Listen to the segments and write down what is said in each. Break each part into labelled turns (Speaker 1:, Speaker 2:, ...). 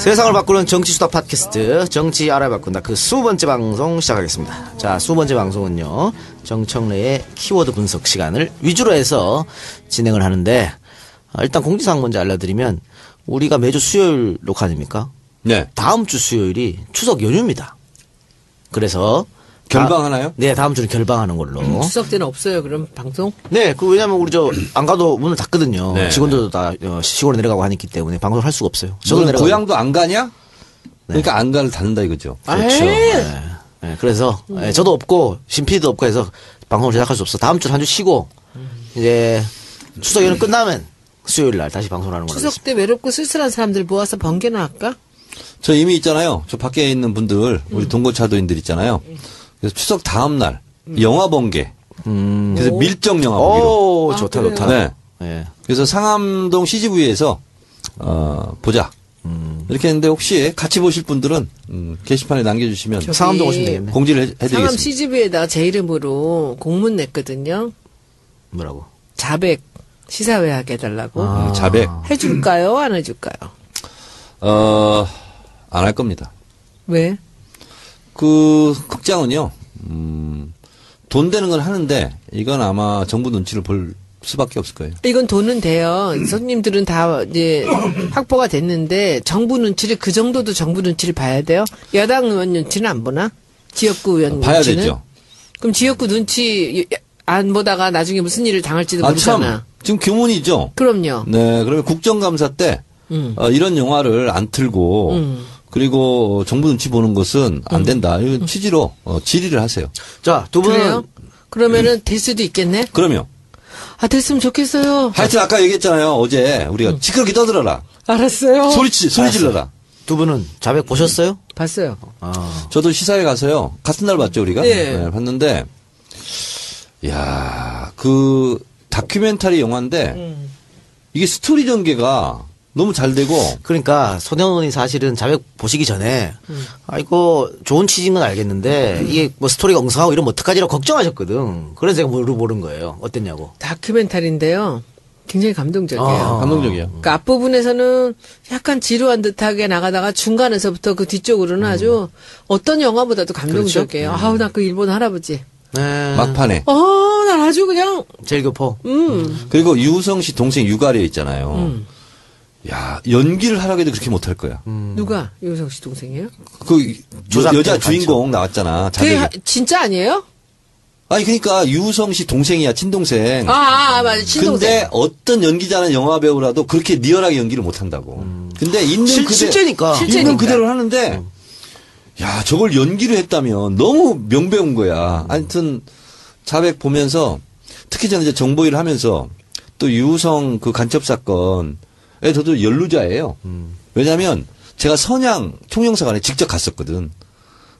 Speaker 1: 세상을 바꾸는 정치수다 팟캐스트 정치 알아야 바꾼다 그 20번째 방송 시작하겠습니다. 자, 20번째 방송은요 정청래의 키워드 분석 시간을 위주로 해서 진행을 하는데 일단 공지사항 먼저 알려드리면 우리가 매주 수요일 녹화 아닙니까?
Speaker 2: 네.
Speaker 1: 다음 주 수요일이 추석 연휴입니다. 그래서
Speaker 2: 결방하나요?
Speaker 1: 네, 다음 주는 결방하는 걸로.
Speaker 3: 추석 때는 없어요, 그럼 방송?
Speaker 1: 네, 왜냐면 우리 안 가도 문을 닫거든요.
Speaker 2: 네.
Speaker 1: 직원들도 다 시골에 내려가고 하기 때문에 방송을 할 수가 없어요.
Speaker 2: 저도 고향도 안 가냐? 그러니까 안 가를 닫는다 이거죠.
Speaker 1: 그렇죠. 네, 그래서 저도 없고 신PD도 없고 해서 방송을 제작할 수 없어. 다음 주는 한 주 쉬고 이제 추석 연휴 끝나면 수요일 날 다시 방송을 하는 걸로.
Speaker 3: 추석 때 외롭고 쓸쓸한 사람들 모아서 번개나 할까?
Speaker 2: 저 이미 있잖아요. 저 밖에 있는 분들 우리 동거차도인들 있잖아요. 그래서 추석 다음 날 영화 번개. 그래서 밀정 영화 번개로.
Speaker 1: 오, 좋다,
Speaker 3: 그래요?
Speaker 1: 좋다.
Speaker 2: 네.
Speaker 1: 네.
Speaker 2: 그래서 상암동 CGV에서 보자. 이렇게 했는데 혹시 같이 보실 분들은 게시판에 남겨주시면
Speaker 1: 상암동 오시면 되겠네.
Speaker 2: 공지를
Speaker 3: 상암
Speaker 2: 해드리겠습니다.
Speaker 3: CGV에다 제 이름으로 공문 냈거든요.
Speaker 1: 뭐라고?
Speaker 3: 자백 시사회 하게 해달라고.
Speaker 2: 자백.
Speaker 3: 해줄까요? 안 해줄까요?
Speaker 2: 안 할 겁니다.
Speaker 3: 왜?
Speaker 2: 그 극장은요. 돈 되는 건 하는데 이건 아마 정부 눈치를 볼 수밖에 없을 거예요.
Speaker 3: 이건 돈은 돼요. 손님들은 다 이제 확보가 됐는데 정부 눈치를 그 정도도 정부 눈치를 봐야 돼요. 여당 의원 눈치는 안 보나? 지역구 의원
Speaker 2: 봐야
Speaker 3: 눈치는?
Speaker 2: 되죠.
Speaker 3: 그럼 지역구 눈치 안 보다가 나중에 무슨 일을 당할지도
Speaker 2: 참
Speaker 3: 모르잖아.
Speaker 2: 지금 교문이죠.
Speaker 3: 그럼요.
Speaker 2: 네, 그러면 국정감사 때 이런 영화를 안 틀고 그리고 정부 눈치 보는 것은 안 된다. 이런 취지로 질의를 하세요.
Speaker 1: 자, 두 분은
Speaker 3: 그래요? 그러면은 될 수도 있겠네.
Speaker 2: 그럼요.
Speaker 3: 아 됐으면 좋겠어요.
Speaker 2: 하여튼 아까 얘기했잖아요. 어제 우리가 시끄럽게 떠들어라.
Speaker 3: 알았어요.
Speaker 2: 소리 질러라.
Speaker 1: 두 분은 자백 보셨어요?
Speaker 3: 봤어요.
Speaker 2: 저도 시사회 가서요. 같은 날 봤죠, 우리가?
Speaker 3: 네.
Speaker 2: 봤는데, 이야, 그 다큐멘터리 영화인데, 이게 스토리 전개가 너무 잘 되고,
Speaker 1: 그러니까 손영은이 사실은 자백 보시기 전에 이거 좋은 취지인 건 알겠는데 이게 뭐 스토리가 엉성하고 이러면 어떡하지라고 걱정하셨거든. 그래서 제가 물어보는 거예요. 어땠냐고.
Speaker 3: 다큐멘터리인데요. 굉장히 감동적이에요.
Speaker 2: 감동적이야.
Speaker 3: 그러니까 앞부분에서는 약간 지루한 듯하게 나가다가 중간에서부터 그 뒤쪽으로는 아주 어떤 영화보다도 감동적이에요. 아우, 나 그 일본 할아버지.
Speaker 1: 네.
Speaker 2: 막판에.
Speaker 3: 난 아주 그냥,
Speaker 1: 제일교포.
Speaker 2: 그리고 유우성 씨 동생 유가려 있잖아요. 야, 연기를 하라고 해도 그렇게 못할 거야.
Speaker 3: 누가? 유성 씨 동생이에요?
Speaker 2: 그
Speaker 1: 조작
Speaker 2: 여자
Speaker 1: 간첩.
Speaker 2: 주인공 나왔잖아.
Speaker 3: 그게
Speaker 2: 자백이.
Speaker 3: 진짜 아니에요?
Speaker 2: 아니, 그러니까 유우성 씨 동생이야, 친동생.
Speaker 3: 맞아. 친동생.
Speaker 2: 근데 어떤 연기자는 영화 배우라도 그렇게 리얼하게 연기를 못 한다고. 근데 있는
Speaker 1: 실제니까.
Speaker 2: 있는 그대로 하는데 야, 저걸 연기를 했다면 너무 명배운 거야. 하여튼 자백 보면서 특히 저는 이제 정보일을 하면서 또 유우성 그 간첩 사건에 저도 연루자예요. 왜냐하면 제가 선양 총영사관에 직접 갔었거든.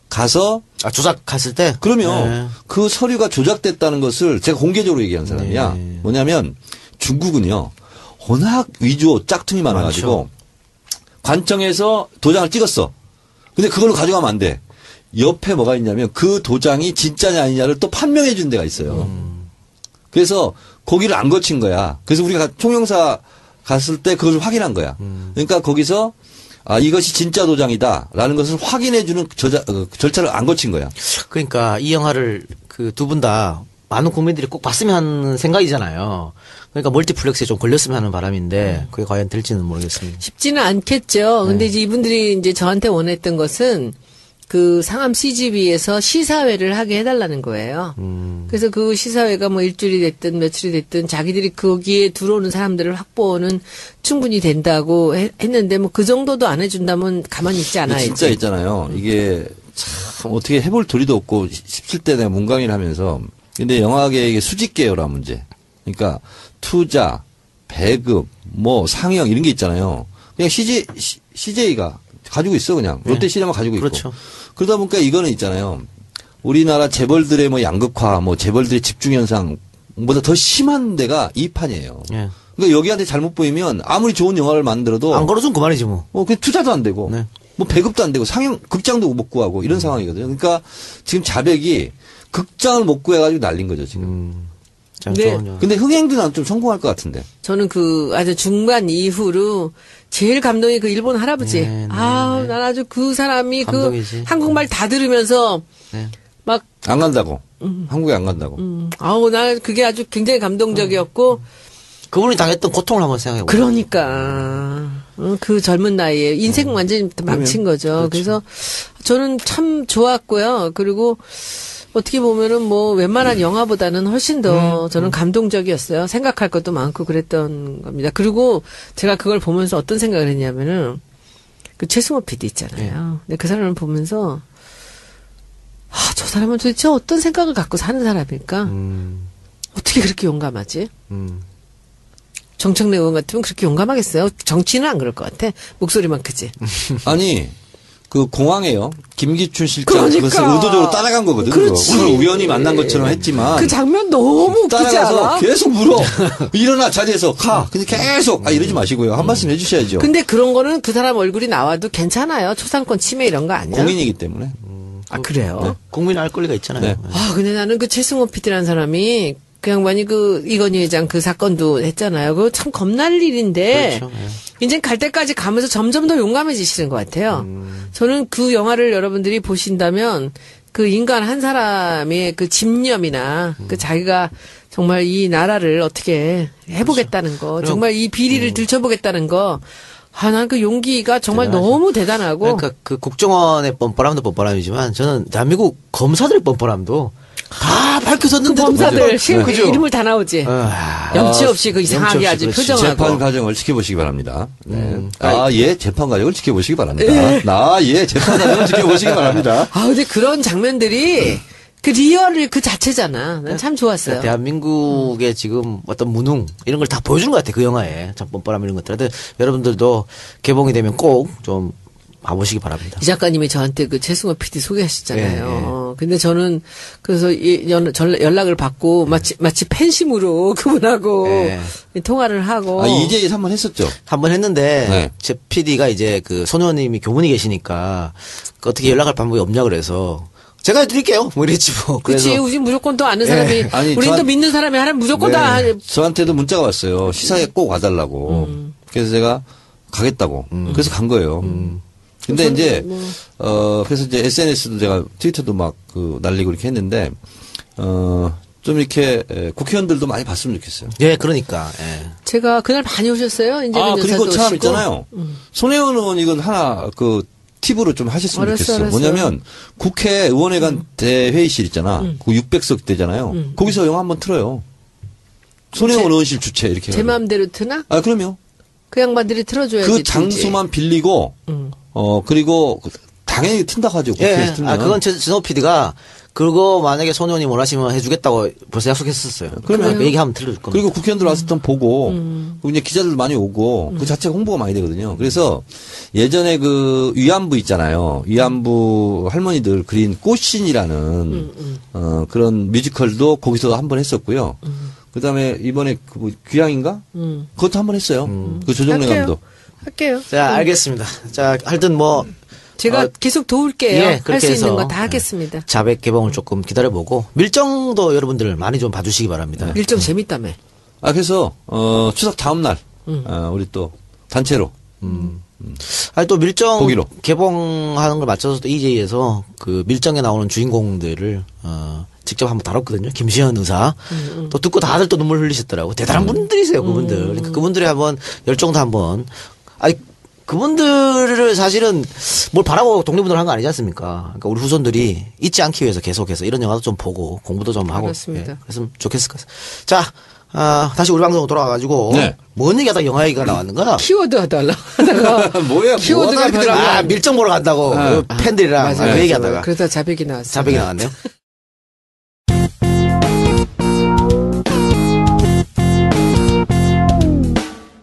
Speaker 2: 가서
Speaker 1: 조작 갔을 때?
Speaker 2: 그러면
Speaker 1: 네.
Speaker 2: 그 서류가 조작됐다는 것을 제가 공개적으로 얘기한 사람이야.
Speaker 1: 네.
Speaker 2: 뭐냐면 중국은요. 워낙 위조 짝퉁이 많아가지고 관청에서 도장을 찍었어. 근데 그걸로 가져가면 안 돼. 옆에 뭐가 있냐면 그 도장이 진짜냐 아니냐를 또 판명해 준 데가 있어요. 그래서 거기를 안 거친 거야. 그래서 우리가 총영사 갔을 때 그걸 확인한 거야. 그러니까 거기서 이것이 진짜 도장이다라는 것을 확인해주는 절차를 안 거친 거야.
Speaker 1: 그러니까 이 영화를 그 두 분 다 많은 국민들이 꼭 봤으면 하는 생각이잖아요. 그러니까 멀티플렉스에 좀 걸렸으면 하는 바람인데 그게 과연 될지는 모르겠습니다.
Speaker 3: 쉽지는 않겠죠. 근데 이제 이분들이 이제 저한테 원했던 것은 그 상암 CGV에서 시사회를 하게 해달라는 거예요. 그래서 그 시사회가 뭐 일주일이 됐든 며칠이 됐든 자기들이 거기에 들어오는 사람들을 확보는 충분히 된다고 했는데 뭐 그 정도도 안 해준다면 가만히 있지 않아야지.
Speaker 2: 진짜 있잖아요. 이게 참 어떻게 해볼 도리도 없고 17대 내가 문광일 하면서 근데 영화계의 수직계열화 문제. 그러니까 투자, 배급, 뭐 상영 이런 게 있잖아요. 그냥 CJ가 가지고 있어 그냥 롯데시네마 가지고 있고.
Speaker 1: 그렇죠.
Speaker 2: 그러다 보니까 이거는 있잖아요. 우리나라 재벌들의 뭐 양극화, 뭐 재벌들의 집중 현상보다 더 심한 데가 이 판이에요.
Speaker 1: 예.
Speaker 2: 그러니까 여기한테 잘못 보이면 아무리 좋은 영화를 만들어도
Speaker 1: 안 걸어준 그만이지 뭐.
Speaker 2: 그 투자도 안 되고,
Speaker 1: 네.
Speaker 2: 뭐 배급도 안 되고 상영 극장도 못 구하고 이런 상황이거든요. 그러니까 지금 자백이 극장을 못 구해가지고 날린 거죠 지금.
Speaker 1: 장조원.
Speaker 2: 근데 흥행도 난 좀 성공할 것 같은데.
Speaker 3: 저는 그 아주 중반 이후로 제일 감동이 그 일본 할아버지.
Speaker 1: 네,
Speaker 3: 난 아주 그 사람이
Speaker 1: 감동이지.
Speaker 3: 그 한국말 다 들으면서
Speaker 1: 네.
Speaker 3: 막
Speaker 2: 안 간다고. 한국에 안 간다고.
Speaker 3: 나 그게 아주 굉장히 감동적이었고
Speaker 1: 그분이 당했던 고통을 한번 생각해 보세요.
Speaker 3: 그러니까 그 젊은 나이에 인생 완전히 망친 거죠. 그래서 저는 참 좋았고요. 그리고 어떻게 보면은 뭐 웬만한 영화보다는 훨씬 더 저는 감동적이었어요. 생각할 것도 많고 그랬던 겁니다. 그리고 제가 그걸 보면서 어떤 생각을 했냐면은 그 최승호 PD 있잖아요. 근데 그 사람을 보면서 저 사람은 도대체 어떤 생각을 갖고 사는 사람일까? 어떻게 그렇게 용감하지? 정청래 의원 같으면 그렇게 용감하겠어요? 정치는 안 그럴 것 같아. 목소리만 크지.
Speaker 2: 아니, 그 공항에요. 김기춘 실장
Speaker 3: 그러니까.
Speaker 2: 그것을 의도적으로 따라간 거거든.
Speaker 3: 그렇지.
Speaker 2: 그걸 우연히 만난 것처럼 했지만.
Speaker 3: 그 장면 너무 웃기지
Speaker 2: 따라가서
Speaker 3: 않아?
Speaker 2: 계속 물어. 일어나 자리에서 가. 근데 계속 이러지 마시고요. 한 말씀 해주셔야죠.
Speaker 3: 근데 그런 거는 그 사람 얼굴이 나와도 괜찮아요. 초상권 침해 이런 거 아니야?
Speaker 2: 공인이기 때문에.
Speaker 3: 그래요?
Speaker 1: 국민 알 권리가 있잖아요.
Speaker 2: 네.
Speaker 3: 근데 나는 그 최승호 PD라는 사람이 그 양반이 그 이건희 회장 그 사건도 했잖아요. 그거 참 겁날 일인데.
Speaker 1: 그렇죠. 예.
Speaker 3: 이제 갈 때까지 가면서 점점 더 용감해지시는 것 같아요. 저는 그 영화를 여러분들이 보신다면 그 인간 한 사람의 그 집념이나 그 자기가 정말 이 나라를 어떻게 해보겠다는 거, 정말 이 비리를 들춰보겠다는 거, 난 그 용기가 정말
Speaker 1: 대단하죠.
Speaker 3: 너무 대단하고.
Speaker 1: 그러니까 그 국정원의 뻔뻔함도 뻔뻔함이지만 저는 대한민국 검사들의 뻔뻔함도 다
Speaker 3: 그
Speaker 1: 밝혀졌는데도
Speaker 3: 검사들 실
Speaker 1: 그죠?
Speaker 3: 이름을 다 나오지. 염치 없이 그 이상하게
Speaker 1: 염치 없이,
Speaker 3: 아주
Speaker 1: 그렇지.
Speaker 3: 표정하고.
Speaker 2: 재판 과정을 지켜보시기 바랍니다. 네. 재판 과정을 지켜보시기 바랍니다. 재판 과정을 지켜보시기 바랍니다.
Speaker 3: 근데 그런 장면들이 그 리얼을 그 자체잖아. 난 참 좋았어요.
Speaker 1: 대한민국의 지금 어떤 무능 이런 걸 다 보여주는 것 같아 그 영화에 참 뻔뻔함 이런 것들. 하여튼 여러분들도 개봉이 되면 꼭 좀 봐보시기 바랍니다.
Speaker 3: 이 작가님이 저한테 그 최승호 PD 소개하셨잖아요.
Speaker 1: 예.
Speaker 3: 근데 저는 그래서 연락을 받고 마치 팬심으로 그분하고
Speaker 1: 예.
Speaker 3: 통화를 하고.
Speaker 2: EJ에서 한번 했었죠.
Speaker 1: 한번 했는데
Speaker 2: 네.
Speaker 1: 제 PD가 이제 그 소녀님이 교문이 계시니까 그 어떻게 연락할 방법이 없냐 그래서 제가 해드릴게요. 뭐 이랬지 뭐.
Speaker 3: 그렇지. 우리 무조건 또 아는 사람이,
Speaker 2: 아니,
Speaker 3: 우린 또 믿는 사람이 하면 무조건 다.
Speaker 2: 저한테도 문자가 왔어요. 시사에 꼭 와달라고. 그래서 제가 가겠다고. 그래서 간 거예요. 근데 이제 그래서 이제 SNS도 제가 트위터도 막 날리고 이렇게 했는데 좀 이렇게 국회의원들도 많이 봤으면 좋겠어요.
Speaker 1: 예, 그러니까. 예.
Speaker 3: 제가 그날 많이 오셨어요. 이제
Speaker 2: 그리고 참 있잖아요. 손혜원 의원 이건 하나 팁으로 좀 하셨으면 좋겠어요.
Speaker 3: 알았어.
Speaker 2: 뭐냐면 국회의원회관 대회의실 있잖아. 그 600석 되잖아요. 거기서 영화 한번 틀어요. 손혜원 의원실 주최 이렇게.
Speaker 3: 제 마음대로 트나?
Speaker 2: 그럼요.
Speaker 3: 그 양반들이 틀어줘야지.
Speaker 2: 그 장소만 빌리고 그리고 당연히 튼다고 하죠. 국회에서
Speaker 1: 예.
Speaker 2: 틀면.
Speaker 1: 그건 진호 PD가 그거 만약에 소년이 원하시면 해주겠다고 벌써 약속했었어요. 그러면 그 얘기하면 들려줄 겁니다.
Speaker 2: 그리고 국회의원들 와서 좀 보고, 그리고 이제 기자들도 많이 오고, 그 자체가 홍보가 많이 되거든요. 그래서 예전에 그 위안부 있잖아요. 위안부 할머니들 그린 꽃신이라는, 그런 뮤지컬도 거기서 한번 했었고요. 그 다음에 이번에 그 귀향인가? 그것도 한번 했어요. 그 조정래 감독.
Speaker 3: 할게요.
Speaker 1: 자, 알겠습니다. 자, 하여튼 뭐.
Speaker 3: 제가 계속 도울게요.
Speaker 1: 예,
Speaker 3: 할
Speaker 1: 그렇게
Speaker 3: 수 있는
Speaker 1: 해서
Speaker 3: 거 다 하겠습니다.
Speaker 1: 자백 개봉을 조금 기다려보고 밀정도 여러분들 많이 좀 봐주시기 바랍니다.
Speaker 3: 일정 재밌다며.
Speaker 2: 그래서 추석 다음 날 우리 또 단체로
Speaker 1: 아니 또 밀정
Speaker 2: 보기로.
Speaker 1: 개봉하는 걸 맞춰서 또 EJ에서 그 밀정에 나오는 주인공들을 직접 한번 다뤘거든요. 김시현 의사. 또 듣고 다들 또 눈물 흘리셨더라고. 대단한 분들이세요, 그분들. 그러니까 그분들이 한번 열정도 한번 그분들을 사실은 뭘 바라고 독립운동을 한 거 아니지 않습니까? 그러니까 우리 후손들이 잊지 않기 위해서 계속해서 이런 영화도 좀 보고 공부도 좀 하고.
Speaker 3: 그렇습니다.
Speaker 1: 예, 그랬으면 좋겠을 것 같아요. 자, 다시 우리 방송으로 돌아와가지고.
Speaker 2: 네.
Speaker 1: 뭔 얘기하다 영화 얘기가 나왔는가?
Speaker 3: 키워드 하다가.
Speaker 2: 뭐야,
Speaker 3: 키워드가
Speaker 2: 뭐하다
Speaker 3: 변하면.
Speaker 1: 밀정 보러 간다고. 그 팬들이랑
Speaker 3: 맞아요.
Speaker 1: 그 얘기하다가.
Speaker 3: 그러다 자백이 나왔어요.
Speaker 1: 자백이 나왔네요.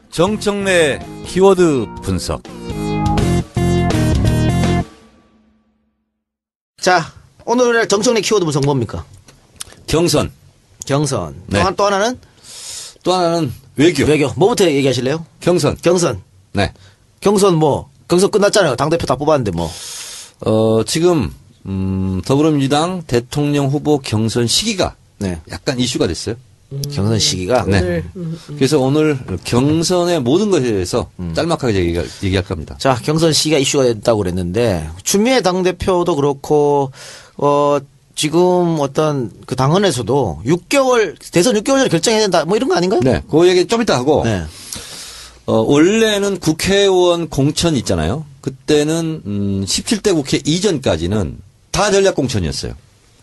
Speaker 2: 정청래 키워드 분석.
Speaker 1: 자, 오늘 정청래 키워드 분석 뭡니까?
Speaker 2: 경선.
Speaker 1: 경선.
Speaker 2: 네.
Speaker 1: 또 하나는?
Speaker 2: 또 하나는 외교.
Speaker 1: 외교. 뭐부터 얘기하실래요?
Speaker 2: 경선.
Speaker 1: 경선.
Speaker 2: 네.
Speaker 1: 경선 경선 끝났잖아요. 당대표 다 뽑았는데 뭐.
Speaker 2: 지금 더불어민주당 대통령 후보 경선 시기가
Speaker 1: 네.
Speaker 2: 약간 이슈가 됐어요.
Speaker 1: 경선 시기가.
Speaker 2: 네. 그래서 오늘 경선의 모든 것에 대해서 짤막하게 얘기할 겁니다.
Speaker 1: 자, 경선 시기가 이슈가 됐다고 그랬는데, 추미애 당대표도 그렇고, 지금 어떤 그 당헌에서도 6개월, 대선 6개월 전에 결정해야 된다, 뭐 이런 거 아닌가요?
Speaker 2: 네. 그 얘기 좀 이따 하고,
Speaker 1: 네.
Speaker 2: 원래는 국회의원 공천 있잖아요. 그때는 17대 국회 이전까지는 다 전략 공천이었어요.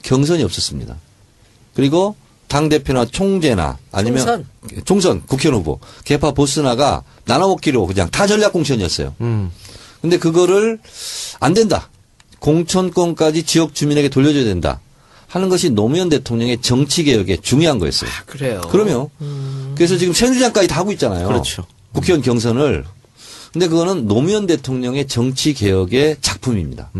Speaker 2: 경선이 없었습니다. 그리고 당대표나 총재나 아니면 총선 국회의원 후보, 개파 보스나가 나눠먹기로 그냥 다 전략 공천이었어요. 근데 그거를 안 된다. 공천권까지 지역 주민에게 돌려줘야 된다. 하는 것이 노무현 대통령의 정치개혁에 중요한 거였어요.
Speaker 1: 아, 그래요.
Speaker 2: 그러면 그래서 지금 새누리당까지 다 하고 있잖아요.
Speaker 1: 그렇죠.
Speaker 2: 국회의원 경선을. 근데 그거는 노무현 대통령의 정치개혁의 작품입니다.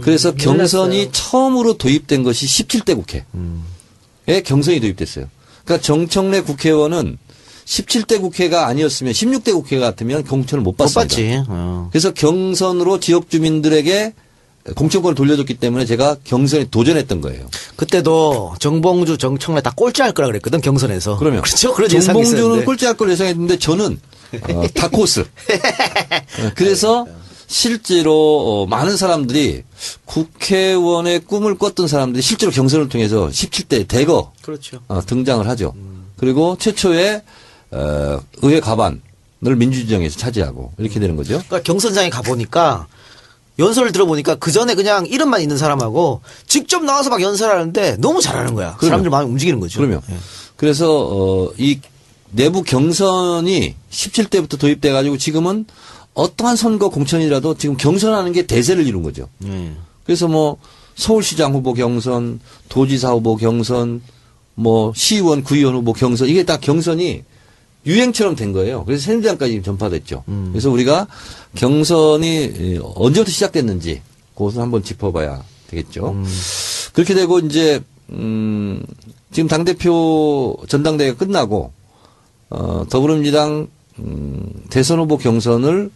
Speaker 2: 그래서 경선이
Speaker 3: 몰랐어요.
Speaker 2: 처음으로 도입된 것이 17대 국회에 경선이 도입됐어요. 그러니까 정청래 국회의원은 17대 국회가 아니었으면 16대 국회 같으면 공천을 못
Speaker 1: 못
Speaker 2: 받습니다.
Speaker 1: 봤지.
Speaker 2: 그래서 경선으로 지역 주민들에게 공천권을 돌려줬기 때문에 제가 경선에 도전했던 거예요.
Speaker 1: 그때도 정봉주, 정청래 다 꼴찌할 거라 그랬거든, 경선에서.
Speaker 2: 그러면
Speaker 1: 그렇죠. 그런 예상이
Speaker 2: 정봉주는
Speaker 1: 있었는데.
Speaker 2: 꼴찌할 걸 예상했는데 저는 다코스. 그래서 실제로 많은 사람들이 국회의원의 꿈을 꿨던 사람들이 실제로 경선을 통해서 17대 대거
Speaker 1: 그렇죠.
Speaker 2: 등장을 하죠. 그리고 최초의 의회 가반을 민주진영에서 차지하고 이렇게 되는 거죠.
Speaker 1: 그러니까 경선장에 가보니까 연설을 들어보니까 그 전에 그냥 이름만 있는 사람하고 직접 나와서 막 연설하는데 너무 잘하는 거야.
Speaker 2: 그러면.
Speaker 1: 사람들 마음이 움직이는 거죠.
Speaker 2: 그러면
Speaker 1: 예.
Speaker 2: 그래서 이 내부 경선이 17대부터 도입돼 가지고 지금은 어떠한 선거 공천이라도 지금 경선하는 게 대세를 이룬 거죠.
Speaker 1: 예.
Speaker 2: 그래서 뭐 서울시장 후보 경선, 도지사 후보 경선, 뭐 시의원, 구의원 후보 경선 이게 다 경선이 유행처럼 된 거예요. 그래서 새누리당까지 전파됐죠. 그래서 우리가 경선이 언제부터 시작됐는지 그것을 한번 짚어봐야 되겠죠. 그렇게 되고 이제 지금 당대표 전당대회가 끝나고 더불어민주당 대선 후보 경선을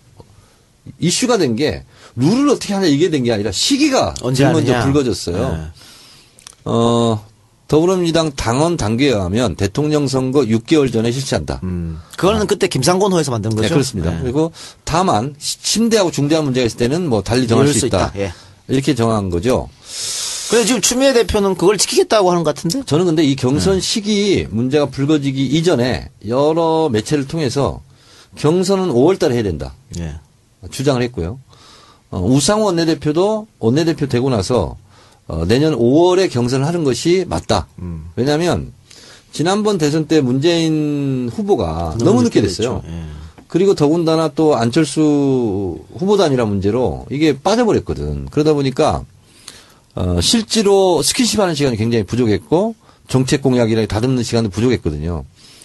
Speaker 2: 이슈가 된 게 룰을 어떻게 하냐 이게 된 게 아니라 시기가
Speaker 1: 언제
Speaker 2: 제일 먼저
Speaker 1: 하느냐.
Speaker 2: 불거졌어요.
Speaker 1: 네.
Speaker 2: 더불어민주당 당원 단계에 하면 대통령 선거 6개월 전에 실시한다.
Speaker 1: 그거는 그때 김상곤 호에서 만든 거죠.
Speaker 2: 네, 그렇습니다.
Speaker 1: 네.
Speaker 2: 그리고 다만 심대하고 중대한 문제가 있을 때는 뭐 달리 정할
Speaker 1: 이럴
Speaker 2: 수 있다.
Speaker 1: 예.
Speaker 2: 이렇게 정한 거죠.
Speaker 1: 그래서 지금 추미애 대표는 그걸 지키겠다고 하는 것 같은데?
Speaker 2: 저는 근데 이 경선 시기 문제가 불거지기 이전에 여러 매체를 통해서 경선은 5월 달에 해야 된다.
Speaker 1: 예.
Speaker 2: 주장을 했고요. 우상호 원내대표도 원내대표 되고 나서 내년 5월에 경선을 하는 것이 맞다. 왜냐하면 지난번 대선 때 문재인 후보가 너무 늦게 됐어요.
Speaker 1: 됐죠. 예.
Speaker 2: 그리고 더군다나 또 안철수 후보단이라 문제로 이게 빠져버렸거든. 그러다 보니까 실제로 스킨십 하는 시간이 굉장히 부족했고 정책 공약이랑 다듬는 시간도 부족했거든요.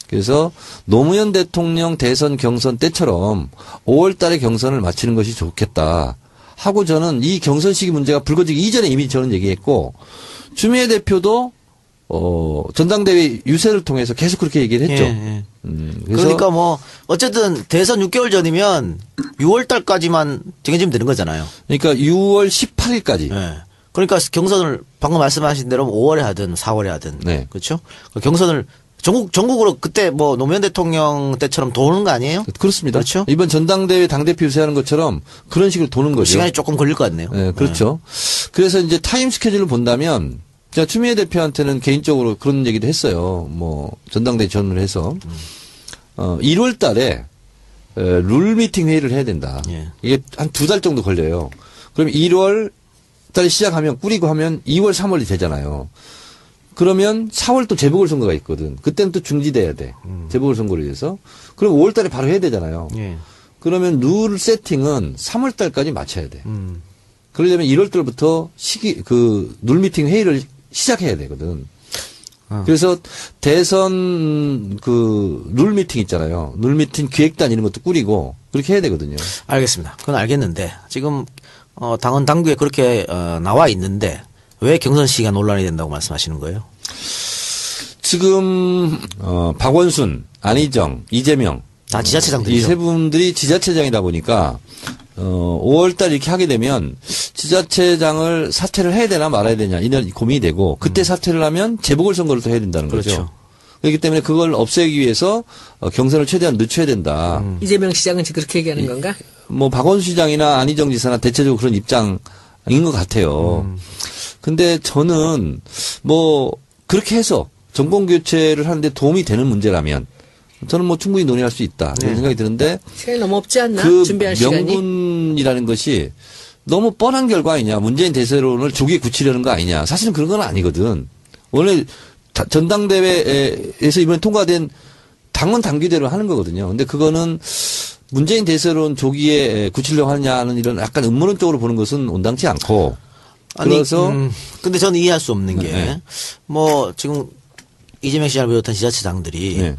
Speaker 2: 그래서 노무현 대통령 대선 경선 때처럼 5월 달에 경선을 마치는 것이 좋겠다 하고 저는 이 경선 시기 문제가 불거지기 이전에 이미 저는 얘기했고 추미애 대표도 전당대회 유세를 통해서 계속 그렇게 얘기를 했죠.
Speaker 1: 예, 예.
Speaker 2: 그래서
Speaker 1: 그러니까 뭐 어쨌든 대선 6개월 전이면 6월 달까지만 정해지면 되는 거잖아요.
Speaker 2: 그러니까 6월 18일까지
Speaker 1: 예. 그러니까 경선을 방금 말씀하신 대로 5월에 하든 4월에 하든
Speaker 2: 네.
Speaker 1: 그렇죠? 경선을 전국으로 그때 뭐 노무현 대통령 때처럼 도는 거 아니에요?
Speaker 2: 그렇습니다.
Speaker 1: 그렇죠?
Speaker 2: 이번 전당대회 당대표 유세하는 것처럼 그런 식으로 도는 거죠.
Speaker 1: 시간이 조금 걸릴 것 같네요.
Speaker 2: 네, 그렇죠. 그래서 이제 타임 스케줄을 본다면 제가 추미애 대표한테는 개인적으로 그런 얘기도 했어요. 뭐 전당대회 전을 해서 1월 달에 룰 미팅 회의를 해야 된다.
Speaker 1: 예.
Speaker 2: 이게 한 2달 정도 걸려요. 그럼 1월 달에 시작하면 꾸리고 하면 2월, 3월이 되잖아요. 그러면 4월 또 재보궐선거가 있거든. 그때는 또 중지돼야 돼. 재보궐선거를 위해서. 그럼 5월 달에 바로 해야 되잖아요.
Speaker 1: 예.
Speaker 2: 그러면 룰 세팅은 3월 달까지 맞춰야 돼. 그러려면 1월 달부터 룰 미팅 회의를 시작해야 되거든. 그래서 대선 룰 미팅 있잖아요. 룰 미팅 기획단 이런 것도 꾸리고 그렇게 해야 되거든요.
Speaker 1: 알겠습니다. 그건 알겠는데 지금 당헌 당규에 그렇게 나와 있는데 왜 경선 시기가 논란이 된다고 말씀하시는 거예요?
Speaker 2: 지금 박원순, 안희정, 이재명
Speaker 1: 다 지자체장들이죠.
Speaker 2: 이 세 분들이 지자체장이다 보니까 5월달 이렇게 하게 되면 지자체장을 사퇴를 해야 되나 말아야 되냐 이런 고민이 되고 그때 사퇴를 하면 재보궐선거를 또 해야 된다는 거죠.
Speaker 1: 그렇죠.
Speaker 2: 그렇기 때문에 그걸 없애기 위해서 경선을 최대한 늦춰야 된다.
Speaker 3: 이재명 시장은 지금 그렇게 얘기하는 건가?
Speaker 2: 뭐 박원순 시장이나 안희정 지사나 대체적으로 그런 입장인 것 같아요. 근데 저는 뭐 그렇게 해서 정권 교체를 하는데 도움이 되는 문제라면 저는 뭐 충분히 논의할 수 있다 이런 생각이 드는데
Speaker 3: 시간이 너무 없지 않나?
Speaker 2: 그
Speaker 3: 준비할 시간이?
Speaker 2: 명분이라는 것이 너무 뻔한 결과 아니냐. 문재인 대세론을 조기에 굳히려는 거 아니냐. 사실은 그런 건 아니거든. 원래 전당대회에서 이번에 통과된 당원 당규대로 하는 거거든요. 근데 그거는 문재인 대세론 조기에 굳히려고 하느냐는 이런 약간 음모론적으로 보는 것은 온당치 않고. 그래서
Speaker 1: 근데 저는 이해할 수 없는 게
Speaker 2: 네.
Speaker 1: 뭐 지금 이재명 시장을 비롯한 지자체장들이
Speaker 2: 네.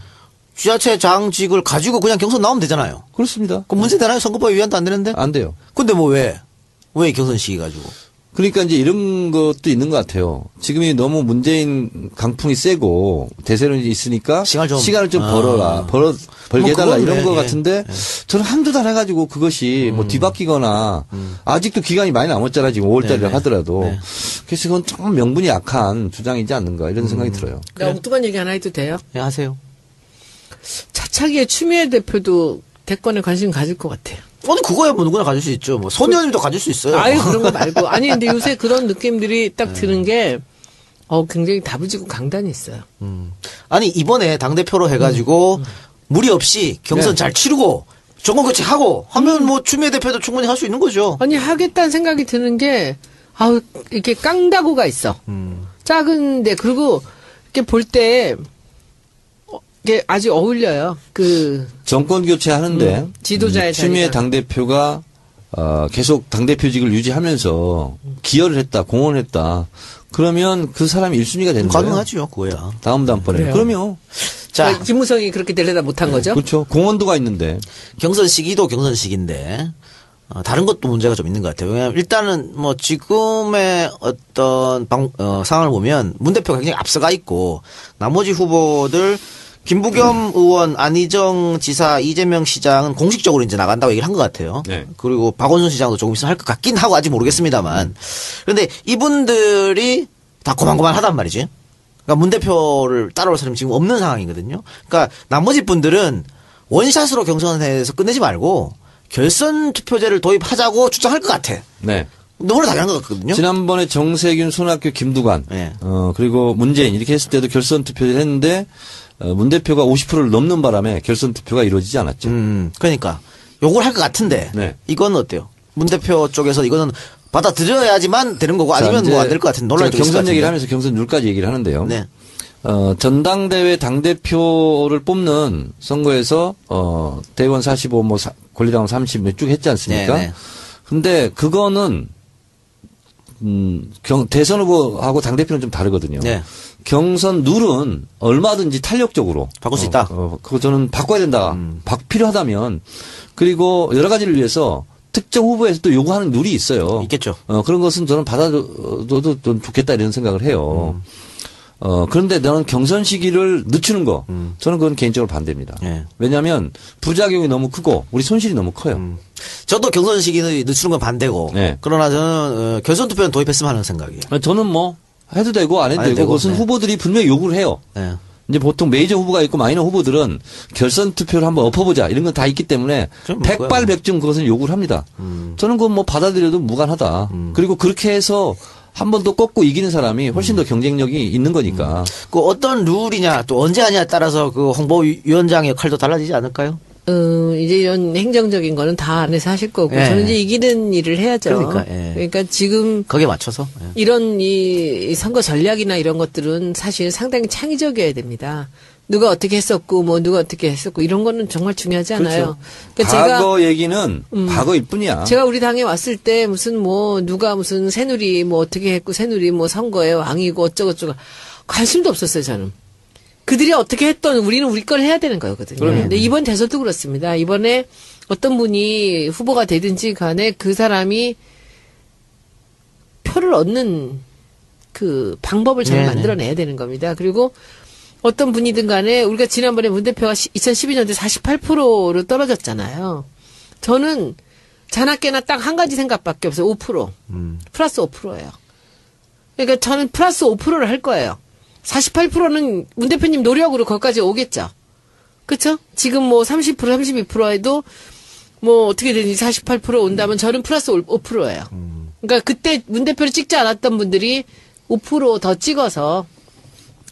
Speaker 1: 지자체장직을 가지고 그냥 경선 나오면 되잖아요.
Speaker 2: 그렇습니다.
Speaker 1: 그럼 문제 되나요? 선거법 위반도 안 되는데?
Speaker 2: 안 돼요.
Speaker 1: 근데 뭐 왜 경선 시기 가지고?
Speaker 2: 그러니까 이제 이런 것도 있는 것 같아요. 지금이 너무 문재인 강풍이 세고 대세론이 있으니까 시간을 좀 벌게 해달라
Speaker 1: 그건
Speaker 2: 이런
Speaker 1: 네,
Speaker 2: 것
Speaker 1: 예.
Speaker 2: 같은데 저는 한두 달 해가지고 그것이 뭐 뒤바뀌거나 아직도 기간이 많이 남았잖아 지금 5월달이라
Speaker 1: 네,
Speaker 2: 하더라도
Speaker 1: 네.
Speaker 2: 그래서 그건 좀 명분이 약한 주장이지 않는가 이런 생각이 들어요.
Speaker 3: 나 엉뚱한 얘기 하나 해도 돼요?
Speaker 1: 네, 하세요.
Speaker 3: 차차기에 추미애 대표도 대권에 관심 가질 것 같아요.
Speaker 1: 아니 그거야 뭐 누구나 가질 수 있죠. 뭐 손녀님도 가질 수 있어요.
Speaker 3: 아유, 그런 거 말고. 아니, 근데 요새 그런 느낌들이 딱 드는 게, 굉장히 다부지고 강단이 있어요.
Speaker 1: 아니 이번에 당 대표로 해가지고 무리 없이 경선
Speaker 2: 네.
Speaker 1: 잘 치르고 정권 교체하고 하면 뭐 추미애 대표도 충분히 할 수 있는 거죠.
Speaker 3: 아니, 하겠다는 생각이 드는 게, 이렇게 깡다구가 있어. 작은데, 그리고, 이렇게 볼 때, 이게 아주 어울려요.
Speaker 2: 정권 교체하는데
Speaker 3: 지도자의
Speaker 2: 추미애
Speaker 3: 자리가.
Speaker 2: 당대표가 계속 당대표직을 유지하면서 기여를 했다, 공헌을 했다. 그러면 그 사람이 1순위가 되는 거예요.
Speaker 1: 가능하죠, 그거야.
Speaker 2: 다음번에.
Speaker 3: 그래요.
Speaker 2: 그럼요.
Speaker 1: 자,
Speaker 3: 그러니까 김무성이 그렇게 되려다 못한 거죠?
Speaker 2: 그렇죠. 공헌도가 있는데.
Speaker 1: 경선 시기도 경선 시기인데 다른 것도 문제가 좀 있는 것 같아요. 왜냐하면 일단은 뭐 지금의 어떤 상황을 보면 문 대표가 굉장히 앞서가 있고 나머지 후보들 김부겸 의원, 안희정 지사, 이재명 시장은 공식적으로 이제 나간다고 얘기를 한 것 같아요.
Speaker 2: 네.
Speaker 1: 그리고 박원순 시장도 조금 있으면 할 것 같긴 하고 아직 모르겠습니다만. 그런데 이분들이 다 고만고만하단 말이지. 그러니까 문 대표를 따라올 사람이 지금 없는 상황이거든요. 그러니까 나머지 분들은 원샷으로 경선에서 끝내지 말고 결선 투표제를 도입하자고 주장할 것 같아.
Speaker 2: 네.
Speaker 1: 너무나 당연한 것 같거든요.
Speaker 2: 지난번에 정세균, 손학규, 김두관,
Speaker 1: 네.
Speaker 2: 그리고 문재인 이렇게 했을 때도 결선 투표를 했는데 문 대표가 50%를 넘는 바람에 결선 투표가 이루어지지 않았죠.
Speaker 1: 그러니까 요걸 할 것 같은데
Speaker 2: 네.
Speaker 1: 이건 어때요? 문 대표 쪽에서 이거는 받아들여야지만 되는 거고 아니면 뭐 안 될 것 같은 논란이 좀 있을 것
Speaker 2: 경선 얘기를
Speaker 1: 같은데.
Speaker 2: 하면서 경선 룰까지 얘기를 하는데요.
Speaker 1: 네.
Speaker 2: 전당대회 당대표를 뽑는 선거에서 대의원 45, 뭐 권리당원 30 쭉 했지 않습니까?
Speaker 1: 네, 네.
Speaker 2: 근데 그거는 대선 후보하고 당대표는 좀 다르거든요.
Speaker 1: 네.
Speaker 2: 경선 룰은 얼마든지 탄력적으로
Speaker 1: 바꿀 수 있다.
Speaker 2: 그거 저는 바꿔야 된다. 필요하다면 그리고 여러 가지를 위해서 특정 후보에서 또 요구하는 룰이 있어요.
Speaker 1: 있겠죠.
Speaker 2: 그런 것은 저는 받아줘도 좀 좋겠다 이런 생각을 해요. 그런데 나는 경선 시기를 늦추는 거, 저는 그건 개인적으로 반대입니다.
Speaker 1: 네.
Speaker 2: 왜냐하면 부작용이 너무 크고 우리 손실이 너무 커요.
Speaker 1: 저도 경선 시기는 늦추는 건 반대고.
Speaker 2: 네.
Speaker 1: 그러나 저는 결선 투표는 도입했으면 하는 생각이에요.
Speaker 2: 저는 뭐 해도 되고 안 해도 되고 그것은
Speaker 1: 네.
Speaker 2: 후보들이 분명히 요구를 해요.
Speaker 1: 네.
Speaker 2: 이제 보통 메이저 후보가 있고 마이너 후보들은 결선 투표를 한번 엎어보자 이런 건 다 있기 때문에
Speaker 1: 좀
Speaker 2: 백발백중 그것은 요구를 합니다. 저는 그건 뭐 받아들여도 무관하다. 그리고 그렇게 해서 한 번 더 꺾고 이기는 사람이 훨씬 더 경쟁력이 있는 거니까.
Speaker 1: 그 어떤 룰이냐 또 언제 하냐에 따라서 그 홍보위원장의 역할도 달라지지 않을까요?
Speaker 3: 이제 이런 행정적인 거는 다 안에서 하실 거고
Speaker 1: 예.
Speaker 3: 저는 이제 이기는 일을 해야죠.
Speaker 1: 그러니까, 예.
Speaker 3: 그러니까 지금
Speaker 1: 거기에 맞춰서. 예.
Speaker 3: 이런 이 선거 전략이나 이런 것들은 사실 상당히 창의적이어야 됩니다. 누가 어떻게 했었고 뭐 누가 어떻게 했었고 이런 거는 정말 중요하지 않아요.
Speaker 2: 그렇죠.
Speaker 3: 그러니까
Speaker 2: 과거 얘기는 과거일 뿐이야.
Speaker 3: 제가 우리 당에 왔을 때 무슨 뭐 누가 무슨 새누리 뭐 어떻게 했고 새누리 뭐 선거에 왕이고 어쩌고저쩌고 관심도 없었어요 저는. 그들이 어떻게 했던 우리는 우리 걸 해야 되는 거거든요. 근데 이번 대선도 그렇습니다. 이번에 어떤 분이 후보가 되든지 간에 그 사람이 표를 얻는 그 방법을 잘
Speaker 1: 네네.
Speaker 3: 만들어내야 되는 겁니다. 그리고 어떤 분이든 간에 우리가 지난번에 문 대표가 2012년도에 48%로 떨어졌잖아요. 저는 자나깨나 딱 한 가지 생각밖에 없어요. 5%. 플러스 5%예요. 그러니까 저는 플러스 5%를 할 거예요. 48%는 문 대표님 노력으로 거기까지 오겠죠. 그쵸? 지금 뭐 30%, 32% 해도 뭐 어떻게 되니 48% 온다면 저는 플러스 5%예요. 그러니까 그때 문 대표를 찍지 않았던 분들이 5% 더 찍어서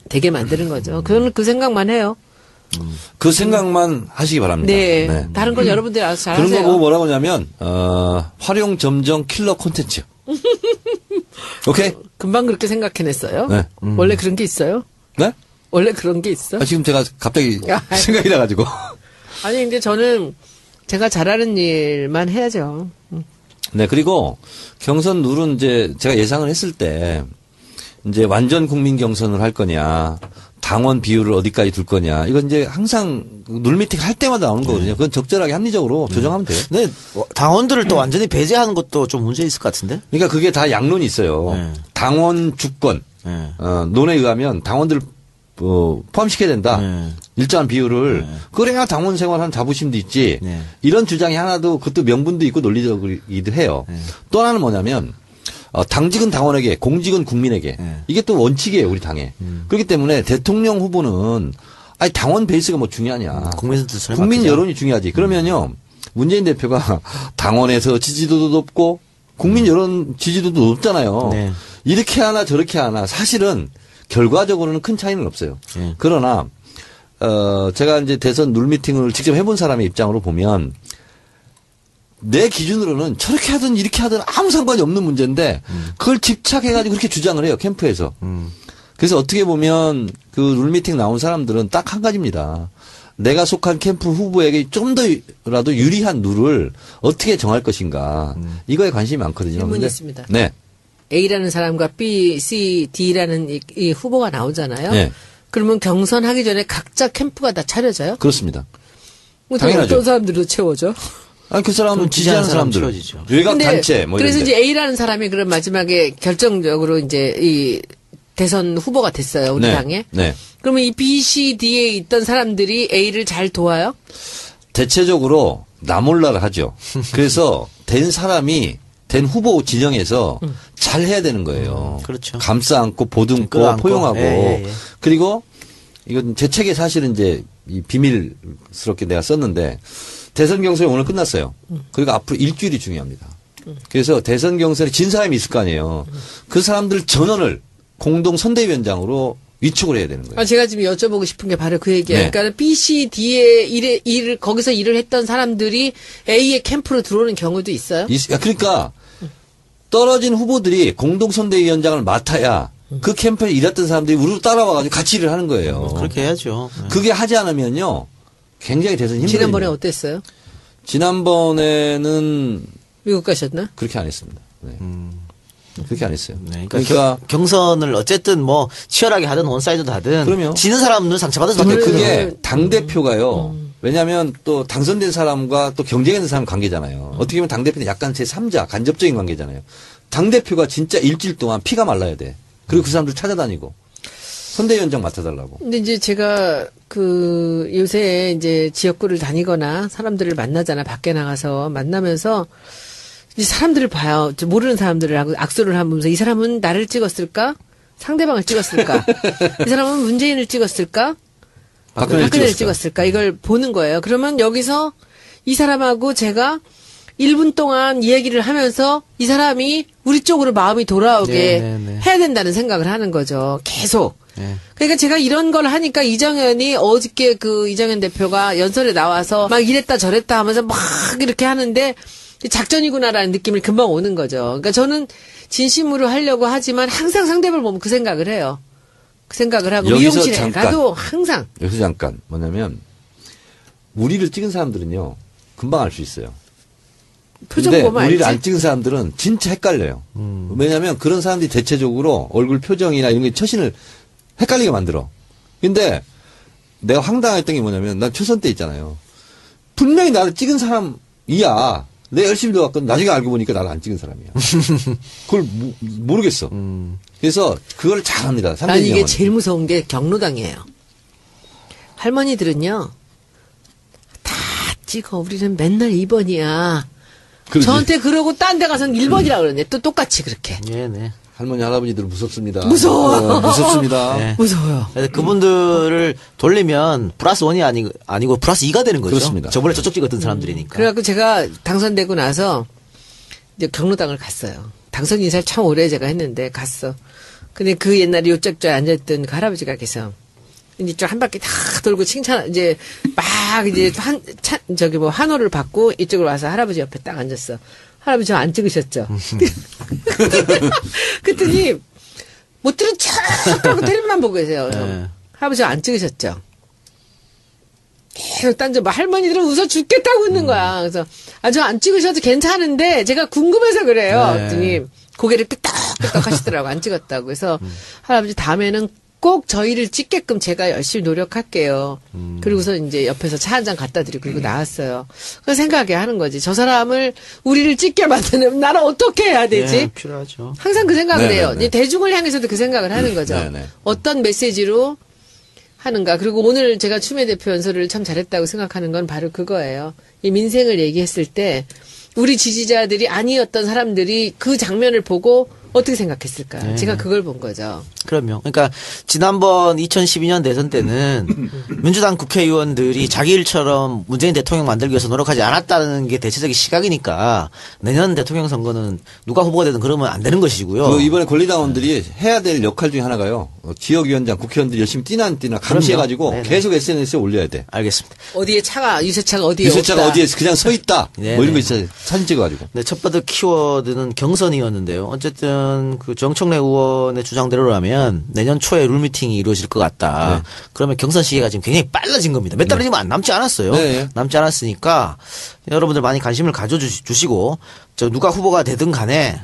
Speaker 3: 되게 만드는 거죠. 그건 그 생각만 해요.
Speaker 2: 그 생각만 하시기 바랍니다.
Speaker 3: 네. 다른 건 여러분들이 알아서 잘
Speaker 2: 그런 거
Speaker 3: 하세요.
Speaker 2: 보고 뭐라고 하냐면 활용 점정 킬러 콘텐츠. 오케이?
Speaker 3: 금방 그렇게 생각해냈어요.
Speaker 2: 네.
Speaker 3: 원래 그런 게 있어요?
Speaker 2: 네?
Speaker 3: 원래 그런 게 있어?
Speaker 2: 지금 제가 갑자기
Speaker 3: 야,
Speaker 2: 생각이 나가지고.
Speaker 3: 아니 근데 저는 제가 잘하는 일만 해야죠.
Speaker 2: 네, 그리고 경선 룰은 이제 제가 예상을 했을 때 이제 완전 국민 경선을 할 거냐, 당원 비율을 어디까지 둘 거냐, 이건 이제 항상 룰 미팅 할 때마다 나오는 거거든요. 그건 적절하게 합리적으로 조정하면 돼요.
Speaker 1: 근데 당원들을 또 완전히 배제하는 것도 좀 문제 있을 것 같은데?
Speaker 2: 그러니까 그게 다 양론이 있어요.
Speaker 1: 네.
Speaker 2: 당원 주권,
Speaker 1: 네.
Speaker 2: 논에 의하면 당원들을 포함시켜야 된다.
Speaker 1: 네.
Speaker 2: 일정한 비율을. 그래야 당원 생활하는 자부심도 있지.
Speaker 1: 네.
Speaker 2: 이런 주장이 하나도 그것도 명분도 있고 논리적이기도 해요. 또 하나는 뭐냐면 당직은 당원에게, 공직은 국민에게. 이게 또 원칙이에요, 우리 당에. 그렇기 때문에 대통령 후보는 아니 당원 베이스가 뭐 중요하냐.
Speaker 1: 국민 뜻을
Speaker 2: 국민
Speaker 1: 맡기자.
Speaker 2: 여론이 중요하지. 그러면요. 문재인 대표가 당원에서 지지도도 높고 국민 여론 지지도도 높잖아요.
Speaker 1: 네.
Speaker 2: 이렇게 하나 저렇게 하나 사실은 결과적으로는 큰 차이는 없어요. 그러나 제가 이제 대선 룰 미팅을 직접 해본 사람의 입장으로 보면 내 기준으로는 저렇게 하든 이렇게 하든 아무 상관이 없는 문제인데 그걸 집착해가지고 그렇게 주장을 해요, 캠프에서. 그래서 어떻게 보면 그 룰 미팅 나온 사람들은 딱 한 가지입니다. 내가 속한 캠프 후보에게 좀 더라도 유리한 룰을 어떻게 정할 것인가. 이거에 관심이 많거든요.
Speaker 3: 질문이
Speaker 2: 근데-
Speaker 3: 있습니다.
Speaker 2: 네.
Speaker 3: A라는 사람과 B, C, D라는 이 후보가 나오잖아요.
Speaker 2: 네.
Speaker 3: 그러면 경선하기 전에 각자 캠프가 다 차려져요?
Speaker 2: 그렇습니다.
Speaker 3: 그럼
Speaker 2: 당연하죠.
Speaker 3: 어떤 사람들로 채워져?
Speaker 2: 아니, 그 사람은
Speaker 1: 그럼
Speaker 2: 지지하는
Speaker 1: 지지하는 사람
Speaker 2: 사람들.
Speaker 1: 채워지죠.
Speaker 2: 외곽
Speaker 3: 근데
Speaker 2: 단체, 뭐 이런
Speaker 3: 그래서
Speaker 2: 데.
Speaker 3: 이제 A라는 사람이 그럼 마지막에 결정적으로 이제 이 대선 후보가 됐어요, 우리
Speaker 2: 네.
Speaker 3: 당에.
Speaker 2: 네.
Speaker 3: 그러면 이 B, C, D에 있던 사람들이 A를 잘 도와요?
Speaker 2: 대체적으로 나몰라를 하죠. 그래서 된 사람이 된 후보 진영에서 잘 해야 되는 거예요.
Speaker 1: 그렇죠.
Speaker 2: 감싸 안고 보듬고
Speaker 1: 끌어안고.
Speaker 2: 포용하고
Speaker 1: 예.
Speaker 2: 그리고 이건 제 책에 사실은 이제 이 비밀스럽게 내가 썼는데 대선 경선이 오늘 끝났어요. 그리고 앞으로 일주일이 중요합니다. 그래서 대선 경선에 진 사람이 있을 거 아니에요. 그 사람들 전원을 공동 선대위원장으로 위촉을 해야 되는 거예요.
Speaker 3: 아, 제가 지금 여쭤보고 싶은 게 바로 그 얘기예요.
Speaker 2: 네.
Speaker 3: 그러니까 B, C, D에 일을 거기서 일을 했던 사람들이 A의 캠프로 들어오는 경우도 있어요?
Speaker 2: 그러니까 떨어진 후보들이 공동선대위원장을 맡아야 그 캠프에 일했던 사람들이 우리로 따라와가지고 같이 일을 하는 거예요.
Speaker 1: 그렇게 해야죠. 네.
Speaker 2: 그게 하지 않으면요. 굉장히 대선이 힘들어요.
Speaker 3: 지난번에 어땠어요?
Speaker 2: 지난번에는
Speaker 3: 미국 가셨나?
Speaker 2: 그렇게 안 했습니다. 네. 그렇게 안 했어요.
Speaker 1: 네,
Speaker 2: 그러니까
Speaker 1: 경선을 어쨌든 뭐 치열하게 하든 원사이드도 하든
Speaker 2: 그럼요.
Speaker 1: 지는 사람은 상처받을 수밖에
Speaker 2: 근데
Speaker 1: 없거든요.
Speaker 2: 그게 당대표가요. 왜냐하면 또 당선된 사람과 또 경쟁하는 사람 관계잖아요. 어떻게 보면 당대표는 약간 제3자 간접적인 관계잖아요. 당대표가 진짜 일주일 동안 피가 말라야 돼. 그리고 그 사람들 찾아다니고 선대위원장 맡아달라고.
Speaker 3: 근데 이제 제가 그 요새 이제 지역구를 다니거나 사람들을 만나잖아. 밖에 나가서 만나면서 이제 사람들을 봐요. 모르는 사람들을 하고 악수를 하면서 이 사람은 나를 찍었을까? 상대방을 찍었을까? 이 사람은 문재인을 찍었을까? 박근혜를 찍었을까? 이걸 보는 거예요. 그러면 여기서 이 사람하고 제가 1분 동안 이야기를 하면서 이 사람이 우리 쪽으로 마음이 돌아오게 해야 된다는 생각을 하는 거죠. 계속.
Speaker 1: 네.
Speaker 3: 그러니까 제가 이런 걸 하니까 이정현이 어저께 그 이정현 대표가 연설에 나와서 막 이랬다 저랬다 하면서 막 이렇게 하는데 작전이구나라는 느낌이 금방 오는 거죠. 그러니까 저는 진심으로 하려고 하지만 항상 상대방을 보면 그 생각을 해요. 그 생각을 하고
Speaker 2: 여기서
Speaker 3: 미용실에
Speaker 2: 잠깐.
Speaker 3: 가도 항상.
Speaker 2: 여기서 잠깐 뭐냐면 우리를 찍은 사람들은요 금방 알 수 있어요.
Speaker 3: 표정
Speaker 2: 근데
Speaker 3: 보면
Speaker 2: 우리를
Speaker 3: 알지.
Speaker 2: 안 찍은 사람들은 진짜 헷갈려요. 왜냐하면 그런 사람들이 대체적으로 얼굴 표정이나 이런 게 처신을 헷갈리게 만들어. 근데 내가 황당했던 게 뭐냐면 난 초선 때 있잖아요. 분명히 나를 찍은 사람이야. 내가 열심히 들어갔거든. 나중에 알고 보니까 나를 안 찍은 사람이야. 그걸 모르겠어. 그래서 그걸 잘합니다.
Speaker 3: 난 이게 제일 무서운 게 경로당이에요. 할머니들은요. 다 찍어. 우리는 맨날 2번이야.
Speaker 2: 그러지.
Speaker 3: 저한테 그러고 딴 데 가서는 1번이라 그러네. 또 똑같이 그렇게.
Speaker 1: 네, 네.
Speaker 2: 할머니 할아버지들은 무섭습니다.
Speaker 3: 무서워.
Speaker 2: 무섭습니다.
Speaker 1: 네.
Speaker 3: 무서워요.
Speaker 1: 그래서 그분들을 돌리면 플러스 1이 아니고 플러스 2가 되는 거죠.
Speaker 2: 그렇습니다.
Speaker 1: 저번에 저쪽 찍었던 사람들이니까.
Speaker 3: 그래갖고 제가 당선되고 나서 이제 경로당을 갔어요. 당선 인사를 참 오래 제가 했는데 갔어. 근데 그 옛날에 요짝좌에 앉아있던 그 할아버지가 계서 이제 좀 한 바퀴 다 돌고 칭찬 이제 막 이제 한호를 받고 이쪽으로 와서 할아버지 옆에 딱 앉았어. 할아버지 저 안 찍으셨죠? 그랬더니 못 들은 척 하고 테레비만 보고 계세요.
Speaker 1: 네.
Speaker 3: 할아버지 저 안 찍으셨죠? 계속 딴저 뭐 할머니들은 웃어 죽겠다고 웃는 거야. 그래서 저 안 찍으셔도 괜찮은데 제가 궁금해서 그래요.
Speaker 1: 네.
Speaker 3: 그랬더니 고개를 끄덕끄덕 하시더라고. 안 찍었다고. 그래서 할아버지 다음에는 꼭 저희를 찍게끔 제가 열심히 노력할게요. 그리고서 이제 옆에서 차 한 잔 갖다 드리고 그리고 나왔어요. 그래서 생각하게 하는 거지. 저 사람을 우리를 찍게 만드는 나는 어떻게 해야 되지?
Speaker 1: 네, 필요하죠.
Speaker 3: 항상 그 생각을
Speaker 2: 네네네.
Speaker 3: 해요. 이제 대중을 향해서도 그 생각을 하는 거죠.
Speaker 2: 네네.
Speaker 3: 어떤 메시지로 하는가. 그리고 오늘 제가 추미애 대표 연설을 참 잘했다고 생각하는 건 바로 그거예요. 이 민생을 얘기했을 때 우리 지지자들이 아니었던 사람들이 그 장면을 보고 어떻게 생각했을까.
Speaker 1: 네.
Speaker 3: 제가 그걸 본 거죠.
Speaker 1: 그럼요. 그러니까 지난번 2012년 대선 때는 민주당 국회의원들이 자기 일처럼 문재인 대통령 만들기 위해서 노력하지 않았다는 게 대체적인 시각이니까 내년 대통령 선거는 누가 후보가 되든 그러면 안 되는 것이고요.
Speaker 2: 그 이번에 권리당원들이 해야 될 역할 중에 하나가요. 지역위원장, 국회의원들이 열심히 뛰나 안 뛰나 감시해가지고
Speaker 1: 네네.
Speaker 2: 계속 SNS에 올려야 돼.
Speaker 1: 알겠습니다.
Speaker 3: 어디에 유세차가 어디에
Speaker 2: 유세차가
Speaker 3: 없다.
Speaker 2: 어디에 그냥 서 있다.
Speaker 1: 네네.
Speaker 2: 뭐 이런 거 있어요. 사진 찍어가지고.
Speaker 1: 네, 첫 번째 키워드는 경선이었는데요. 어쨌든 그 정청래 의원의 주장대로라면 내년 초에 룰미팅이 이루어질 것 같다.
Speaker 2: 네.
Speaker 1: 그러면 경선 시기가 지금 굉장히 빨라진 겁니다. 몇 달이 지금 남지 않았어요.
Speaker 2: 네.
Speaker 1: 남지 않았으니까 여러분들 많이 관심을 가져주시고 저 누가 후보가 되든 간에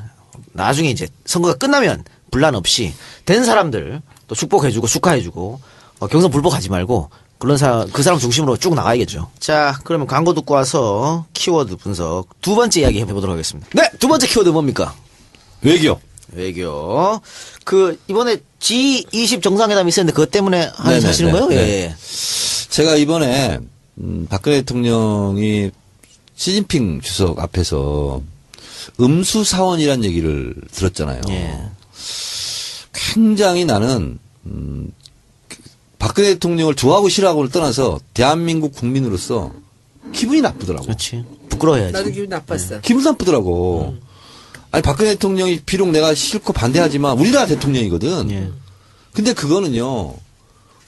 Speaker 1: 나중에 이제 선거가 끝나면 분란 없이 된 사람들 또 축복해주고 축하해주고 경선 불복하지 말고 그 사람 중심으로 쭉 나가야겠죠. 자, 그러면 광고 듣고 와서 키워드 분석 두 번째 이야기 해보도록 하겠습니다. 네, 두 번째 키워드 뭡니까?
Speaker 2: 외교.
Speaker 1: 외교. 이번에 G20 정상회담이 있었는데 그것 때문에
Speaker 2: 네네,
Speaker 1: 하시는 거예요?
Speaker 2: 네.
Speaker 1: 예.
Speaker 2: 제가 이번에 박근혜 대통령이 시진핑 주석 앞에서 음수사원이라는 얘기를 들었잖아요.
Speaker 1: 예.
Speaker 2: 굉장히 나는 박근혜 대통령을 좋아하고 싫어하고를 떠나서 대한민국 국민으로서 기분이 나쁘더라고.
Speaker 1: 그렇지. 부끄러워야지.
Speaker 3: 나도 기분 나빴어.
Speaker 2: 기분 나쁘더라고. 아니 박근혜 대통령이 비록 내가 싫고 반대하지만 우리나라 대통령이거든.
Speaker 1: 예.
Speaker 2: 근데 그거는요.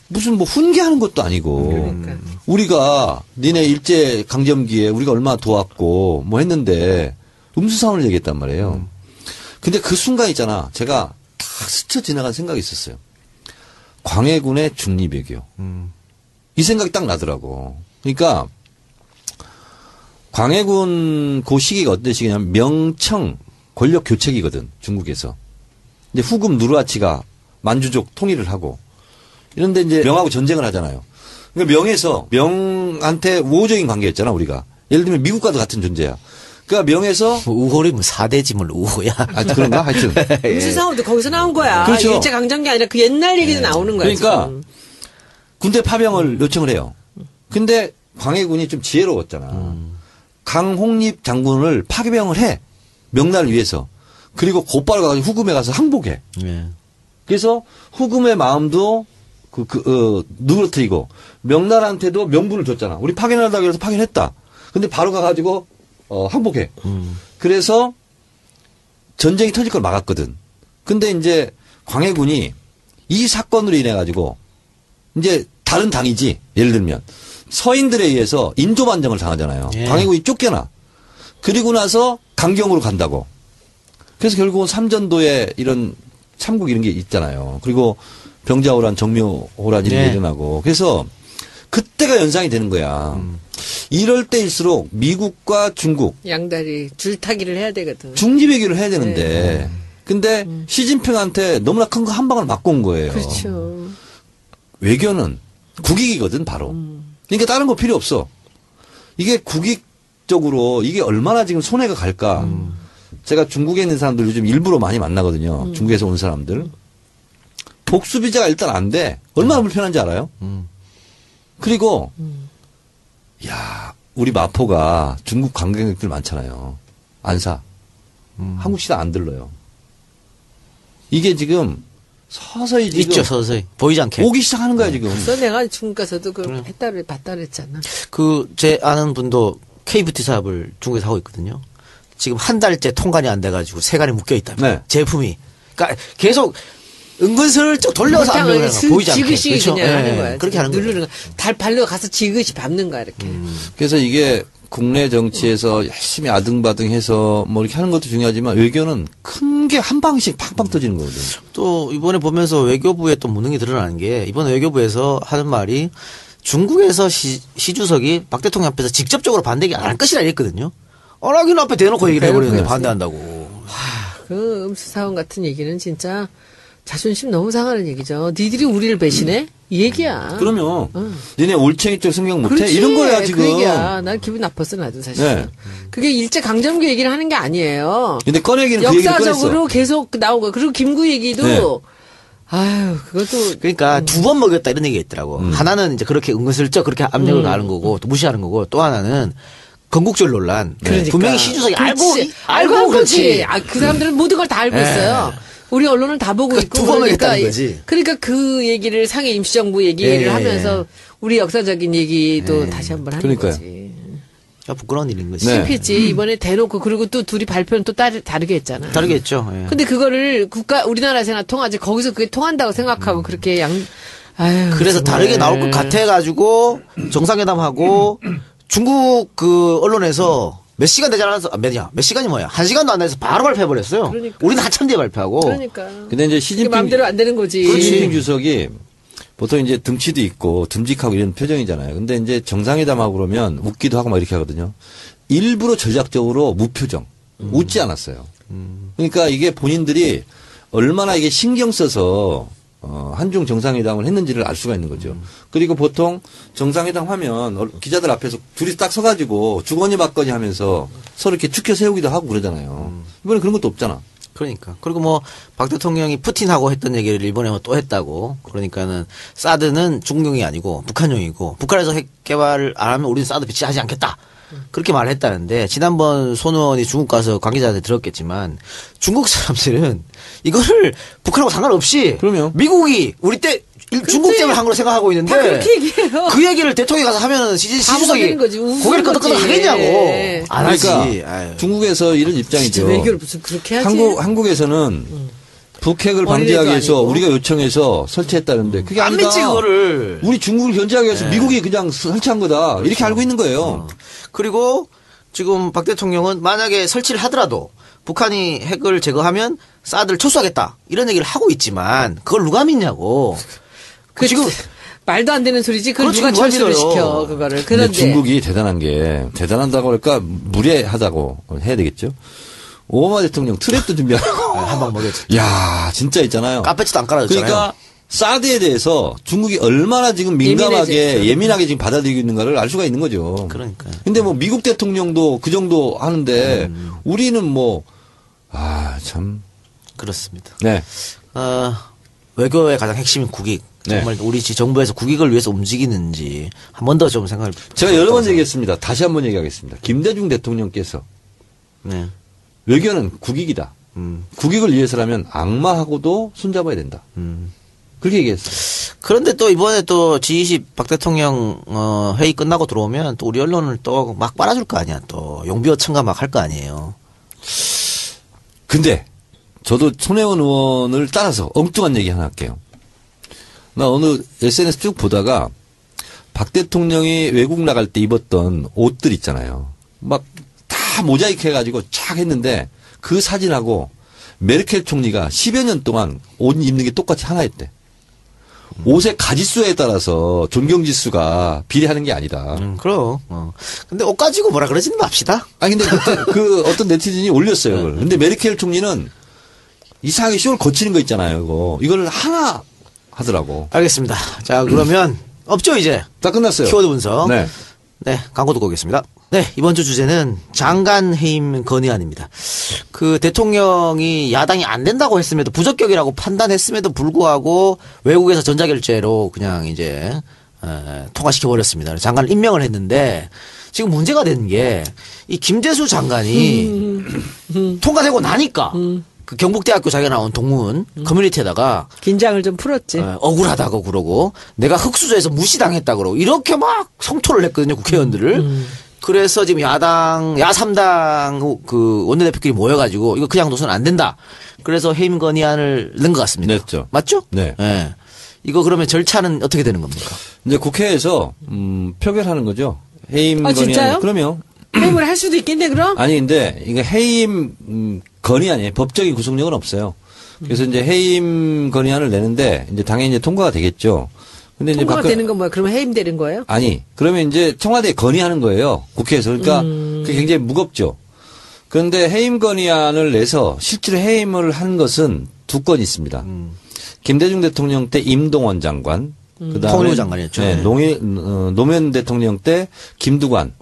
Speaker 2: 무슨 뭐 훈계하는 것도 아니고
Speaker 3: 그러니까.
Speaker 2: 우리가 니네 일제 강점기에 우리가 얼마나 도왔고 뭐 했는데 음수사원을 얘기했단 말이에요. 근데 그 순간 있잖아. 제가 딱 스쳐 지나간 생각이 있었어요. 광해군의 중립외교. 이 생각이 딱 나더라고. 그러니까 광해군 그 시기가 어떤 시기냐면 명청 권력 교체기거든. 중국에서. 이제 후금 누르하치가 만주족 통일을 하고 이런데 이제 명하고 전쟁을 하잖아요. 그러니까 명한테 우호적인 관계였잖아 우리가. 예를 들면 미국과도 같은 존재야. 그러니까 명에서
Speaker 1: 우호리 뭐 사대지물 우호야.
Speaker 2: 아 그런가 하여튼.
Speaker 3: 음수사원도 거기서 나온 거야.
Speaker 2: 그렇죠.
Speaker 3: 일제 강점기 아니라 그 옛날 얘기도 나오는 거야.
Speaker 2: 그러니까
Speaker 3: 지금.
Speaker 2: 군대 파병을 요청을 해요. 근데 광해군이 좀 지혜로웠잖아. 강홍립 장군을 파병을 해. 명나라를 위해서. 그리고 곧바로 가가지고 후금에 가서 항복해.
Speaker 1: 예.
Speaker 2: 그래서 후금의 마음도 누그러뜨리고 명나라한테도 명분을 줬잖아. 우리 파견하다고 해서 파견했다. 근데 바로 가가지고 항복해. 그래서 전쟁이 터질 걸 막았거든. 근데 이제 광해군이 이 사건으로 인해 가지고 이제 다른 당이지. 예를 들면 서인들에 의해서 인조반정을 당하잖아요.
Speaker 1: 예.
Speaker 2: 광해군이 쫓겨나. 그리고 나서 강경으로 간다고. 그래서 결국은 삼전도에 이런 참국 이런 게 있잖아요. 그리고 병자호란, 정묘호란 이런 게
Speaker 1: 네.
Speaker 2: 일어나고. 그래서 그때가 연상이 되는 거야. 이럴 때일수록 미국과 중국
Speaker 3: 양다리 줄타기를 해야 되거든.
Speaker 2: 중립외교를 해야 되는데 근데 시진핑한테 너무나 큰 거 한 방을 맞고 온 거예요.
Speaker 3: 그렇죠.
Speaker 2: 외교는 국익이거든 바로. 그러니까 다른 거 필요 없어. 이게 국익적으로 이게 얼마나 지금 손해가 갈까. 제가 중국에 있는 사람들 요즘 일부러 많이 만나거든요. 중국에서 온 사람들. 복수 비자가 일단 안 돼. 얼마나 불편한지 알아요? 그리고 야 우리 마포가 중국 관광객들 많잖아요. 안 사. 한국 시장 안 들러요. 이게 지금 서서히 지금
Speaker 1: 있죠, 서서히. 보이지 않게.
Speaker 2: 오기 시작하는 거야 지금.
Speaker 3: 그래서 내가 중국 가서도 했다를 봤다 그랬잖아.
Speaker 1: 제 아는 분도 K뷰티 사업을 중국에서 하고 있거든요. 지금 한 달째 통관이 안 돼가지고 세간에 묶여 있답니다.
Speaker 2: 네.
Speaker 1: 제품이. 그러니까 계속 은근슬쩍 돌려서 안 되는 거야. 보이지 않게.
Speaker 3: 지그시
Speaker 1: 그렇죠?
Speaker 3: 그냥
Speaker 1: 예,
Speaker 3: 하는 거야.
Speaker 1: 그렇게 하는 거예요.
Speaker 3: 누르는 거야. 달 발로 가서 지그시 밟는 거야 이렇게.
Speaker 2: 그래서 이게 국내 정치에서 열심히 아등바등해서 뭐 이렇게 하는 것도 중요하지만 외교는 큰 게 한 방씩 팡팡 터지는 거거든요.
Speaker 1: 또 이번에 보면서 외교부의 또 무능이 드러나는 게 이번 외교부에서 하는 말이 중국에서 시 주석이 박 대통령 앞에서 직접적으로 반대 얘기 안 할 것이라 이랬거든요. 안 하기는 앞에 대놓고 얘기를 해버리는데
Speaker 2: 네.
Speaker 1: 반대한다고.
Speaker 3: 그 음수사원 같은 얘기는 진짜 자존심 너무 상하는 얘기죠. 니들이 우리를 배신해? 이 얘기야.
Speaker 2: 그러면 니네 올챙이 쪽 생각 못해?
Speaker 3: 그렇지.
Speaker 2: 이런 거야 지금.
Speaker 3: 그 얘기야. 난 기분 나빴어 나도 사실.
Speaker 2: 네.
Speaker 3: 그게 일제 강점기 얘기를 하는 게 아니에요.
Speaker 2: 근데 꺼내기는 그 얘기를 꺼냈어.
Speaker 3: 역사적으로 계속 나오고 그리고 김구 얘기도
Speaker 2: 네.
Speaker 3: 아유 그것도
Speaker 1: 그러니까 두 번 먹였다 이런 얘기가 있더라고. 하나는 이제 그렇게 은근슬쩍 그렇게 압력을 가하는 거고 또 무시하는 거고 또 하나는 건국절 논란.
Speaker 3: 그러니까.
Speaker 1: 분명히 시 주석이
Speaker 3: 그렇지.
Speaker 1: 알고
Speaker 3: 한
Speaker 1: 그렇지.
Speaker 3: 거지. 아, 그 사람들은 모든 걸 다 알고
Speaker 1: 예.
Speaker 3: 있어요. 우리 언론은 다 보고 있고
Speaker 1: 두 번을
Speaker 3: 그러니까
Speaker 1: 했다는 거지.
Speaker 3: 그러니까 그 얘기를 상해 임시정부 얘기를
Speaker 1: 예.
Speaker 3: 하면서 우리 역사적인 얘기도 다시 한번 하는
Speaker 2: 그러니까요.
Speaker 3: 거지.
Speaker 1: 부끄러운 일인 거지.
Speaker 2: 네.
Speaker 3: 창피했지. 이번에 대놓고 그리고 또 둘이 발표는 또 다르게 했잖아.
Speaker 1: 다르게 했죠. 예.
Speaker 3: 근데 그거를 우리나라에서나 통하지 거기서 그게 통한다고 생각하고 그렇게 아유.
Speaker 1: 그래서
Speaker 3: 정말.
Speaker 1: 다르게 나올 것 같아가지고 정상회담하고 중국 그 언론에서 몇 시간 되지 않아서 몇 시간이 뭐야? 1시간도 안 돼서 바로 발표해버렸어요.
Speaker 3: 그러니까.
Speaker 1: 우리는 한참 뒤에 발표하고.
Speaker 3: 그러니까.
Speaker 2: 근데 이제
Speaker 3: 이게
Speaker 2: 시진핑
Speaker 3: 마음대로 안 되는 거지.
Speaker 2: 시진핑 주석이 보통 이제 등치도 있고 듬직하고 이런 표정이잖아요. 근데 이제 정상회담하고 그러면 웃기도 하고 막 이렇게 하거든요. 일부러 전략적으로 무표정, 웃지 않았어요. 그러니까 이게 본인들이 얼마나 이게 신경 써서 한중 정상회담을 했는지를 알 수가 있는 거죠. 그리고 보통 정상회담 하면 기자들 앞에서 둘이 딱 서가지고 주거니 받거니 하면서 서로 이렇게 축켜 세우기도 하고 그러잖아요. 이번에 그런 것도 없잖아.
Speaker 1: 그러니까. 그리고 뭐 박 대통령이 푸틴하고 했던 얘기를 일본에 또 했다고. 그러니까는 사드는 중국용이 아니고 북한용이고 북한에서 핵 개발을 안 하면 우리는 사드 배치하지 않겠다. 그렇게 말을 했다는데 지난번 손 의원이 중국 가서 관계자한테 들었겠지만 중국 사람들은 이거를 북한하고 상관없이
Speaker 2: 그럼요.
Speaker 1: 미국이 우리 때 중국 때문에 한 걸로 생각하고 있는데
Speaker 3: 다 그렇게 얘기해요.
Speaker 1: 그 얘기를 대통령이 가서 하면은 시
Speaker 3: 다
Speaker 1: 주석이
Speaker 3: 먹어지는 거지. 웃는
Speaker 1: 고개를 끄덕끄덕
Speaker 3: 거지.
Speaker 1: 하겠냐고. 안 하지.
Speaker 2: 그러니까
Speaker 1: 아유.
Speaker 2: 중국에서 이런 입장이죠.
Speaker 3: 진짜 외교를 무슨 그렇게 하지?
Speaker 2: 한국에서는 북핵을
Speaker 3: 어린애도
Speaker 2: 방지하기 위해서
Speaker 3: 아니고.
Speaker 2: 우리가 요청해서 설치했다는데 그게
Speaker 1: 안
Speaker 2: 아니다.
Speaker 1: 믿지 그거를.
Speaker 2: 우리 중국을 견제하기 위해서 미국이 그냥 설치한 거다. 이렇게 알고 있는 거예요.
Speaker 1: 그리고 지금 박 대통령은 만약에 설치를 하더라도 북한이 핵을 제거하면 사드를 철수하겠다 이런 얘기를 하고 있지만 그걸 누가 믿냐고.
Speaker 3: 그
Speaker 1: 지금
Speaker 3: 말도 안 되는 소리지. 그걸
Speaker 1: 그렇지,
Speaker 3: 누가
Speaker 1: 누가
Speaker 3: 철수를
Speaker 1: 믿어요.
Speaker 3: 시켜 그거를.
Speaker 2: 근데
Speaker 3: 그런데
Speaker 2: 중국이 대단한 게 대단하다고 할까 무례하다고 해야 되겠죠. 오바마 대통령 트랩도 준비하고
Speaker 1: 한 방 먹였죠.
Speaker 2: 야 진짜 있잖아요.
Speaker 1: 카페치도 안 깔아줬잖아요.
Speaker 2: 그러니까 사드에 대해서 중국이 얼마나 지금 민감하게
Speaker 3: 예민해졌죠.
Speaker 2: 예민하게 지금 받아들이고 있는가를 알 수가 있는 거죠.
Speaker 1: 그러니까.
Speaker 2: 근데 뭐 미국 대통령도 그 정도 하는데 우리는 뭐 참.
Speaker 1: 그렇습니다.
Speaker 2: 네.
Speaker 1: 외교의 가장 핵심인 국익.
Speaker 2: 네.
Speaker 1: 정말 우리 정부에서 국익을 위해서 움직이는지 한 번 더 좀 생각을.
Speaker 2: 제가 여러 번 얘기했습니다. 다시 한번 얘기하겠습니다. 김대중 대통령께서
Speaker 1: 네.
Speaker 2: 외교는 국익이다. 국익을 위해서라면 악마하고도 손잡아야 된다. 그렇게 얘기했어요.
Speaker 1: 그런데 또 이번에 또 G20 박 대통령 회의 끝나고 들어오면 또 우리 언론을 또 막 빨아줄 거 아니야. 또 용비어 첨가 막 할 거 아니에요.
Speaker 2: 근데 저도 손혜원 의원을 따라서 엉뚱한 얘기 하나 할게요. 나 어느 SNS 쭉 보다가 박 대통령이 외국 나갈 때 입었던 옷들 있잖아요. 막 다 모자이크 해가지고 쫙 했는데 그 사진하고 메르켈 총리가 10여 년 동안 옷 입는 게 똑같이 하나였대. 옷의 가지수에 따라서 존경지수가 비례하는 게 아니다.
Speaker 1: 그럼. 근데 옷 가지고 뭐라 그러지는 맙시다.
Speaker 2: 아니 근데 그 어떤 네티즌이 올렸어요. 그걸. 근데 메르켈 총리는 이상하게 쇼를 거치는 거 있잖아요. 이걸 하나 하더라고.
Speaker 1: 알겠습니다. 자, 그러면 없죠, 이제.
Speaker 2: 다 끝났어요.
Speaker 1: 키워드 분석.
Speaker 2: 네.
Speaker 1: 네, 광고 듣고 오겠습니다. 네, 이번 주 주제는 장관 해임 건의안입니다. 그 대통령이 야당이 안 된다고 했음에도 부적격이라고 판단했음에도 불구하고 외국에서 전자결제로 그냥 이제 통과시켜 버렸습니다. 장관을 임명을 했는데 지금 문제가 되는 게 이 김재수 장관이 통과되고 나니까 그 경북대학교 자기가 나온 동문 커뮤니티에다가
Speaker 3: 긴장을 좀 풀었지.
Speaker 1: 억울하다고 그러고 내가 흑수저에서 무시당했다 그러고 이렇게 막 성토를 했거든요 국회의원들을. 그래서 지금 야3당 그 원내대표끼리 모여가지고 이거 그냥 둬서는 안 된다. 그래서 해임 건의안을 낸 것 같습니다.
Speaker 2: 냈죠.
Speaker 1: 맞죠?
Speaker 2: 네.
Speaker 1: 예. 이거 그러면 절차는 어떻게 되는 겁니까?
Speaker 2: 이제 국회에서 표결하는 거죠. 해임 건의안.
Speaker 3: 진짜요?
Speaker 2: 그러면
Speaker 3: 해임을 할 수도 있겠네 그럼?
Speaker 2: 아니 근데 이거 해임 건의안이에요. 법적인 구속력은 없어요. 그래서 이제 해임 건의안을 내는데 이제 당연히 이제 통과가 되겠죠. 근데 이제
Speaker 3: 통과가 되는 건 뭐야? 그러면 해임되는 거예요?
Speaker 2: 아니 그러면 이제 청와대에 건의하는 거예요. 국회에서. 그러니까 그게 굉장히 무겁죠. 그런데 해임 건의안을 내서 실제로 해임을 한 것은 두 건이 있습니다. 김대중 대통령 때 임동원 장관, 그다음에
Speaker 1: 통일부 장관이었죠.
Speaker 2: 네, 노무현 대통령 때 김두관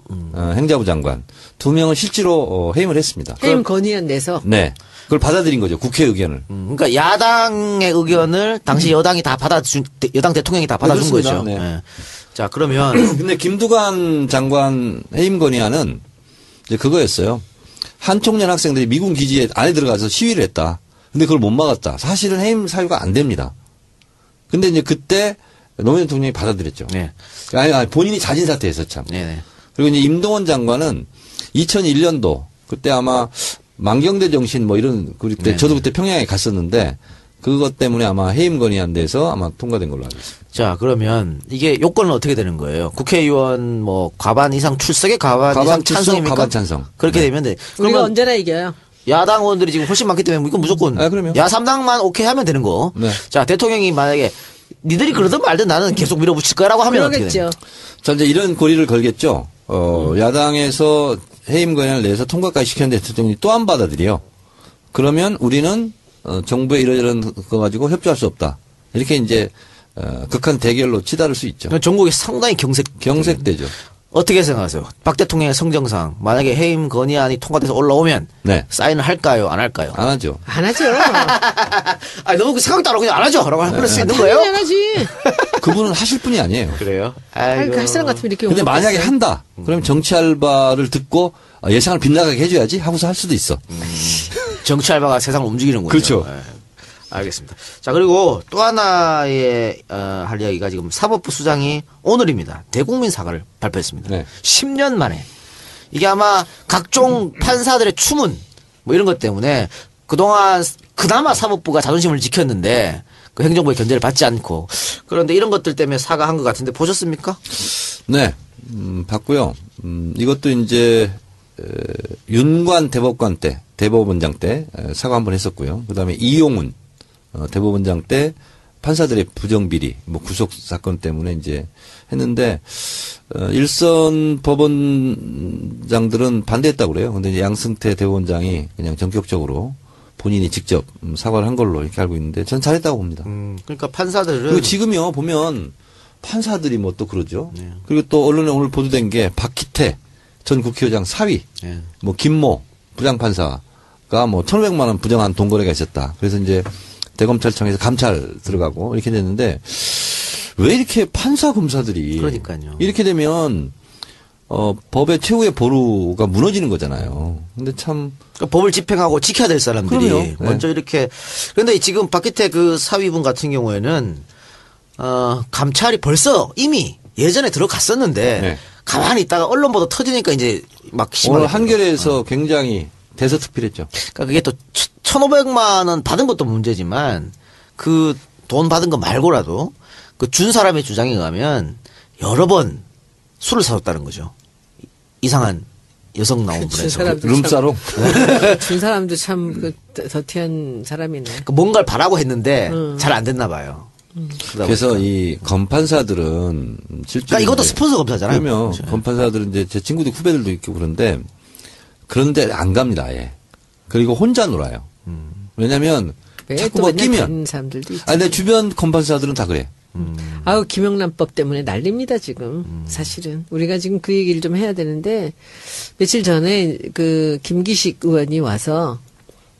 Speaker 2: 행자부 장관 두 명은 실제로 해임을 했습니다.
Speaker 3: 해임 건의안 내서.
Speaker 2: 네, 그걸 받아들인 거죠. 국회 의견을.
Speaker 1: 그러니까 야당의 의견을 당시 여당이 다 받아준 여당 대통령이 다 받아준
Speaker 2: 그렇습니다.
Speaker 1: 거죠.
Speaker 2: 네.
Speaker 1: 예. 자 그러면
Speaker 2: 근데 김두관 장관 해임 건의안은 이제 그거였어요. 한총련 학생들이 미군 기지에 안에 들어가서 시위를 했다. 근데 그걸 못 막았다. 사실은 해임 사유가 안 됩니다. 근데 이제 그때 노무현 대통령이 받아들였죠.
Speaker 1: 네.
Speaker 2: 아니, 본인이 자진 사퇴했어 참.
Speaker 1: 네네.
Speaker 2: 그리고 이제 임동원 장관은 2001년도 그때 아마 만경대 정신 뭐 이런 그때
Speaker 1: 네네.
Speaker 2: 저도 그때 평양에 갔었는데 그것 때문에 아마 해임 건의안 돼서 아마 통과된 걸로 알고 있습니다.
Speaker 1: 자 그러면 이게 요건은 어떻게 되는 거예요? 국회의원 뭐 과반 이상 출석에 과반 이상
Speaker 2: 과반 출석,
Speaker 1: 찬성입니까?
Speaker 2: 과반 찬성.
Speaker 1: 그렇게
Speaker 2: 네.
Speaker 1: 되면 돼.
Speaker 3: 우리가
Speaker 1: 그러면
Speaker 3: 언제나 이겨요.
Speaker 1: 야당 의원들이 지금 훨씬 많기 때문에 이건 무조건
Speaker 2: 그럼요.
Speaker 1: 야3당만 오케이 하면 되는 거.
Speaker 2: 네.
Speaker 1: 자 대통령이 만약에 니들이 그러든 말든 나는 계속 밀어붙일 거라고 하면 어떻게
Speaker 3: 그러겠죠.
Speaker 1: 됩니까?
Speaker 2: 자, 이제 이런 고리를 걸겠죠. 야당에서 해임 건의안을 내서 통과까지 시켰는데 대통령이 또 안 받아들여요. 그러면 우리는 정부의 이러저런 거 가지고 협조할 수 없다. 이렇게 이제 극한 대결로 치달을 수 있죠.
Speaker 1: 전국이 상당히
Speaker 2: 경색되죠.
Speaker 1: 어떻게 생각하세요? 박 대통령의 성정상 만약에 해임 건의안이 통과돼서 올라오면
Speaker 2: 네.
Speaker 1: 사인을 할까요? 안 할까요?
Speaker 2: 안 하죠.
Speaker 3: 안 하죠.
Speaker 1: 아니 너무 그 생각도 안 하고 그냥 안 하죠. 라고 그럴 수 있는 거예요?
Speaker 3: 안 하지.
Speaker 2: 그분은 하실 분이 아니에요.
Speaker 1: 그래요?
Speaker 3: 아이고, 할 사람 같으면 이렇게.
Speaker 2: 근데 만약에
Speaker 3: 욕먹겠어요.
Speaker 2: 한다. 그러면 정치 알바를 듣고 예상을 빗나가게 해줘야지 하고서 할 수도 있어.
Speaker 1: 정치 알바가 세상을 움직이는군요.
Speaker 2: 그렇죠.
Speaker 1: 네. 알겠습니다. 자 그리고 또 하나의 할 이야기가 지금 사법부 수장이 오늘입니다. 대국민 사과를 발표했습니다.
Speaker 2: 네.
Speaker 1: 10년 만에 이게 아마 각종 판사들의 추문 뭐 이런 것 때문에 그동안 그나마 사법부가 자존심을 지켰는데 그 행정부의 견제를 받지 않고 그런데 이런 것들 때문에 사과한 것 같은데 보셨습니까?
Speaker 2: 네. 봤고요. 이것도 이제 윤관 대법관 때 대법원장 때 사과 한번 했었고요. 그다음에 이용훈 대법원장 때 판사들의 부정비리, 뭐 구속 사건 때문에 이제 했는데 일선 법원장들은 반대했다고 그래요. 근데 이제 양승태 대법원장이 그냥 전격적으로 본인이 직접 사과를 한 걸로 이렇게 알고 있는데 전 잘했다고 봅니다.
Speaker 1: 그러니까 판사들은
Speaker 2: 그리고 지금요 보면 판사들이 뭐 또 그러죠.
Speaker 1: 네.
Speaker 2: 그리고 또 언론에 오늘 보도된 게 박희태 전 국회의장 사위,
Speaker 1: 네.
Speaker 2: 뭐 김모 부장판사가 뭐 1,500만 원 부정한 돈 거래가 있었다. 그래서 이제 대검찰청에서 감찰 들어가고 이렇게 됐는데 왜 이렇게 판사 검사들이
Speaker 1: 그러니까요.
Speaker 2: 이렇게 되면 법의 최후의 보루가 무너지는 거잖아요. 근데 참
Speaker 1: 그러니까 법을 집행하고 지켜야 될 사람들이
Speaker 2: 그럼요. 네.
Speaker 1: 먼저 이렇게 그런데 지금 박기태 그 사위분 같은 경우에는 감찰이 벌써 이미 예전에 들어갔었는데
Speaker 2: 네.
Speaker 1: 가만히 있다가 언론 보도 터지니까 이제 막 심하게
Speaker 2: 오늘 한겨레에서 굉장히 대서특필했죠.
Speaker 1: 그러니까 그게 또 1,500만 원 받은 것도 문제지만 그 돈 받은 거 말고라도 그 준 사람의 주장에 의하면 여러 번 술을 사줬다는 거죠. 이상한 여성 나온
Speaker 3: 준
Speaker 1: 분에서
Speaker 3: 사람도
Speaker 2: 룸사롱.
Speaker 3: 준 사람도 참 그 더티한 사람이네.
Speaker 1: 그러니까 뭔가를 바라고 했는데 잘 안 됐나 봐요. 그러다
Speaker 2: 그래서
Speaker 1: 보니까.
Speaker 2: 이 검판사들은 실제
Speaker 1: 그러니까 이것도 스폰서 검사잖아요.
Speaker 2: 그러면
Speaker 1: 그렇죠.
Speaker 2: 검판사들은 이제 제 친구들 후배들도 있고 그런데 안 갑니다. 아예. 그리고 혼자 놀아요. 왜냐하면 자꾸 뭐 끼면.
Speaker 3: 다니는 사람들도 있지.
Speaker 2: 아니 내 주변 검판사들은 다 그래.
Speaker 3: 아우 김영란법 때문에 난립니다 지금. 사실은 우리가 지금 그 얘기를 좀 해야 되는데 며칠 전에 그 김기식 의원이 와서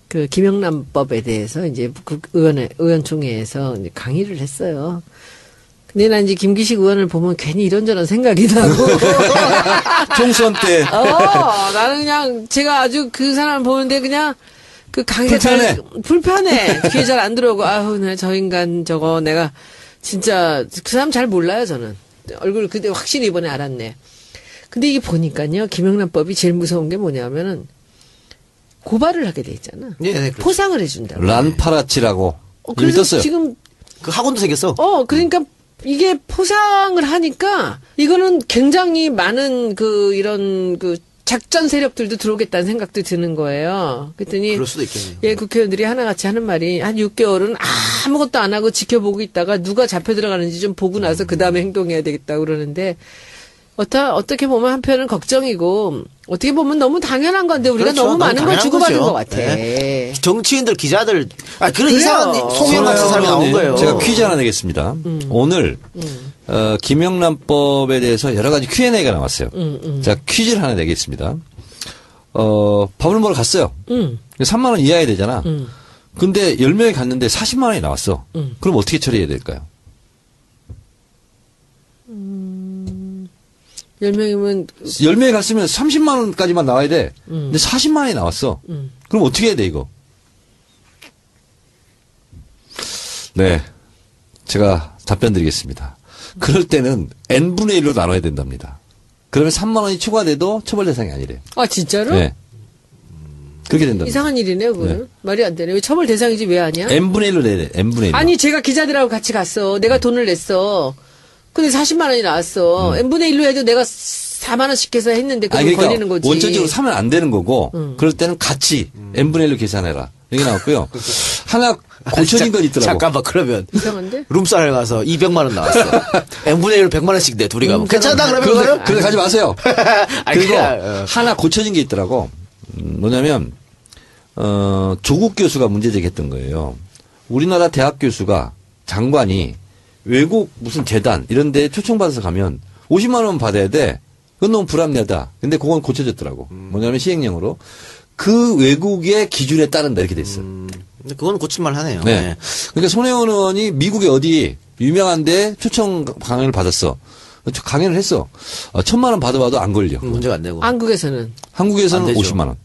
Speaker 3: 그 김영란법에 대해서 이제 그 의원총회에서 이제 강의를 했어요. 근데 난 이제 김기식 의원을 보면 괜히 이런저런 생각이 나고.
Speaker 2: 총선 때
Speaker 3: 나는 그냥 제가 아주 그 사람을 보는데 그냥 그 강의가
Speaker 2: 불편해.
Speaker 3: 불편해. 귀에 잘 안 들어오고, 아우, 나 저 인간 저거 내가 진짜 그 사람 잘 몰라요, 저는. 얼굴 그때 확실히 이번에 알았네. 근데 이게 보니까요, 김영란법이 제일 무서운 게 뭐냐면은 고발을 하게 돼 있잖아.
Speaker 1: 네, 그렇죠.
Speaker 3: 포상을 해준다고.
Speaker 2: 란파라치라고 이미
Speaker 3: 그래서
Speaker 2: 떴어요.
Speaker 3: 지금
Speaker 1: 그 학원도 생겼어.
Speaker 3: 그러니까 이게 포상을 하니까 이거는 굉장히 많은 그 이런 그 작전 세력들도 들어오겠다는 생각도 드는 거예요. 그랬더니
Speaker 1: 그럴 수도 있겠네요.
Speaker 3: 예, 국회의원들이 하나같이 하는 말이 한 6개월은 아무것도 안 하고 지켜보고 있다가 누가 잡혀 들어가는지 좀 보고 나서 그 다음에 행동해야 되겠다고 그러는데 어떻게 보면 한편은 걱정이고 어떻게 보면 너무 당연한 건데 우리가
Speaker 1: 그렇죠.
Speaker 3: 너무 많은 걸
Speaker 1: 당연한
Speaker 3: 주고받은
Speaker 1: 거죠.
Speaker 3: 것 같아.
Speaker 1: 네. 정치인들, 기자들, 그런
Speaker 3: 그래요.
Speaker 1: 이상한 소명 같은 사람이 나온 거예요.
Speaker 2: 제가 퀴즈 하나 내겠습니다. 오늘 김영란법에 대해서 여러 가지 Q&A가 나왔어요. 자, 퀴즈를 하나 내겠습니다. 밥을 먹으러 갔어요. 3만 원 이하야 되잖아. 근데 10명이 갔는데 40만 원이 나왔어. 그럼 어떻게 처리해야 될까요?
Speaker 3: 10명이면
Speaker 2: 10명이 갔으면 30만 원까지만 나와야 돼. 근데 40만 원이 나왔어. 그럼 어떻게 해야 돼, 이거? 네. 제가 답변 드리겠습니다. 그럴 때는 n분의 1로 나눠야 된답니다. 그러면 3만 원이 초과돼도 처벌 대상이 아니래요.
Speaker 3: 아 진짜로?
Speaker 2: 네. 그렇게 된답니다.
Speaker 3: 이상한 일이네요, 그거는.
Speaker 2: 네.
Speaker 3: 말이 안 되네. 왜 처벌 대상이지 왜 아니야?
Speaker 2: n분의 1로 내야 돼. n분의 1로.
Speaker 3: 아니, 제가 기자들하고 같이 갔어. 내가 돈을 냈어. 근데 40만 원이 나왔어. n분의 1로 해도 내가 4만 원씩 해서 했는데 그거
Speaker 2: 그러니까
Speaker 3: 걸리는 거지.
Speaker 2: 원천적으로 사면 안 되는 거고 그럴 때는 같이 n분의 1로 계산해라. 이게 나왔고요. 하나 고쳐진 건 있더라고.
Speaker 1: 잠깐만, 그러면.
Speaker 3: 이상한데?
Speaker 1: 룸살에 가서 200만 원 나왔어. n분의 1로 100만 원씩 내, 둘이 가면. 괜찮다, 그러면
Speaker 2: 그런데
Speaker 1: 그거는?
Speaker 2: 그래 가지 마세요.
Speaker 1: 아니,
Speaker 2: 그리고
Speaker 1: 그냥,
Speaker 2: 하나 고쳐진 게 있더라고. 뭐냐면 조국 교수가 문제 제기했던 거예요. 우리나라 대학 교수가 장관이 외국 무슨 재단 이런 데 초청받아서 가면 50만 원 받아야 돼. 그건 너무 불합리하다. 근데 그건 고쳐졌더라고. 뭐냐면 시행령으로 그 외국의 기준에 따른다 이렇게 돼 있어요.
Speaker 1: 근데 그건 고칠만 하네요.
Speaker 2: 네.
Speaker 1: 네.
Speaker 2: 그러니까 손혜원 의원이 미국에 어디 유명한데 초청 강연을 받았어. 강연을 했어. 1,000만 원 받아봐도 안 걸려.
Speaker 1: 문제가 안 되고.
Speaker 3: 한국에서는
Speaker 2: 한국에서는
Speaker 1: 안 되죠.
Speaker 2: 50만 원.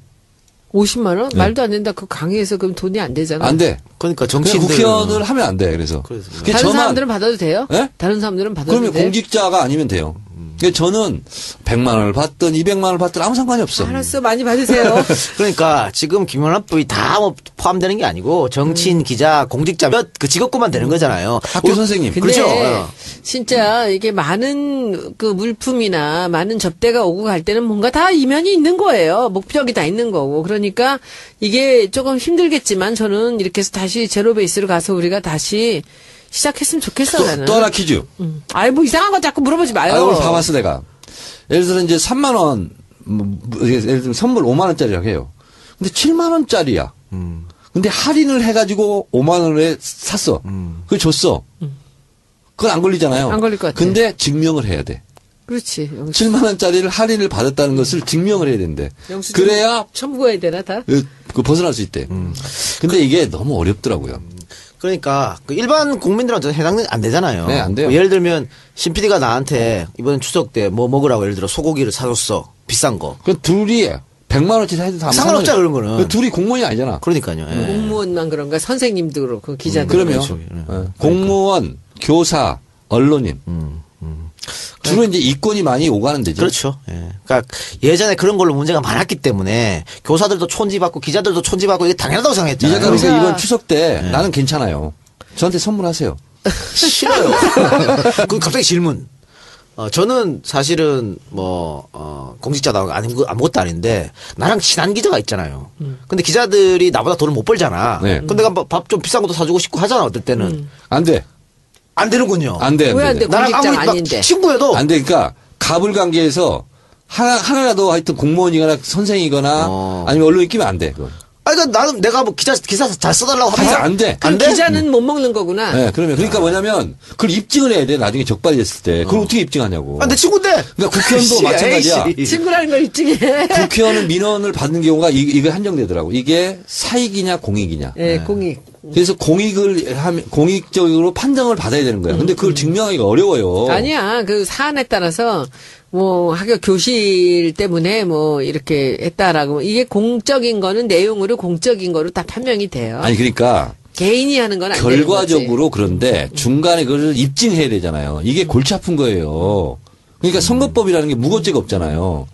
Speaker 3: 50만 원?
Speaker 2: 네.
Speaker 3: 말도 안 된다. 그 강의에서 그럼 돈이 안 되잖아.
Speaker 2: 안 돼.
Speaker 1: 그러니까
Speaker 2: 그냥
Speaker 1: 정치인들.
Speaker 2: 국회의원을 하면 안 돼. 그래서.
Speaker 1: 그래서
Speaker 2: 그게
Speaker 3: 다른
Speaker 2: 저만-
Speaker 3: 사람들은 받아도 돼요?
Speaker 2: 예?
Speaker 3: 다른 사람들은 받아도
Speaker 2: 그러면
Speaker 3: 돼?
Speaker 2: 공직자가 아니면 돼요. 그러니까 저는 100만 원을 받든 200만 원을 받든 아무 상관이 없어.
Speaker 3: 알았어. 많이 받으세요.
Speaker 1: 그러니까 지금 김영란법이 다 뭐 포함되는 게 아니고 정치인, 기자, 공직자 몇 그 직업군만 되는 거잖아요.
Speaker 2: 학교 선생님.
Speaker 3: 근데
Speaker 1: 그렇죠.
Speaker 3: 진짜 이게 많은 그 물품이나 많은 접대가 오고 갈 때는 뭔가 다 이면이 있는 거예요. 목적이 다 있는 거고. 그러니까 이게 조금 힘들겠지만 저는 이렇게 해서 다시 제로 베이스로 가서 우리가 다시 시작했으면 좋겠어 나는.
Speaker 2: 또 하나 퀴즈.
Speaker 3: 아이 뭐 이상한 거 자꾸 물어보지 마요.
Speaker 2: 아, 오늘 봐봤어 내가. 예를 들어 이제 3만 원, 예를 들면 선물 5만 원짜리라고 해요. 근데 7만 원짜리야. 근데 할인을 해가지고 5만 원에 샀어. 그걸 줬어. 그건 안 걸리잖아요.
Speaker 3: 안 걸릴 것 같아.
Speaker 2: 근데 증명을 해야 돼.
Speaker 3: 그렇지.
Speaker 2: 7만 원짜리를 할인을 받았다는 것을 증명을 해야 된대.
Speaker 3: 영수증
Speaker 2: 그래야
Speaker 3: 첨부해야 되나 다?
Speaker 2: 그 벗어날 수 있대. 근데 이게 너무 어렵더라고요.
Speaker 1: 그러니까 그 일반 국민들한테 해당 안 되잖아요.
Speaker 2: 네, 안 돼요.
Speaker 1: 뭐 예를 들면 신 PD가 나한테 이번 추석 때 뭐 먹으라고 예를 들어 소고기를 사줬어. 비싼 거.
Speaker 2: 그 둘이 100만 원짜리 해도 다
Speaker 1: 상관없잖아, 그런 거는.
Speaker 2: 둘이 공무원이 아니잖아.
Speaker 1: 그러니까요. 예.
Speaker 3: 공무원만 그런가? 선생님도 그렇고 기자도
Speaker 2: 그러면
Speaker 1: 그렇죠.
Speaker 2: 공무원, 교사, 언론인 주로 이제 이권이 많이 오가는 데죠.
Speaker 1: 그렇죠. 예. 그러니까 예전에 그런 걸로 문제가 많았기 때문에 교사들도 촌지받고 기자들도 촌지받고 이게 당연하다고 생각했잖아요.
Speaker 2: 이제 그러니까
Speaker 3: 교사-
Speaker 2: 이번 추석 때 나는 괜찮아요. 저한테 선물하세요.
Speaker 1: 싫어요. 그 갑자기 질문. 저는 사실은 공직자도 아무것도 아닌데 나랑 친한 기자가 있잖아요. 근데 기자들이 나보다 돈을 못 벌잖아.
Speaker 2: 네.
Speaker 1: 근데 내가 밥 좀 비싼 것도 사주고 싶고 하잖아. 어떨 때는.
Speaker 2: 안 돼.
Speaker 1: 안 되는군요.
Speaker 2: 안 돼.
Speaker 3: 왜 안 돼?
Speaker 1: 나랑
Speaker 3: 공직자가
Speaker 1: 아무리 막
Speaker 3: 아닌데.
Speaker 1: 친구여도
Speaker 2: 안 돼. 그러니까 갑을 관계에서 하나라도 하여튼 공무원이거나 선생이거나 아니면 언론이 끼면 안 돼. 그건.
Speaker 1: 그러니까 나는 내가 뭐 기사 잘 써달라고
Speaker 2: 그래서
Speaker 1: 하면
Speaker 2: 안 돼.
Speaker 3: 그 기자는 못 먹는 거구나.
Speaker 2: 네, 그러니까 뭐냐면 그걸 입증을 해야 돼. 나중에 적발이 됐을 때. 그걸 어떻게 입증하냐고.
Speaker 1: 내 친구인데.
Speaker 2: 그러니까 국회의원도 마찬가지야.
Speaker 3: 친구라는 걸 입증해.
Speaker 2: 국회의원은 민원을 받는 경우가 이게 한정되더라고. 이게 사익이냐 공익이냐.
Speaker 3: 예, 공익.
Speaker 2: 그래서 공익적으로 판정을 받아야 되는 거야. 근데 그걸 증명하기가 어려워요.
Speaker 3: 아니야. 그 사안에 따라서 뭐 학교 교실 때문에 뭐 이렇게 했다라고 이게 공적인 거는 내용으로 공적인 거로 다 판명이 돼요.
Speaker 2: 아니 그러니까
Speaker 3: 개인이 하는 건 안 되는 거지.
Speaker 2: 결과적으로 그런데 중간에 그걸 입증해야 되잖아요. 이게 골치 아픈 거예요. 그러니까 선거법이라는 게 무고죄가 없잖아요.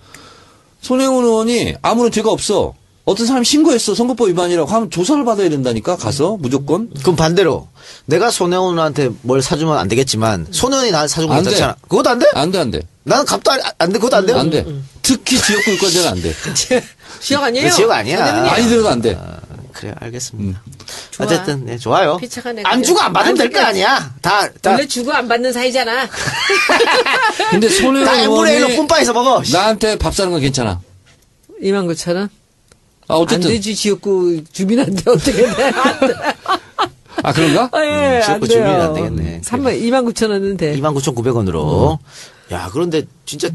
Speaker 2: 손혜원 의원이 아무런 죄가 없어. 어떤 사람이 신고했어. 선거법 위반이라고 하면 조사를 받아야 된다니까 가서 무조건.
Speaker 1: 그럼 반대로 내가 손혜원한테 뭘 사주면 안 되겠지만 손혜원이 나한테 사주면
Speaker 2: 안 돼.
Speaker 1: 괜찮잖아. 그것도 안 돼?
Speaker 2: 안 돼, 안 돼.
Speaker 1: 나는 값도 안 돼. 그것도 안 돼요?
Speaker 2: 안 돼. 특히 지역구권자는 안 돼.
Speaker 3: 지역 아니에요?
Speaker 1: 그 지역 아니야.
Speaker 3: 선생님이
Speaker 2: 많이 들어도 안 돼.
Speaker 1: 그래 알겠습니다.
Speaker 3: 좋아.
Speaker 1: 어쨌든 네, 좋아요.
Speaker 3: 피차가
Speaker 1: 안 주고 안 받으면 될 거 아니야. 다
Speaker 3: 원래 주고 안 받는 사이잖아.
Speaker 2: 근데 손혜원
Speaker 1: 다 M분의 1로
Speaker 2: 의원이
Speaker 1: 뿜빠해서 먹어.
Speaker 2: 나한테 밥 사는 건 괜찮아.
Speaker 3: 29,000원?
Speaker 2: 아,
Speaker 3: 안
Speaker 2: 어쨌든.
Speaker 3: 되지, 지역구 주민한테 어떻게 돼? 안 돼.
Speaker 2: 아, 그런가?
Speaker 3: 예, 안
Speaker 1: 지역구
Speaker 3: 돼요.
Speaker 1: 주민이 안 되겠네.
Speaker 3: 29,000원은 돼.
Speaker 1: 29,900원으로. 야, 그런데 진짜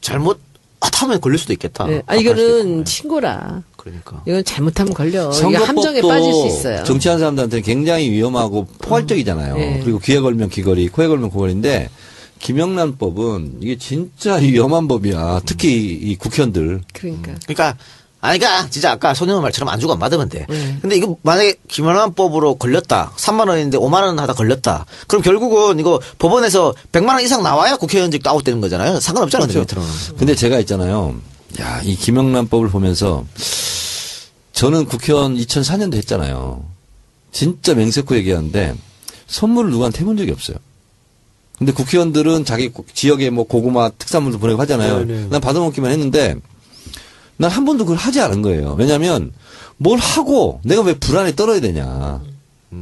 Speaker 1: 잘못 하면 걸릴 수도 있겠다.
Speaker 3: 네. 아, 이거는 신고라.
Speaker 1: 그러니까.
Speaker 3: 이건 잘못하면 걸려. 이게 함정에 빠질 수 있어요.
Speaker 2: 정치하는 사람들한테는 굉장히 위험하고 포괄적이잖아요.
Speaker 3: 네.
Speaker 2: 그리고 귀에 걸면 귀걸이, 코에 걸면 코걸이인데 김영란법은 이게 진짜 위험한 법이야. 특히 이 국회의원들.
Speaker 3: 그러니까.
Speaker 1: 그러니까 아니까 진짜 아까 손영은 말처럼 안 주고 안 받으면 돼.
Speaker 3: 네.
Speaker 1: 근데 이거 만약에 김영란법으로 걸렸다. 3만 원인데 5만 원 하다 걸렸다. 그럼 결국은 이거 법원에서 100만 원 이상 나와야 국회의원직도 아웃되는 거잖아요. 상관없잖아요.
Speaker 2: 그렇죠. 근데 제가 있잖아요. 야, 이 김영란법을 보면서 저는 국회의원 2004년도 했잖아요. 진짜 맹세코 얘기하는데 선물을 누구한테 해본 적이 없어요. 근데 국회의원들은 자기 지역에 뭐 고구마 특산물도 보내고 하잖아요.
Speaker 1: 네.
Speaker 2: 난 받아먹기만 했는데 난 한 번도 그걸 하지 않은 거예요. 왜냐하면 뭘 하고 내가 왜 불안에 떨어야 되냐.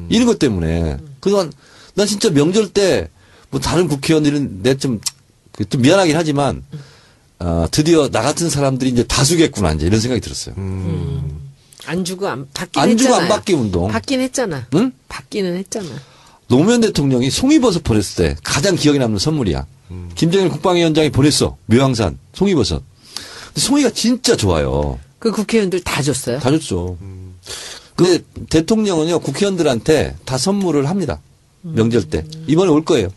Speaker 2: 이런 것 때문에. 그동안 난 진짜 명절 때 뭐 다른 국회의원들은 내가 좀 미안하긴 하지만 드디어 나 같은 사람들이 이제 다수겠구나 이제 이런 생각이 들었어요.
Speaker 3: 안 주고 받긴
Speaker 2: 안 주고
Speaker 3: 했잖아요.
Speaker 2: 안 받기 운동.
Speaker 3: 받긴 했잖아.
Speaker 2: 응?
Speaker 3: 받기는 했잖아.
Speaker 2: 노무현 대통령이 송이버섯 보냈을 때 가장 기억에 남는 선물이야. 김정일 국방위원장이 보냈어. 묘향산 송이버섯. 근데 송이가 진짜 좋아요.
Speaker 3: 그 국회의원들 다 줬어요.
Speaker 2: 다 줬죠. 근데 대통령은요 국회의원들한테 다 선물을 합니다. 명절 때. 이번에 올 거예요.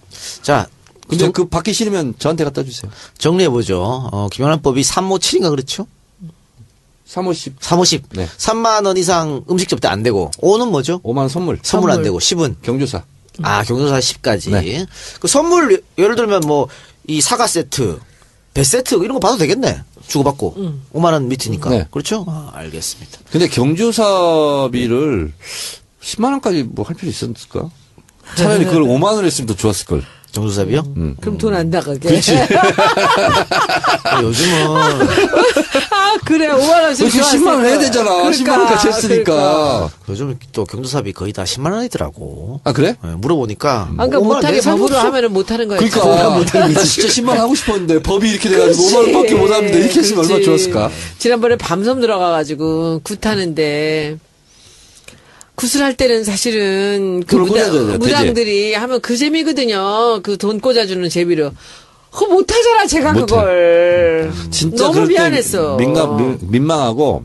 Speaker 1: 자,
Speaker 2: 근데 그 받기 싫으면 저한테 갖다 주세요.
Speaker 1: 정리해보죠. 김영란법이 357인가 그렇죠?
Speaker 2: 350.
Speaker 1: 350.
Speaker 2: 네.
Speaker 1: 3만 원 이상 음식 접대 안 되고 5는 뭐죠?
Speaker 2: 5만 원 선물.
Speaker 1: 선물 안 되고 10은
Speaker 2: 경조사.
Speaker 1: 경조사 10까지.
Speaker 2: 네.
Speaker 1: 그 선물 예를 들면 뭐 이 사과 세트, 배 세트 이런 거 봐도 되겠네. 주고받고 5만 원 밑이니까.
Speaker 2: 네.
Speaker 1: 그렇죠? 알겠습니다.
Speaker 2: 근데 경조사비를 10만 원까지 뭐 할 필요 있었을까? 차라리 그걸 5만 원 했으면 더 좋았을 걸.
Speaker 1: 정조사비요?
Speaker 3: 그럼 돈 안 나가게.
Speaker 2: 그렇지.
Speaker 1: 요즘은
Speaker 3: 아, 그래. 5만 원씩
Speaker 2: 그렇게 10만 원 해야 되잖아. 10만 원까지 했으니까.
Speaker 3: 그러니까.
Speaker 1: 요즘 또 경조사비 거의 다 10만 원이더라고.
Speaker 2: 아 그래?
Speaker 1: 네, 물어보니까
Speaker 3: 아, 그러니까
Speaker 1: 5만 원
Speaker 3: 못하게
Speaker 1: 내가 살고
Speaker 3: 법으로
Speaker 1: 없어.
Speaker 3: 하면은 못하는 거야.
Speaker 2: 그러니까 나 진짜 10만 원 하고 싶었는데 법이 이렇게 돼가지고 5만 원밖에 못 하는데 이렇게 했으면 얼마나 좋았을까?
Speaker 3: 지난번에 밤섬 들어가가지고 굿하는데 굿을 할 때는 사실은 그
Speaker 2: 그걸 꽂아줘야 돼요,
Speaker 3: 무당들이 하면 그 재미거든요. 그 돈 꽂아주는 재미로. 그거 못하잖아, 제가
Speaker 2: 못해.
Speaker 3: 그걸.
Speaker 2: 진짜
Speaker 3: 너무
Speaker 2: 그럴 때
Speaker 3: 미안했어.
Speaker 2: 민망하고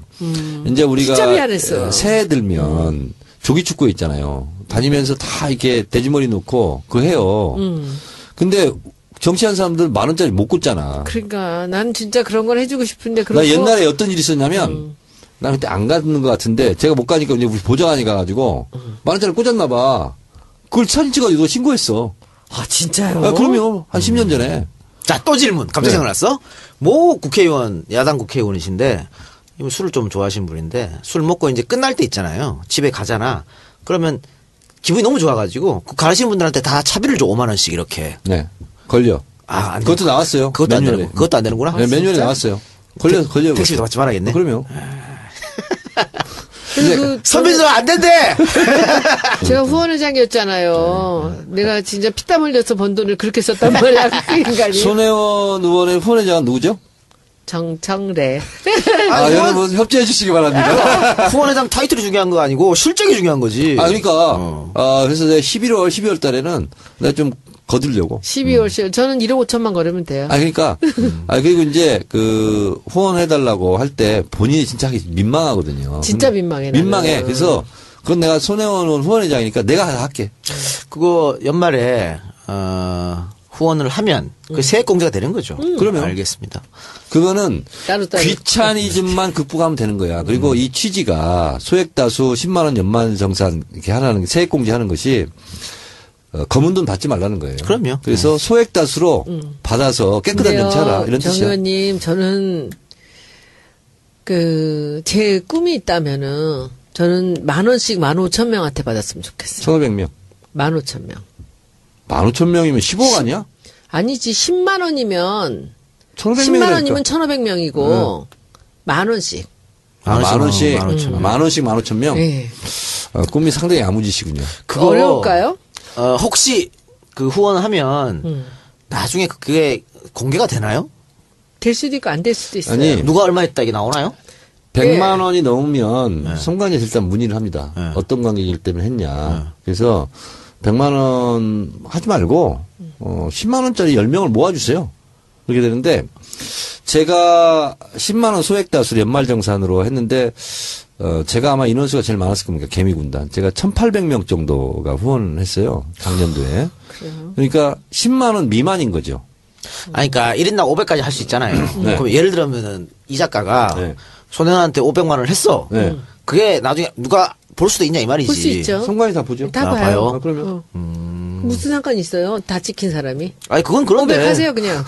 Speaker 2: 이제 우리가
Speaker 3: 진짜 미안했어.
Speaker 2: 새해 들면 조기축구 있잖아요. 다니면서 다 이렇게 돼지머리 놓고 그거 해요. 근데 정치하는 사람들 10,000원짜리 못 꽂잖아.
Speaker 3: 그러니까 난 진짜 그런 걸 해주고 싶은데 그런
Speaker 2: 나 옛날에 어떤 일이 있었냐면 나 그때 안 가는 것 같은데 제가 못 가니까 이제 우리 보좌관이 가가지고 10,000원짜리 꽂았나 봐. 그걸 사진 찍어가지고 신고했어.
Speaker 3: 아 진짜요?
Speaker 2: 아, 그럼요. 한 10년 전에.
Speaker 1: 자, 또 질문. 갑자기
Speaker 2: 네.
Speaker 1: 생각났어. 모 국회의원, 야당 국회의원이신데, 이분 술을 좀 좋아하시는 분인데, 술 먹고 이제 끝날 때 있잖아요. 집에 가잖아. 그러면 기분이 너무 좋아가지고, 그 가시는 분들한테 다 차비를 줘. 5만 원씩 이렇게.
Speaker 2: 네. 걸려.
Speaker 1: 안
Speaker 2: 그것도
Speaker 1: 돼.
Speaker 2: 나왔어요.
Speaker 1: 그것도 안
Speaker 2: 매뉴얼에.
Speaker 1: 되는 그것도 안 되는구나.
Speaker 2: 네, 매뉴얼에 나왔어요. 걸려요.
Speaker 1: 택시도 받지 말아야겠네.
Speaker 2: 그럼요.
Speaker 3: 그리고
Speaker 1: 선배들 안 된대!
Speaker 3: 제가 후원회장이었잖아요. 내가 진짜 피땀 흘려서 번 돈을 그렇게 썼단 말이야. 그 인간이.
Speaker 2: 손혜원 의원의 후원회장은 누구죠?
Speaker 3: 정청래.
Speaker 2: 아, 여러분 협조해 주시기 바랍니다.
Speaker 1: 후원회장 타이틀이 중요한 거 아니고, 실적이 중요한 거지.
Speaker 2: 아, 그러니까. 그래서 내가 11월, 12월 달에는 내가 좀 거두려고.
Speaker 3: 12월 10월. 저는 1억 5천만 걸으면 돼요.
Speaker 2: 아, 그러니까. 그리고 이제 그 후원해달라고 할 때 본인이 진짜 하기 민망하거든요.
Speaker 3: 진짜 민망해. 나는.
Speaker 2: 민망해. 그래서 그건 내가 손혜원 의원 후원회장이니까 내가 할게.
Speaker 1: 그거 연말에, 후원을 하면 그 세액공제가 되는 거죠.
Speaker 2: 그러면.
Speaker 1: 알겠습니다.
Speaker 2: 그거는
Speaker 3: 따로.
Speaker 2: 귀차니즘만 극복하면 되는 거야. 그리고 이 취지가 소액다수 10만 원 연말정산 이렇게 하라는 세액공제 하는 것이 검은 돈 받지 말라는 거예요.
Speaker 1: 그럼요.
Speaker 2: 그래서 소액다수로 받아서 깨끗한 정치 하라 이런
Speaker 3: 정
Speaker 2: 뜻이야.
Speaker 3: 의원님, 저는 제 꿈이 있다면은 저는 10,000원씩 15,000명한테 받았으면 좋겠어요.
Speaker 2: 1,500명.
Speaker 3: 15,000명.
Speaker 2: 15,000명이면 15억 아니야?
Speaker 3: 아니지, 10만 원이면
Speaker 2: 1,500명이라니까.
Speaker 3: 10만 원이면 1,500명이고 만 원씩.
Speaker 2: 만 원씩, 15,000명?
Speaker 3: 네.
Speaker 2: 꿈이 상당히 야무지시군요.
Speaker 1: 그거
Speaker 3: 어려울까요?
Speaker 1: 혹시 그 후원하면 나중에 그게 공개가 되나요?
Speaker 3: 될 수도 있고 안 될 수도 있어요.
Speaker 2: 아니,
Speaker 1: 누가 얼마 했다 이게 나오나요?
Speaker 2: 100만 원이 넘으면 선관위에서 일단 문의를 합니다.
Speaker 1: 네.
Speaker 2: 어떤 관계이기 때문에 했냐. 그래서 100만 원 하지 말고 10만 원짜리 10명을 모아주세요. 그렇게 되는데 제가 10만 원 소액다수 연말정산으로 했는데 제가 아마 인원수가 제일 많았을 겁니다. 개미군단. 제가 1,800명 정도가 후원을 했어요. 작년도에.
Speaker 3: 그래요.
Speaker 2: 그러니까 10만 원 미만인 거죠.
Speaker 1: 아니, 그러니까 1인당 500까지 할 수 있잖아요.
Speaker 2: 네.
Speaker 1: 그럼 예를 들면은 이 작가가
Speaker 2: 네.
Speaker 1: 손혜원한테 500만 원을 했어.
Speaker 2: 네.
Speaker 1: 그게 나중에 누가 볼 수도 있냐 이 말이지.
Speaker 3: 볼 수 있죠.
Speaker 2: 선관위 다 보죠.
Speaker 3: 다
Speaker 1: 아,
Speaker 3: 봐요.
Speaker 1: 봐요?
Speaker 2: 아, 그러면.
Speaker 3: 무슨 상관이 있어요? 다 찍힌 사람이.
Speaker 1: 아니 그건 그런데.
Speaker 3: 500 하세요, 그냥.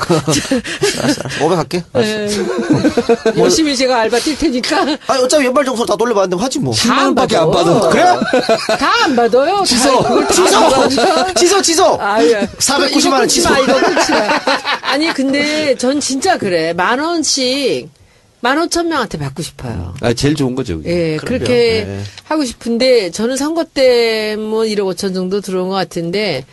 Speaker 1: 알았어. 500 할게.
Speaker 3: 네. 열심히 제가 알바 뛸 테니까.
Speaker 1: 아니 어차피 연말정산 다 돌려받는데 하지 뭐.
Speaker 2: 10만 원밖에 안 받아.
Speaker 1: 그래?
Speaker 3: 다 안 받아요.
Speaker 1: 취소. 취소.
Speaker 3: 아유.
Speaker 1: 490만 원 취소.
Speaker 3: 이거 끊지 마. 아니, 근데 전 진짜 그래. 10,000원씩 15,000명한테 받고 싶어요.
Speaker 2: 제일 좋은 거죠. 그게.
Speaker 3: 예,
Speaker 1: 그럼요.
Speaker 3: 그렇게
Speaker 1: 네.
Speaker 3: 하고 싶은데 저는 선거 때 뭐 1억 5천 정도 들어온 것 같은데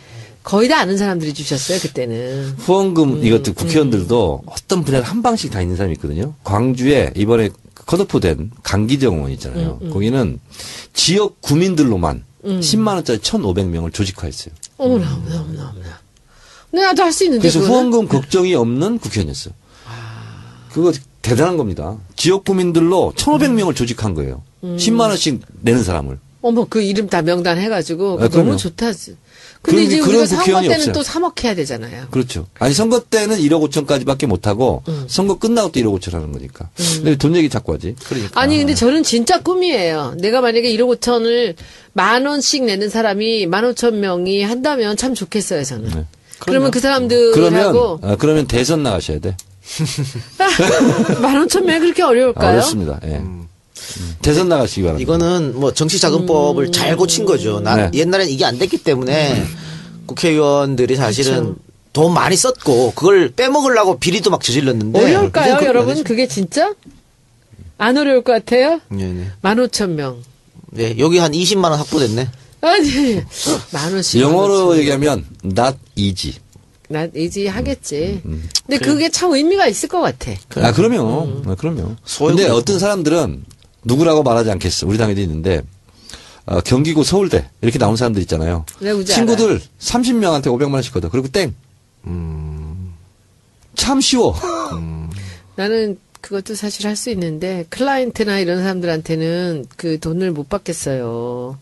Speaker 3: 거의 다 아는 사람들이 주셨어요, 그때는.
Speaker 2: 후원금 이것도 국회의원들도 어떤 분야에 한 방씩 다 있는 사람이 있거든요. 광주에 이번에 컷오프된 강기정원 있잖아요. 거기는 지역 구민들로만 10만 원짜리 1,500명을 조직화했어요.
Speaker 3: 어머나. 근데 나도 할 수 있는데.
Speaker 2: 그래서
Speaker 3: 그거는?
Speaker 2: 후원금 걱정이 없는 국회의원이었어요. 그거 대단한 겁니다. 지역 구민들로 1,500명을 조직한 거예요. 10만 원씩 내는 사람을.
Speaker 3: 어머, 그 이름 다 명단 해가지고.
Speaker 2: 아,
Speaker 3: 너무
Speaker 2: 그럼요.
Speaker 3: 좋다. 근데 이제
Speaker 2: 그런
Speaker 3: 우리가 선거
Speaker 2: 국회의원이
Speaker 3: 때는
Speaker 2: 없어요.
Speaker 3: 또 3억 해야 되잖아요.
Speaker 2: 그렇죠. 아니 선거 때는 1억 5천까지밖에 못하고 선거 끝나고 또 1억 5천 하는 거니까. 근데 돈 얘기 자꾸 하지.
Speaker 1: 그러니까.
Speaker 3: 아니, 근데 저는 진짜 꿈이에요. 내가 만약에 1억 5천을 10,000원씩 내는 사람이 15,000명이 한다면 참 좋겠어요, 저는.
Speaker 2: 네.
Speaker 3: 그러면 그 사람들하고
Speaker 2: 그러면 대선 나가셔야 돼.
Speaker 3: 15,000명이 그렇게 어려울까요?
Speaker 2: 어렵습니다. 예. 대선 나가시기 바랍니다.
Speaker 1: 이거는 뭐 정치자금법을 잘 고친 거죠.
Speaker 2: 네.
Speaker 1: 옛날엔 이게 안 됐기 때문에 국회의원들이 사실은
Speaker 3: 그렇죠.
Speaker 1: 돈 많이 썼고 그걸 빼먹으려고 비리도 막 저질렀는데.
Speaker 3: 어려울까요,
Speaker 1: 그건
Speaker 3: 여러분?
Speaker 1: 아니죠.
Speaker 3: 그게 진짜? 안 어려울 것 같아요?
Speaker 1: 네네.
Speaker 3: 15,000명.
Speaker 1: 네, 여기 한 20만 원 확보됐네.
Speaker 3: 아니, 10,000원씩.
Speaker 2: 영어로 얘기하면 not easy.
Speaker 3: 나 이제 하겠지. 근데 그게 참 의미가 있을 것 같아.
Speaker 2: 그럼요. 그럼요.
Speaker 1: 소액으로
Speaker 2: 근데 어떤 사람들은 누구라고 말하지 않겠어. 우리 당에도 있는데 경기고 서울대 이렇게 나온 사람들 있잖아요.
Speaker 3: 네, 우지
Speaker 2: 친구들 30명한테 500만 원씩 걷어. 그리고 땡. 참 쉬워.
Speaker 3: 나는 그것도 사실 할 수 있는데 클라이언트나 이런 사람들한테는 그 돈을 못 받겠어요.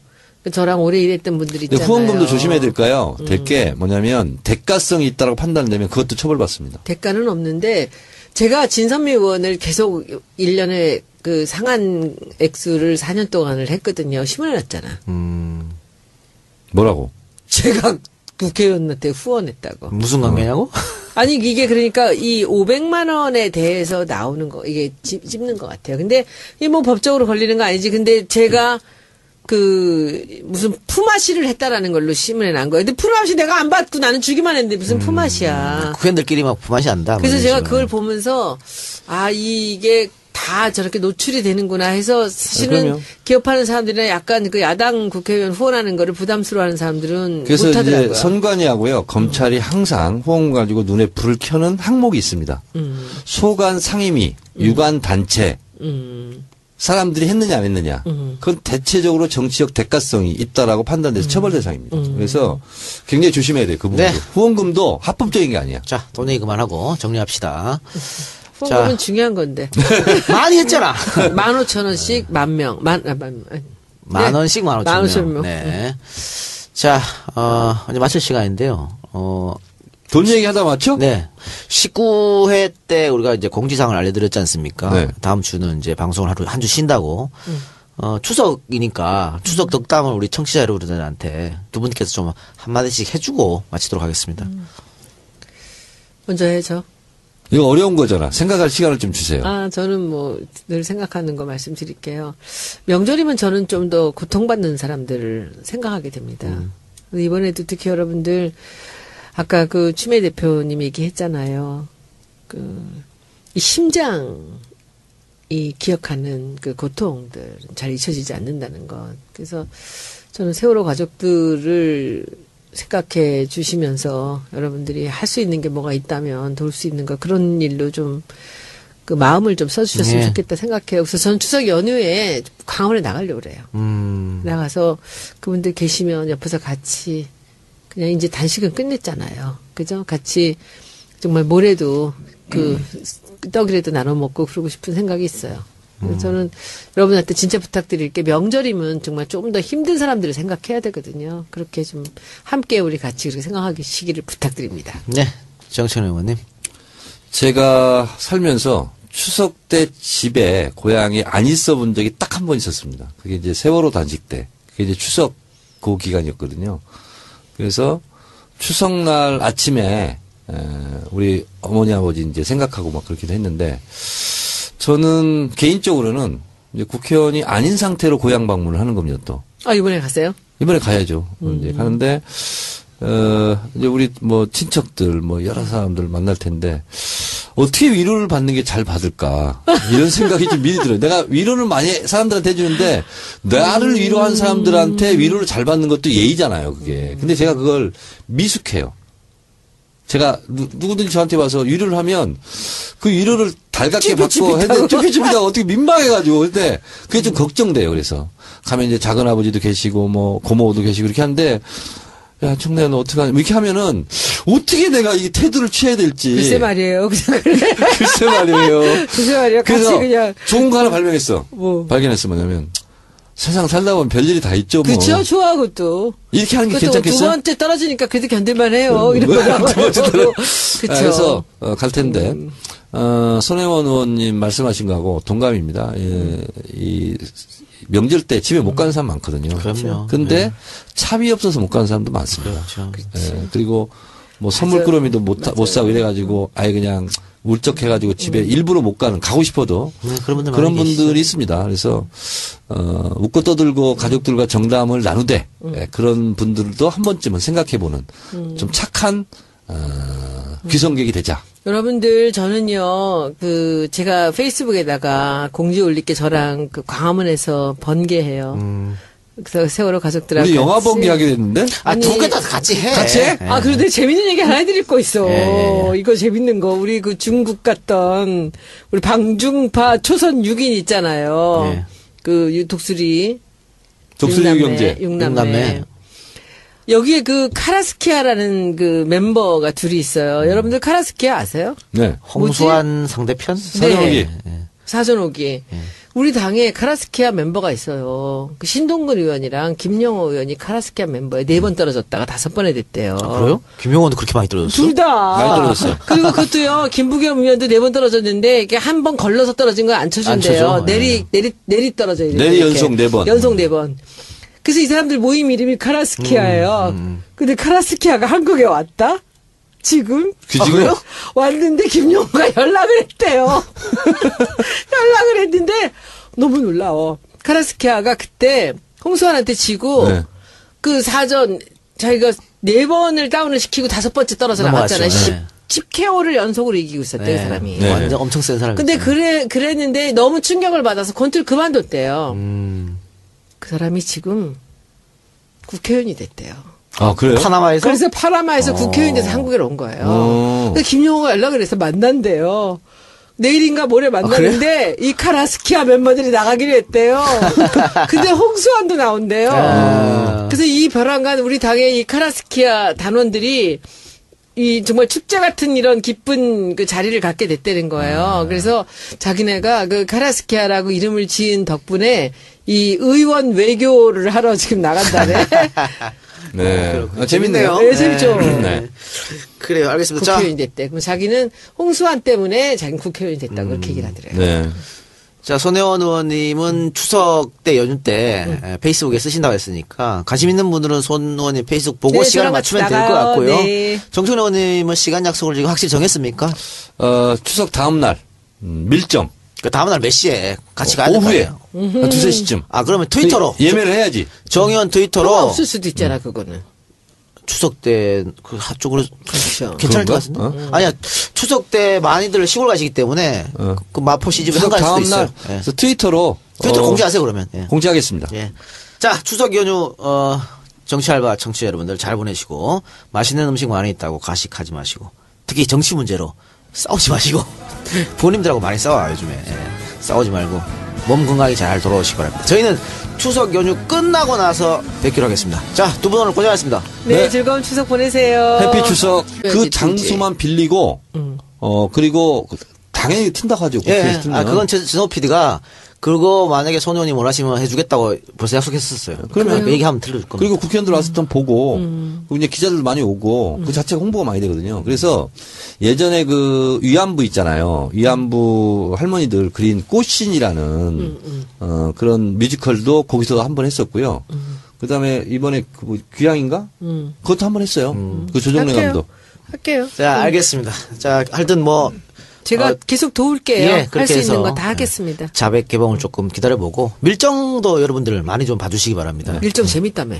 Speaker 3: 저랑 오래 일했던 분들
Speaker 2: 근데
Speaker 3: 있잖아요.
Speaker 2: 후원금도 조심해야 될까요? 될 게 뭐냐면 대가성이 있다라고 판단되면 그것도 처벌받습니다.
Speaker 3: 대가는 없는데 제가 진선미 의원을 계속 1년에 그 상한 액수를 4년 동안을 했거든요. 심어놨잖아.
Speaker 2: 뭐라고?
Speaker 3: 제가 국회의원한테 후원했다고.
Speaker 1: 무슨 관계냐고?
Speaker 3: 아니 이게 그러니까 이 500만 원에 대해서 나오는 거 이게 찝는 것 같아요. 근데 이 뭐 법적으로 걸리는 거 아니지. 근데 제가 그 무슨 품앗이를 했다라는 걸로 신문에 난 거예요. 근데 품앗이 내가 안 받고 나는 주기만 했는데 무슨 품앗이야.
Speaker 1: 국회의원들끼리 막 부맛이 안다.
Speaker 3: 그래서
Speaker 1: 뭐
Speaker 3: 제가
Speaker 1: 이런
Speaker 3: 그걸
Speaker 1: 식으로.
Speaker 3: 보면서 아 이게 다 저렇게 노출이 되는구나 해서 사실은
Speaker 2: 그럼요.
Speaker 3: 기업하는 사람들이나 약간 그 야당 국회의원 후원하는 거를 부담스러워하는 사람들은
Speaker 2: 그래서
Speaker 3: 못하더라고요.
Speaker 2: 이제 선관위하고요 검찰이 항상 후원 가지고 눈에 불을 켜는 항목이 있습니다. 소관 상임위, 유관 단체 사람들이 했느냐 안 했느냐 그건 대체적으로 정치적 대가성이 있다라고 판단돼서 처벌 대상입니다. 그래서 굉장히 조심해야 돼요. 그 부분.
Speaker 1: 네.
Speaker 2: 후원금도 합법적인 게 아니야.
Speaker 1: 자, 돈 얘기 그만하고 정리합시다.
Speaker 3: 후원금은
Speaker 1: 자.
Speaker 3: 중요한 건데.
Speaker 1: 많이 했잖아.
Speaker 3: 15,000원씩 10,000명.
Speaker 1: 만 원씩 15,000명.
Speaker 3: 15,000명.
Speaker 1: 네. 자, 이제 마칠 시간인데요.
Speaker 2: 돈 얘기하다 맞죠?
Speaker 1: 네. 19회 때 우리가 이제 공지사항을 알려드렸지 않습니까?
Speaker 2: 네.
Speaker 1: 다음 주는 이제 방송을 한 주 쉰다고. 추석이니까 추석 덕담을 우리 청취자 여러분들한테 두 분께서 좀 한마디씩 해주고 마치도록 하겠습니다.
Speaker 3: 먼저 해줘.
Speaker 2: 이거 어려운 거잖아. 생각할 시간을 좀 주세요.
Speaker 3: 저는 뭐 늘 생각하는 거 말씀드릴게요. 명절이면 저는 좀 더 고통받는 사람들을 생각하게 됩니다. 이번에도 특히 여러분들 아까 그 추미애 대표님 얘기했잖아요. 이 심장이 기억하는 그 고통들 잘 잊혀지지 않는다는 것. 그래서 저는 세월호 가족들을 생각해 주시면서 여러분들이 할 수 있는 게 뭐가 있다면 도울 수 있는 거 그런 일로 좀 그 마음을 좀 써주셨으면
Speaker 1: 네.
Speaker 3: 좋겠다 생각해요. 그래서 저는 추석 연휴에 광화문에 나가려고 그래요. 나가서 그분들 계시면 옆에서 같이 그냥 이제 단식은 끝냈잖아요. 그죠? 같이 정말 모레도 그 떡이라도 나눠 먹고 그러고 싶은 생각이 있어요. 그래서 저는 여러분한테 진짜 부탁드릴 게 명절이면 정말 조금 더 힘든 사람들을 생각해야 되거든요. 그렇게 좀 함께 우리 같이 그렇게 생각하시기를 부탁드립니다.
Speaker 1: 네. 정천 의원님.
Speaker 2: 제가 살면서 추석 때 집에 고향에 안 있어 본 적이 딱 한 번 있었습니다. 그게 이제 세월호 단식 때. 그게 이제 추석 그 기간이었거든요. 그래서 추석날 아침에 우리 어머니 아버지 이제 생각하고 막 그렇게 했는데 저는 개인적으로는 이제 국회의원이 아닌 상태로 고향 방문을 하는 겁니다 또.
Speaker 3: 이번에 갔어요?
Speaker 2: 이번에 가야죠. 이제 가는데 이제 우리 뭐 친척들 뭐 여러 사람들 만날 텐데 어떻게 위로를 받는 게 잘 받을까 이런 생각이 좀 미리 들어요. 내가 위로를 많이 사람들한테 해주는데 나를 위로한 사람들한테 위로를 잘 받는 것도 예의잖아요. 그게. 근데 제가 그걸 미숙해요. 제가 누구든지 저한테 와서 위로를 하면 그 위로를 달갑게 받고 했는데 쭈삣쭈삣하고 어떻게 민망해가지고 근데 그게 좀 걱정돼요. 그래서 가면 이제 작은 아버지도 계시고 뭐 고모도 계시고 이렇게 하는데 야, 청래야, 너 어떡하냐. 이렇게 하면은, 어떻게 내가 이 태도를 취해야 될지.
Speaker 3: 글쎄 말이에요. 그냥
Speaker 2: 글쎄 말이에요.
Speaker 3: 글쎄 말이에요. 같이
Speaker 2: 그래서
Speaker 3: 그냥.
Speaker 2: 좋은 거 하나 발명했어.
Speaker 3: 뭐.
Speaker 2: 발견했어. 뭐냐면, 세상 살다 보면 별일이 다 있죠, 뭐.
Speaker 3: 그쵸, 좋아, 그것도.
Speaker 2: 이렇게 하는 게
Speaker 3: 그것도
Speaker 2: 괜찮겠어?
Speaker 3: 두 번째 떨어지니까 그래도 견딜만 해요. 이런 거 나와요.
Speaker 2: 두 번째 떨어.
Speaker 3: 그쵸.
Speaker 2: 그래서, 갈 텐데, 손혜원 의원님 말씀하신 거하고 동감입니다. 이 명절 때 집에 못 가는 사람 많거든요.
Speaker 1: 그럼요.
Speaker 2: 근데
Speaker 1: 네.
Speaker 2: 차비 없어서 못 가는 사람도 많습니다.
Speaker 1: 그렇죠.
Speaker 2: 그리고 뭐 선물 꾸러미도 못 사고 이래가지고 아예 그냥 울적해가지고 집에 일부러 못 가는, 가고 싶어도
Speaker 1: 네, 그런 분들
Speaker 2: 그런
Speaker 1: 많이 계시죠.
Speaker 2: 분들이 있습니다. 그래서 웃고 떠들고 가족들과 정담을 나누되 그런 분들도 한 번쯤은 생각해보는 좀 착한 귀성객이 되자.
Speaker 3: 여러분들, 저는요, 제가 페이스북에다가 공지 올릴게 저랑 그 광화문에서 번개해요. 그래서 세월호 가족들하고.
Speaker 2: 우리 영화
Speaker 3: 같이.
Speaker 2: 번개 하게 됐는데?
Speaker 3: 아니,
Speaker 1: 두 개 다 같이 해.
Speaker 2: 같이 해?
Speaker 3: 그런데 재밌는 얘기 하나 해드릴 거 있어.
Speaker 1: 예.
Speaker 3: 이거 재밌는 거. 우리 그 중국 갔던, 우리 방중파 초선 6인 있잖아요.
Speaker 1: 예.
Speaker 3: 독수리.
Speaker 2: 독수리 유경제.
Speaker 3: 육남매. 여기에 그 카라스키아라는 그 멤버가 둘이 있어요. 여러분들 카라스키아 아세요?
Speaker 2: 네.
Speaker 1: 홍수환 상대편?
Speaker 2: 사전오기.
Speaker 3: 사전오기. 우리 당에 카라스키아 멤버가 있어요. 그 신동근 의원이랑 김영호 의원이 카라스키아 멤버에 4번 떨어졌다가 5번에 됐대요.
Speaker 1: 그래요? 김용원도 그렇게 많이 떨어졌어?
Speaker 3: 둘 다.
Speaker 2: 많이 떨어졌어요.
Speaker 3: 그리고 그것도요, 김부겸 의원도 4번 떨어졌는데, 이게 한 번 걸러서 떨어진 거 안 쳐준대요.
Speaker 1: 안 쳐줘.
Speaker 3: 내리 떨어져야 돼요.
Speaker 2: 내리
Speaker 3: 이렇게.
Speaker 2: 연속 4번.
Speaker 3: 연속 4번. 그래서 이 사람들 모임 이름이 카라스키아예요. 근데 카라스키아가 한국에 왔다? 지금?
Speaker 2: 지금?
Speaker 3: 왔는데 김용호가 연락을 했대요. 연락을 했는데 너무 놀라워. 카라스키아가 그때 홍수환한테 지고
Speaker 2: 네.
Speaker 3: 그 사전 자기가 4번을 다운을 시키고 5번째 떨어져
Speaker 1: 넘어갔죠.
Speaker 3: 나갔잖아요.
Speaker 1: 네.
Speaker 3: 10KO를 연속으로 이기고 있었대, 그 사람이.
Speaker 2: 네.
Speaker 1: 완전 엄청 센 사람이.
Speaker 3: 근데 그랬는데 너무 충격을 받아서 컨트롤 그만뒀대요. 그 사람이 지금 국회의원이 됐대요.
Speaker 2: 아, 그래요?
Speaker 1: 파나마에서?
Speaker 3: 그래서 파나마에서 국회의원 돼서 한국에 온 거예요. 근데 김용호가 연락을 해서 만난대요. 내일인가 모레 만나는데 이 카라스키아 멤버들이 나가기로 했대요. 근데 홍수환도 나온대요. 그래서 이 벼랑간 우리 당의 이 카라스키아 단원들이 이 정말 축제 같은 이런 기쁜 그 자리를 갖게 됐다는 거예요. 그래서 자기네가 그 카라스키아라고 이름을 지은 덕분에 이 의원 외교를 하러 지금 나간다네.
Speaker 2: 네. 재밌네요.
Speaker 3: 네, 재밌죠.
Speaker 2: 네.
Speaker 1: 그래요. 알겠습니다. 자,
Speaker 3: 국회의원이 됐대. 그럼 자기는 홍수환 때문에 자기는 국회의원이 됐다고 그렇게 얘기를 하더래요.
Speaker 2: 네.
Speaker 1: 자, 손혜원 의원님은 추석 때 연휴 때 페이스북에 쓰신다고 했으니까 관심 있는 분들은 손 의원님 페이스북 보고
Speaker 3: 네,
Speaker 1: 시간을
Speaker 3: 저랑
Speaker 1: 맞추면
Speaker 3: 같이
Speaker 1: 될 것
Speaker 3: 나가요.
Speaker 1: 같고요.
Speaker 3: 네.
Speaker 1: 정청래 의원님은 시간 약속을 지금 확실히 정했습니까?
Speaker 2: 추석 다음 날 밀정
Speaker 1: 그 다음날 몇 시에 같이 가야 될 거
Speaker 2: 오후에
Speaker 1: 아니에요?
Speaker 2: 한 2-3시쯤.
Speaker 1: 아, 그러면 트위터로.
Speaker 2: 예매를 해야지.
Speaker 1: 정 의원 트위터로
Speaker 3: 없을 수도 있잖아, 그거는.
Speaker 1: 추석 때 그 쪽으로
Speaker 3: 그렇죠.
Speaker 1: 괜찮을 것
Speaker 2: 그런가?
Speaker 1: 같은데? 아니야, 추석 때 많이들 시골 가시기 때문에 그 마포 시집에
Speaker 2: 추석
Speaker 1: 한가할
Speaker 2: 다음
Speaker 1: 수도
Speaker 2: 날
Speaker 1: 있어요. 예.
Speaker 2: 그래서 트위터로
Speaker 1: 트위터로 공지하세요, 그러면. 예.
Speaker 2: 공지하겠습니다.
Speaker 1: 예. 자, 추석 연휴, 정치 알바 청취자 여러분들 잘 보내시고, 맛있는 음식 많이 있다고 가식하지 마시고, 특히 정치 문제로 싸우지 마시고, 부모님들하고 많이 싸워요, 요즘에. 예. 싸우지 말고, 몸 건강히 잘 돌아오시기 바랍니다. 저희는 추석 연휴 끝나고 나서 뵙기로 하겠습니다. 자, 두 분 오늘 고생하셨습니다.
Speaker 3: 네,
Speaker 2: 네.
Speaker 3: 즐거운 추석 보내세요.
Speaker 2: 해피 추석. 그
Speaker 3: 그래야지,
Speaker 2: 장소만 빌리고 그리고 당연히 튄다고 하죠.
Speaker 1: 예,
Speaker 2: 국회에서 틀면.
Speaker 1: 아, 그건 진호 PD가, 그거 만약에 손 의원님 원하시면 해주겠다고 벌써 약속했었어요. 그러면 얘기하면 들려줄 겁니다.
Speaker 2: 그리고 국회의원들 와서 좀 보고 그리고 이제 기자들도 많이 오고 그 자체가 홍보가 많이 되거든요. 그래서 예전에 그 위안부 있잖아요. 위안부 할머니들 그린 꽃신이라는 그런 뮤지컬도 거기서 한 번 했었고요. 그다음에 이번에 그 뭐 귀향인가? 그것도 한 번 했어요. 그 조정래
Speaker 3: 할게요.
Speaker 2: 감독.
Speaker 3: 할게요.
Speaker 1: 자, 알겠습니다. 자, 하여튼 뭐,
Speaker 3: 제가 계속 도울게요.
Speaker 1: 예,
Speaker 3: 할
Speaker 1: 그렇게
Speaker 3: 수 있는
Speaker 1: 해서,
Speaker 3: 거 다 하겠습니다.
Speaker 1: 자백 개봉을 조금 기다려보고, 밀정도 여러분들 많이 좀 봐주시기 바랍니다.
Speaker 3: 일정 재밌다며.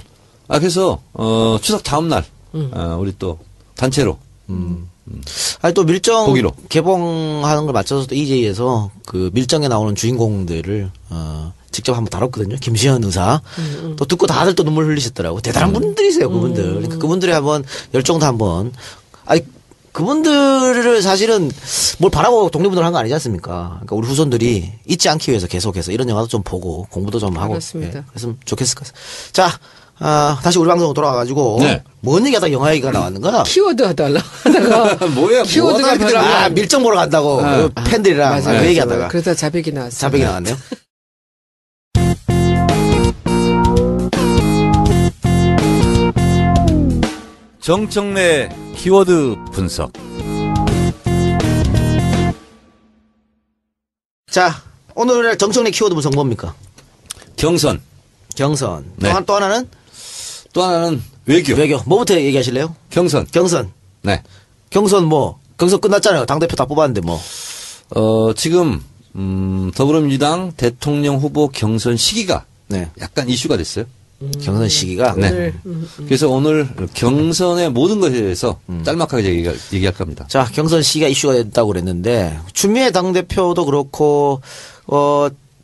Speaker 2: 그래서 추석 다음 날 우리 또 단체로
Speaker 1: 아니, 또 밀정
Speaker 2: 보기로.
Speaker 1: 개봉하는 걸 맞춰서 또 EJ에서 그 밀정에 나오는 주인공들을, 직접 한번 다뤘거든요. 김시현 의사. 또 듣고 다들 또 눈물 흘리셨더라고. 대단한 분들이세요, 그분들. 그러니까 그분들의 한번 열정도 한번, 아니, 그분들을 사실은 뭘 바라고 독립운동을 한 거 아니지 않습니까? 그러니까 우리 후손들이 잊지 않기 위해서 계속해서 이런 영화도 좀 보고 공부도 좀 하고.
Speaker 3: 그렇습니다.
Speaker 1: 예, 그랬으면 좋겠을 것 같아요. 자, 다시 우리 방송 돌아와가지고.
Speaker 2: 네.
Speaker 1: 뭔 얘기하다 영화 얘기가 나왔는가?
Speaker 3: 키워드 하다가
Speaker 2: 뭐야?
Speaker 3: 키워드가 별로
Speaker 1: 아, 밀정 보러 간다고. 그 팬들이랑
Speaker 3: 맞아요.
Speaker 1: 그 얘기하다가.
Speaker 3: 그러다 자백이 나왔어요.
Speaker 1: 자백이 나왔네요.
Speaker 4: 정청래 키워드 분석.
Speaker 1: 자, 오늘의 정청래 키워드 분석 뭡니까?
Speaker 2: 경선.
Speaker 1: 경선.
Speaker 2: 네.
Speaker 1: 또 하나는?
Speaker 2: 또 하나는 외교.
Speaker 1: 외교. 뭐부터 얘기하실래요?
Speaker 2: 경선.
Speaker 1: 경선.
Speaker 2: 네.
Speaker 1: 경선 뭐, 경선 끝났잖아요. 당대표 다 뽑았는데 뭐.
Speaker 2: 지금 더불어민주당 대통령 후보 경선 시기가
Speaker 1: 네.
Speaker 2: 약간 이슈가 됐어요.
Speaker 1: 경선 시기가.
Speaker 2: 네. 그래서 오늘 경선의 모든 것에 대해서 짤막하게 얘기할 겁니다.
Speaker 1: 자, 경선 시기가 이슈가 됐다고 그랬는데, 추미애 당대표도 그렇고,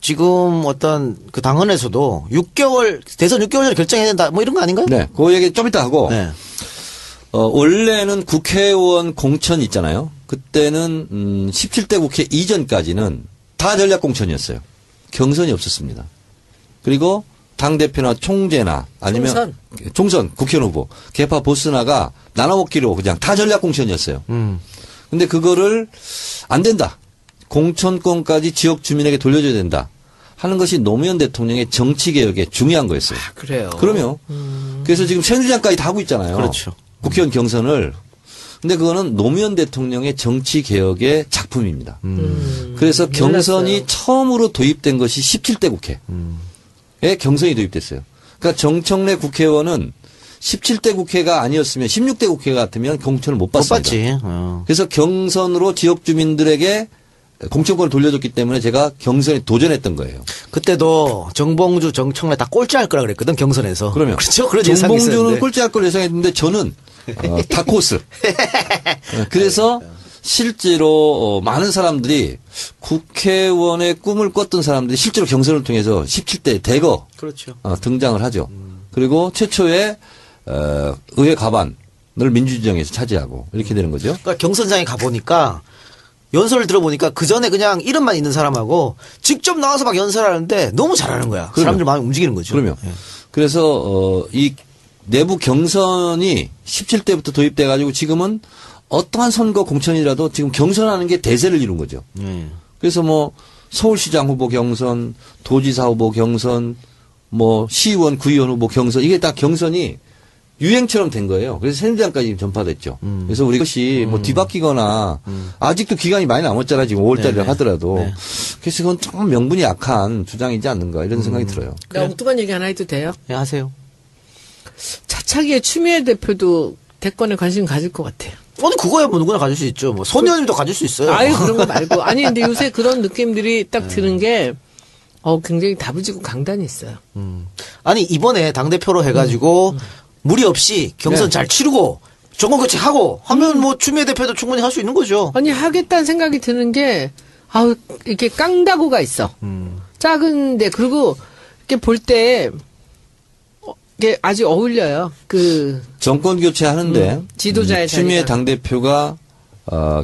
Speaker 1: 지금 어떤 그 당헌에서도 6개월, 대선 6개월 전에 결정해야 된다, 뭐 이런 거 아닌가요?
Speaker 2: 네. 그 얘기 좀 이따 하고,
Speaker 1: 네.
Speaker 2: 원래는 국회의원 공천 있잖아요. 그때는 17대 국회 이전까지는 다 전략 공천이었어요. 경선이 없었습니다. 그리고 당대표나 총재나 아니면 총선 국회의원 후보, 개파 보스나가 나눠먹기로 그냥 다 전략 공천이었어요. 근데 그거를 안 된다. 공천권까지 지역 주민에게 돌려줘야 된다. 하는 것이 노무현 대통령의 정치개혁에 중요한 거였어요.
Speaker 1: 그래요.
Speaker 2: 그러면 그래서 지금 새누리당까지 다 하고 있잖아요.
Speaker 1: 그렇죠.
Speaker 2: 국회의원 경선을. 근데 그거는 노무현 대통령의 정치개혁의 작품입니다. 그래서 경선이 처음으로 도입된 것이 17대 국회에 경선이 도입됐어요. 그러니까 정청래 국회의원은 17대 국회가 아니었으면 16대 국회 같으면 공천을 못
Speaker 1: 못
Speaker 2: 받습니다.
Speaker 1: 봤지.
Speaker 2: 그래서 경선으로 지역 주민들에게 공천권을 돌려줬기 때문에 제가 경선에 도전했던 거예요.
Speaker 1: 그때도 정봉주, 정청래 다 꼴찌할 거라 그랬거든, 경선에서.
Speaker 2: 그러면
Speaker 1: 그렇죠? 그런 예상이
Speaker 2: 정봉주는
Speaker 1: 있었는데.
Speaker 2: 꼴찌할 걸 예상했는데 저는 다코스. 그래서 실제로 많은 사람들이 국회의원의 꿈을 꿨던 사람들이 실제로 경선을 통해서 17대 대거
Speaker 1: 그렇죠.
Speaker 2: 등장을 하죠. 그리고 최초의 의회 가반을 민주진영에서 차지하고 이렇게 되는 거죠.
Speaker 1: 그러니까 경선장에 가보니까 연설을 들어보니까 그 전에 그냥 이름만 있는 사람하고 직접 나와서 막 연설하는데 너무 잘하는 거야. 사람들 마음이 움직이는 거죠.
Speaker 2: 그러면
Speaker 1: 예.
Speaker 2: 그래서 이 내부 경선이 17대부터 도입돼 가지고 지금은 어떠한 선거 공천이라도 지금 경선하는 게 대세를 이룬 거죠. 그래서 뭐 서울시장 후보 경선, 도지사 후보 경선, 뭐 시의원, 구의원 후보 경선 이게 다 경선이 유행처럼 된 거예요. 그래서 새누리당까지 전파됐죠. 그래서 우리 것이 뭐 뒤바뀌거나 아직도 기간이 많이 남았잖아. 지금 5월달이라
Speaker 1: 네네.
Speaker 2: 하더라도.
Speaker 1: 네.
Speaker 2: 그래서 그건 좀 명분이 약한 주장이지 않는가 이런 생각이 들어요.
Speaker 3: 나 엉뚱한 얘기 하나 해도 돼요?
Speaker 1: 예, 하세요.
Speaker 3: 차차기의 추미애 대표도 대권에 관심 가질 것 같아요.
Speaker 1: 아니, 그거야 뭐 누구나 가질 수 있죠. 뭐, 손의원님도 가질 수 있어요.
Speaker 3: 아유, 그런 거 말고. 아니, 근데 요새 그런 느낌들이 딱 드는 게, 굉장히 다부지고 강단이 있어요.
Speaker 1: 아니, 이번에 당대표로 해가지고, 무리 없이 경선
Speaker 2: 네.
Speaker 1: 잘 치르고, 정권 교체하고, 하면 뭐, 추미애 대표도 충분히 할 수 있는 거죠.
Speaker 3: 아니, 하겠다는 생각이 드는 게, 이렇게 깡다구가 있어. 작은데, 그리고, 이렇게 볼 때, 이게 아주 어울려요.
Speaker 2: 정권 교체하는데
Speaker 3: 지도자의
Speaker 2: 추미애
Speaker 3: 자리가.
Speaker 2: 당대표가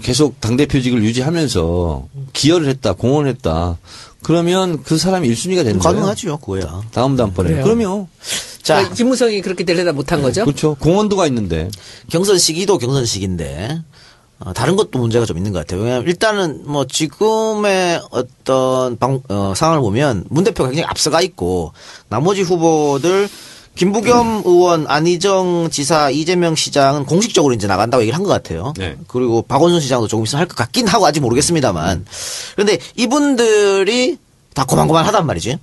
Speaker 2: 계속 당대표직을 유지하면서 기여를 했다, 공헌을 했다. 그러면 그 사람이 1순위가 되는 거예요.
Speaker 1: 가능하죠, 그거야.
Speaker 2: 다음번에.
Speaker 3: 그래요.
Speaker 2: 그럼요.
Speaker 1: 자,
Speaker 3: 그러니까 김무성이 그렇게 되려다 못한 거죠?
Speaker 2: 그렇죠. 공헌도가 있는데.
Speaker 1: 경선 시기도 경선 시기인데, 다른 것도 문제가 좀 있는 것 같아요. 왜냐하면 일단은 뭐 지금의 어떤 상황을 보면 문 대표가 굉장히 앞서가 있고, 나머지 후보들, 김부겸 의원, 안희정 지사, 이재명 시장은 공식적으로 이제 나간다고 얘기를 한 것 같아요.
Speaker 2: 네.
Speaker 1: 그리고 박원순 시장도 조금 있으면 할 것 같긴 하고 아직 모르겠습니다만. 그런데 이분들이 다 고만고만하단 말이지.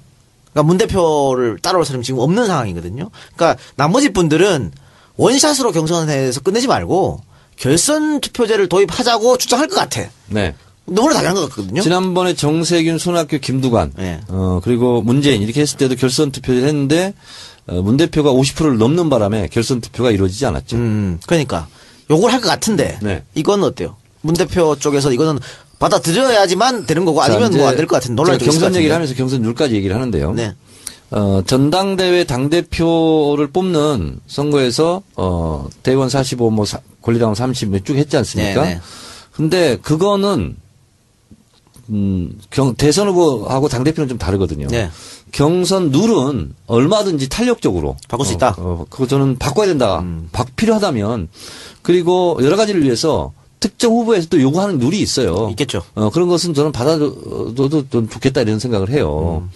Speaker 1: 그러니까 문 대표를 따라올 사람이 지금 없는 상황이거든요. 그러니까 나머지 분들은 원샷으로 경선에서 끝내지 말고 결선 투표제를 도입하자고 주장할 것 같아.
Speaker 2: 네.
Speaker 1: 너무나 당연한 것 같거든요.
Speaker 2: 지난번에 정세균, 손학규, 김두관,
Speaker 1: 네.
Speaker 2: 그리고 문재인 이렇게 했을 때도 결선 투표를 했는데 문 대표가 50%를 넘는 바람에 결선 투표가 이루어지지 않았죠.
Speaker 1: 그러니까 요걸 할 것 같은데
Speaker 2: 네.
Speaker 1: 이건 어때요? 문 대표 쪽에서 이거는 받아들여야지만 되는 거고 아니면 뭐 안 될 것 같은 논란이 좀 있을 것
Speaker 2: 경선 얘기를
Speaker 1: 같은데.
Speaker 2: 하면서 경선 룰까지 얘기를 하는데요.
Speaker 1: 네.
Speaker 2: 전당대회 당대표를 뽑는 선거에서 대의원 45, 뭐 권리당원 30 쭉 했지 않습니까?
Speaker 1: 네, 네.
Speaker 2: 근데 그거는 대선 후보하고 당대표는 좀 다르거든요.
Speaker 1: 네.
Speaker 2: 경선 룰은 얼마든지 탄력적으로
Speaker 1: 바꿀 수 있다.
Speaker 2: 그거 저는 바꿔야 된다. 필요하다면 그리고 여러 가지를 위해서 특정 후보에서 또 요구하는 룰이 있어요.
Speaker 1: 있겠죠.
Speaker 2: 그런 것은 저는 받아줘도 좀 좋겠다 이런 생각을 해요.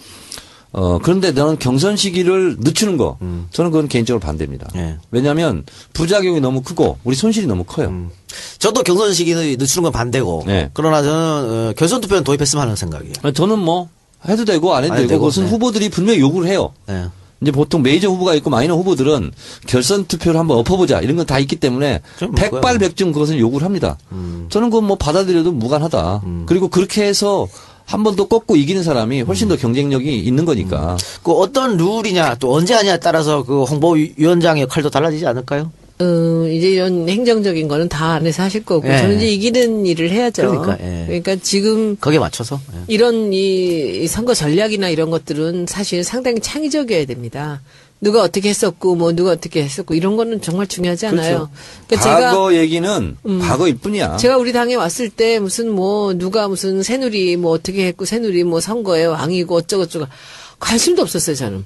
Speaker 2: 그런데 저는 경선 시기를 늦추는 거, 저는 그건 개인적으로 반대입니다.
Speaker 1: 네.
Speaker 2: 왜냐하면 부작용이 너무 크고 우리 손실이 너무 커요.
Speaker 1: 저도 경선 시기는 늦추는 건 반대고.
Speaker 2: 네.
Speaker 1: 그러나 저는 결선 투표는 도입했으면 하는 생각이에요.
Speaker 2: 저는 뭐 해도 되고 안 해도
Speaker 1: 안 해도
Speaker 2: 되고
Speaker 1: 되고,
Speaker 2: 그것은
Speaker 1: 네.
Speaker 2: 후보들이 분명히 요구를 해요.
Speaker 1: 네.
Speaker 2: 이제 보통 메이저 후보가 있고 마이너 후보들은 결선 투표를 한번 엎어보자 이런 건 다 있기 때문에
Speaker 1: 좀 그거야.
Speaker 2: 백발백중 그것을 요구를 합니다. 저는 그건 뭐 받아들여도 무관하다. 그리고 그렇게 해서 한 번 더 꺾고 이기는 사람이 훨씬 더 경쟁력이 있는 거니까.
Speaker 1: 그 어떤 룰이냐 또 언제 하냐에 따라서 그 홍보위원장의 역할도 달라지지 않을까요?
Speaker 3: 이제 이런 행정적인 거는 다 안에서 하실 거고,
Speaker 1: 예.
Speaker 3: 저는 이제 이기는 일을 해야죠.
Speaker 1: 그러니까, 예.
Speaker 3: 그러니까 지금
Speaker 1: 거기에 맞춰서. 예.
Speaker 3: 이런 이 선거 전략이나 이런 것들은 사실 상당히 창의적이어야 됩니다. 누가 어떻게 했었고, 뭐 누가 어떻게 했었고, 이런 거는 정말 중요하지 않아요. 그러니까
Speaker 2: 과거 얘기는 과거일 뿐이야.
Speaker 3: 제가 우리 당에 왔을 때 무슨 뭐 누가 무슨 새누리 뭐 어떻게 했고 새누리 뭐 선거에 왕이고 어쩌고저쩌고 관심도 없었어요, 저는.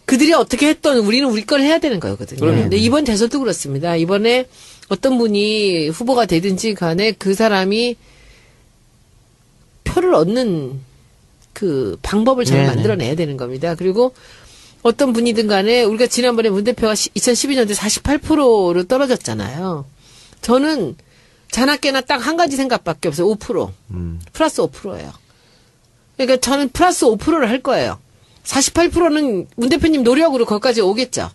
Speaker 3: 그들이 어떻게 했던 우리는 우리 걸 해야 되는 거거든요. 근데 이번 대선도 그렇습니다. 이번에 어떤 분이 후보가 되든지 간에 그 사람이 표를 얻는 그 방법을 잘
Speaker 1: 네네.
Speaker 3: 만들어내야 되는 겁니다. 그리고 어떤 분이든 간에 우리가 지난번에 문 대표가 2012년도에 48%로 떨어졌잖아요. 저는 자나깨나 딱 한 가지 생각밖에 없어요. 5%. 플러스 5%예요. 그러니까 저는 플러스 5%를 할 거예요. 48%는 문 대표님 노력으로 거기까지 오겠죠.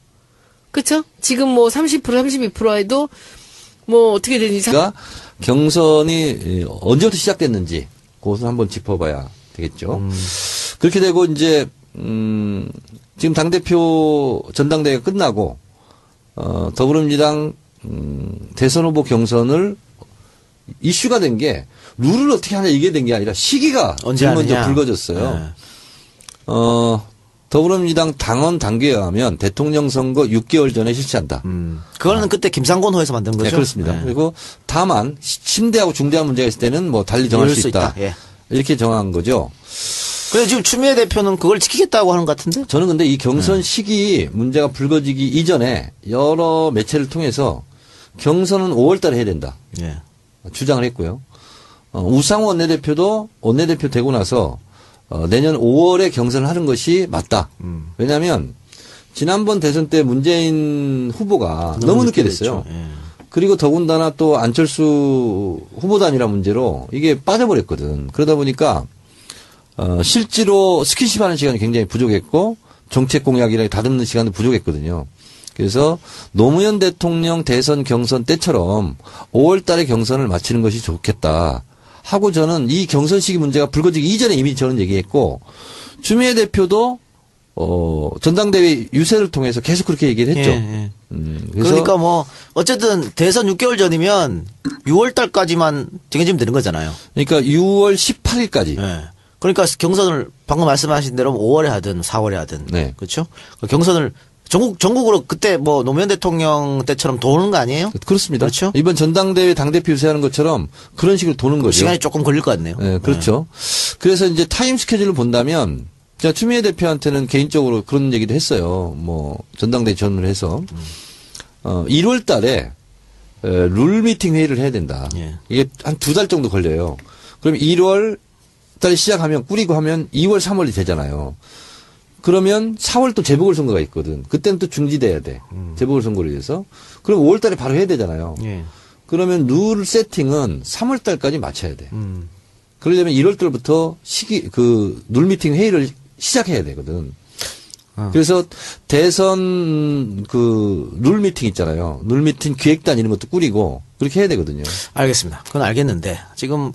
Speaker 3: 그렇죠? 지금 뭐 30%, 32%에도 뭐 어떻게 되는지
Speaker 2: 그러니까 경선이 언제부터 시작됐는지 그것은 한번 짚어봐야 되겠죠. 그렇게 되고 이제 지금 당대표 전당대회가 끝나고 더불어민주당 대선 후보 경선을 이슈가 된 게 룰을 어떻게 하냐 이게 된 게 아니라 시기가
Speaker 1: 언제
Speaker 2: 제일 먼저
Speaker 1: 하느냐.
Speaker 2: 불거졌어요.
Speaker 1: 네.
Speaker 2: 더불어민주당 당원 당규에 의하면 대통령 선거 6개월 전에 실시한다.
Speaker 1: 그거는 그때 김상곤 호에서 만든 거죠.
Speaker 2: 네, 그렇습니다.
Speaker 1: 네.
Speaker 2: 그리고 다만 심대하고 중대한 문제가 있을 때는 뭐 달리 정할
Speaker 1: 이럴
Speaker 2: 수 있다.
Speaker 1: 예.
Speaker 2: 이렇게 정한 거죠.
Speaker 1: 그래서 지금 추미애 대표는 그걸 지키겠다고 하는 것 같은데?
Speaker 2: 저는 근데 이 경선 시기 문제가 불거지기 이전에 여러 매체를 통해서 경선은 5월 달에 해야 된다.
Speaker 1: 예.
Speaker 2: 주장을 했고요. 우상호 원내대표도 원내대표 되고 나서 내년 5월에 경선을 하는 것이 맞다. 왜냐하면 지난번 대선 때 문재인 후보가 너무 늦게 됐어요.
Speaker 1: 됐죠. 예.
Speaker 2: 그리고 더군다나 또 안철수 후보단이라 문제로 이게 빠져버렸거든. 그러다 보니까 실제로 스킨십 하는 시간이 굉장히 부족했고 정책 공약이랑 다듬는 시간도 부족했거든요. 그래서 노무현 대통령 대선 경선 때처럼 5월 달에 경선을 마치는 것이 좋겠다 하고 저는 이 경선 시기 문제가 불거지기 이전에 이미 저는 얘기했고 추미애 대표도 전당대회 유세를 통해서 계속 그렇게 얘기를 했죠.
Speaker 1: 예, 예.
Speaker 2: 그래서
Speaker 1: 그러니까 뭐 어쨌든 대선 6개월 전이면 6월 달까지만 정해지면 되는 거잖아요.
Speaker 2: 그러니까 6월 18일까지.
Speaker 1: 예. 그러니까 경선을 방금 말씀하신 대로 5월에 하든 4월에 하든
Speaker 2: 네.
Speaker 1: 그렇죠? 경선을 전국으로 그때 뭐 노무현 대통령 때처럼 도는 거 아니에요?
Speaker 2: 그렇습니다.
Speaker 1: 그렇죠?
Speaker 2: 이번 전당대회 당대표 유세하는 것처럼 그런 식으로 도는 거죠.
Speaker 1: 시간이 조금 걸릴 것 같네요.
Speaker 2: 네, 그렇죠. 그래서 이제 타임 스케줄을 본다면 제가 추미애 대표한테는 개인적으로 그런 얘기도 했어요. 뭐 전당대회 전을 해서 1월 달에 룰 미팅 회의를 해야 된다.
Speaker 1: 예.
Speaker 2: 이게 한 2달 정도 걸려요. 그럼 1월 달에 시작하면 꾸리고 하면 2월, 3월이 되잖아요. 그러면 4월 또 재보궐선거가 있거든. 그때는 또 중지돼야 돼. 재보궐선거를 위해서. 그럼 5월 달에 바로 해야 되잖아요.
Speaker 1: 예.
Speaker 2: 그러면 룰 세팅은 3월 달까지 맞춰야 돼. 그러려면 1월 달부터 룰 미팅 회의를 시작해야 되거든. 그래서 대선 룰 미팅 있잖아요. 룰 미팅 기획단 이런 것도 꾸리고 그렇게 해야 되거든요.
Speaker 1: 알겠습니다. 그건 알겠는데 지금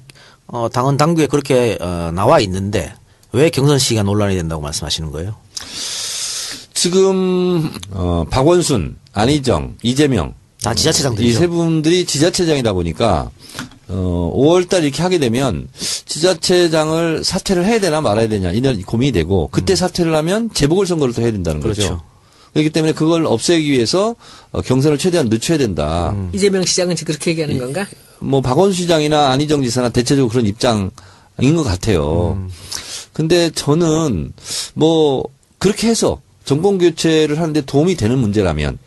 Speaker 1: 당헌 당규에 그렇게 나와 있는데 왜 경선 시기가 논란이 된다고 말씀하시는 거예요?
Speaker 2: 지금 박원순, 안희정, 이재명
Speaker 1: 다 지자체장들이죠.
Speaker 2: 이 세 분들이 지자체장이다 보니까 5월 달 이렇게 하게 되면 지자체장을 사퇴를 해야 되나 말아야 되냐 이런 고민이 되고 그때 사퇴를 하면 재보궐선거를 또 해야 된다는 거죠.
Speaker 1: 그렇죠.
Speaker 2: 그렇기 때문에 그걸 없애기 위해서 경선을 최대한 늦춰야 된다.
Speaker 3: 이재명 시장은 지금 그렇게 얘기하는 건가?
Speaker 2: 뭐 박원순 시장이나 안희정 지사나 대체적으로 그런 입장인 것 같아요. 근데 저는 뭐 그렇게 해서 정권 교체를 하는데 도움이 되는 문제라면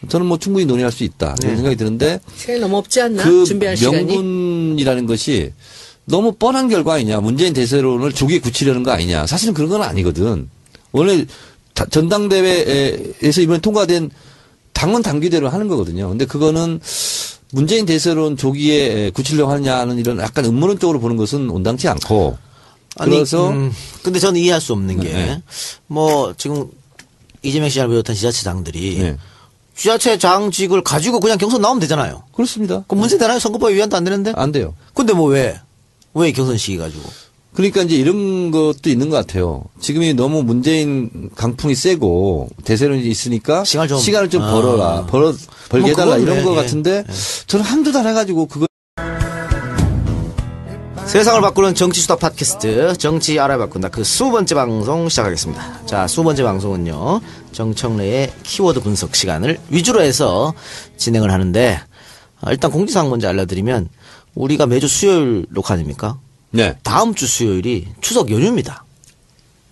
Speaker 2: 저는 뭐 충분히 논의할 수 있다 이런 생각이 드는데
Speaker 3: 시간이 너무 없지 않나?
Speaker 2: 그
Speaker 3: 준비할 시간이?
Speaker 2: 명분이라는 것이 너무 뻔한 결과 아니냐. 문재인 대세론을 조기에 굳히려는 거 아니냐. 사실은 그런 건 아니거든. 원래 전당대회에서 이번에 통과된 당원 당규대로 하는 거거든요. 근데 그거는 문재인 대세론 조기에 굳히려고 하느냐는 이런 약간 음모론적으로 보는 것은 온당치 않고. 그래서
Speaker 1: 근데 저는 이해할 수 없는 게
Speaker 2: 네.
Speaker 1: 뭐 지금 이재명 시장을 비롯한 지자체장들이
Speaker 2: 네.
Speaker 1: 지자체장직을 가지고 그냥 경선 나오면 되잖아요.
Speaker 2: 그렇습니다.
Speaker 1: 그럼 문제 되나요? 선거법 위반도 안 되는데?
Speaker 2: 안 돼요.
Speaker 1: 근데 뭐 왜 경선 시기 가지고?
Speaker 2: 그러니까 이제 이런 것도 있는 것 같아요. 지금이 너무 문재인 강풍이 세고 대세론이 있으니까 시간을 좀 벌게
Speaker 1: 뭐
Speaker 2: 해달라
Speaker 1: 그건
Speaker 2: 이런
Speaker 1: 네,
Speaker 2: 것
Speaker 1: 예.
Speaker 2: 같은데 저는 한두 달 해가지고 그거
Speaker 1: 세상을 바꾸는 정치수다 팟캐스트 정치 알아야 바꾼다 그 20번째 방송 시작하겠습니다. 자, 20번째 방송은요 정청래의 키워드 분석 시간을 위주로 해서 진행을 하는데 일단 공지사항 먼저 알려드리면 우리가 매주 수요일 녹화 아닙니까?
Speaker 2: 네.
Speaker 1: 다음 주 수요일이 추석 연휴입니다.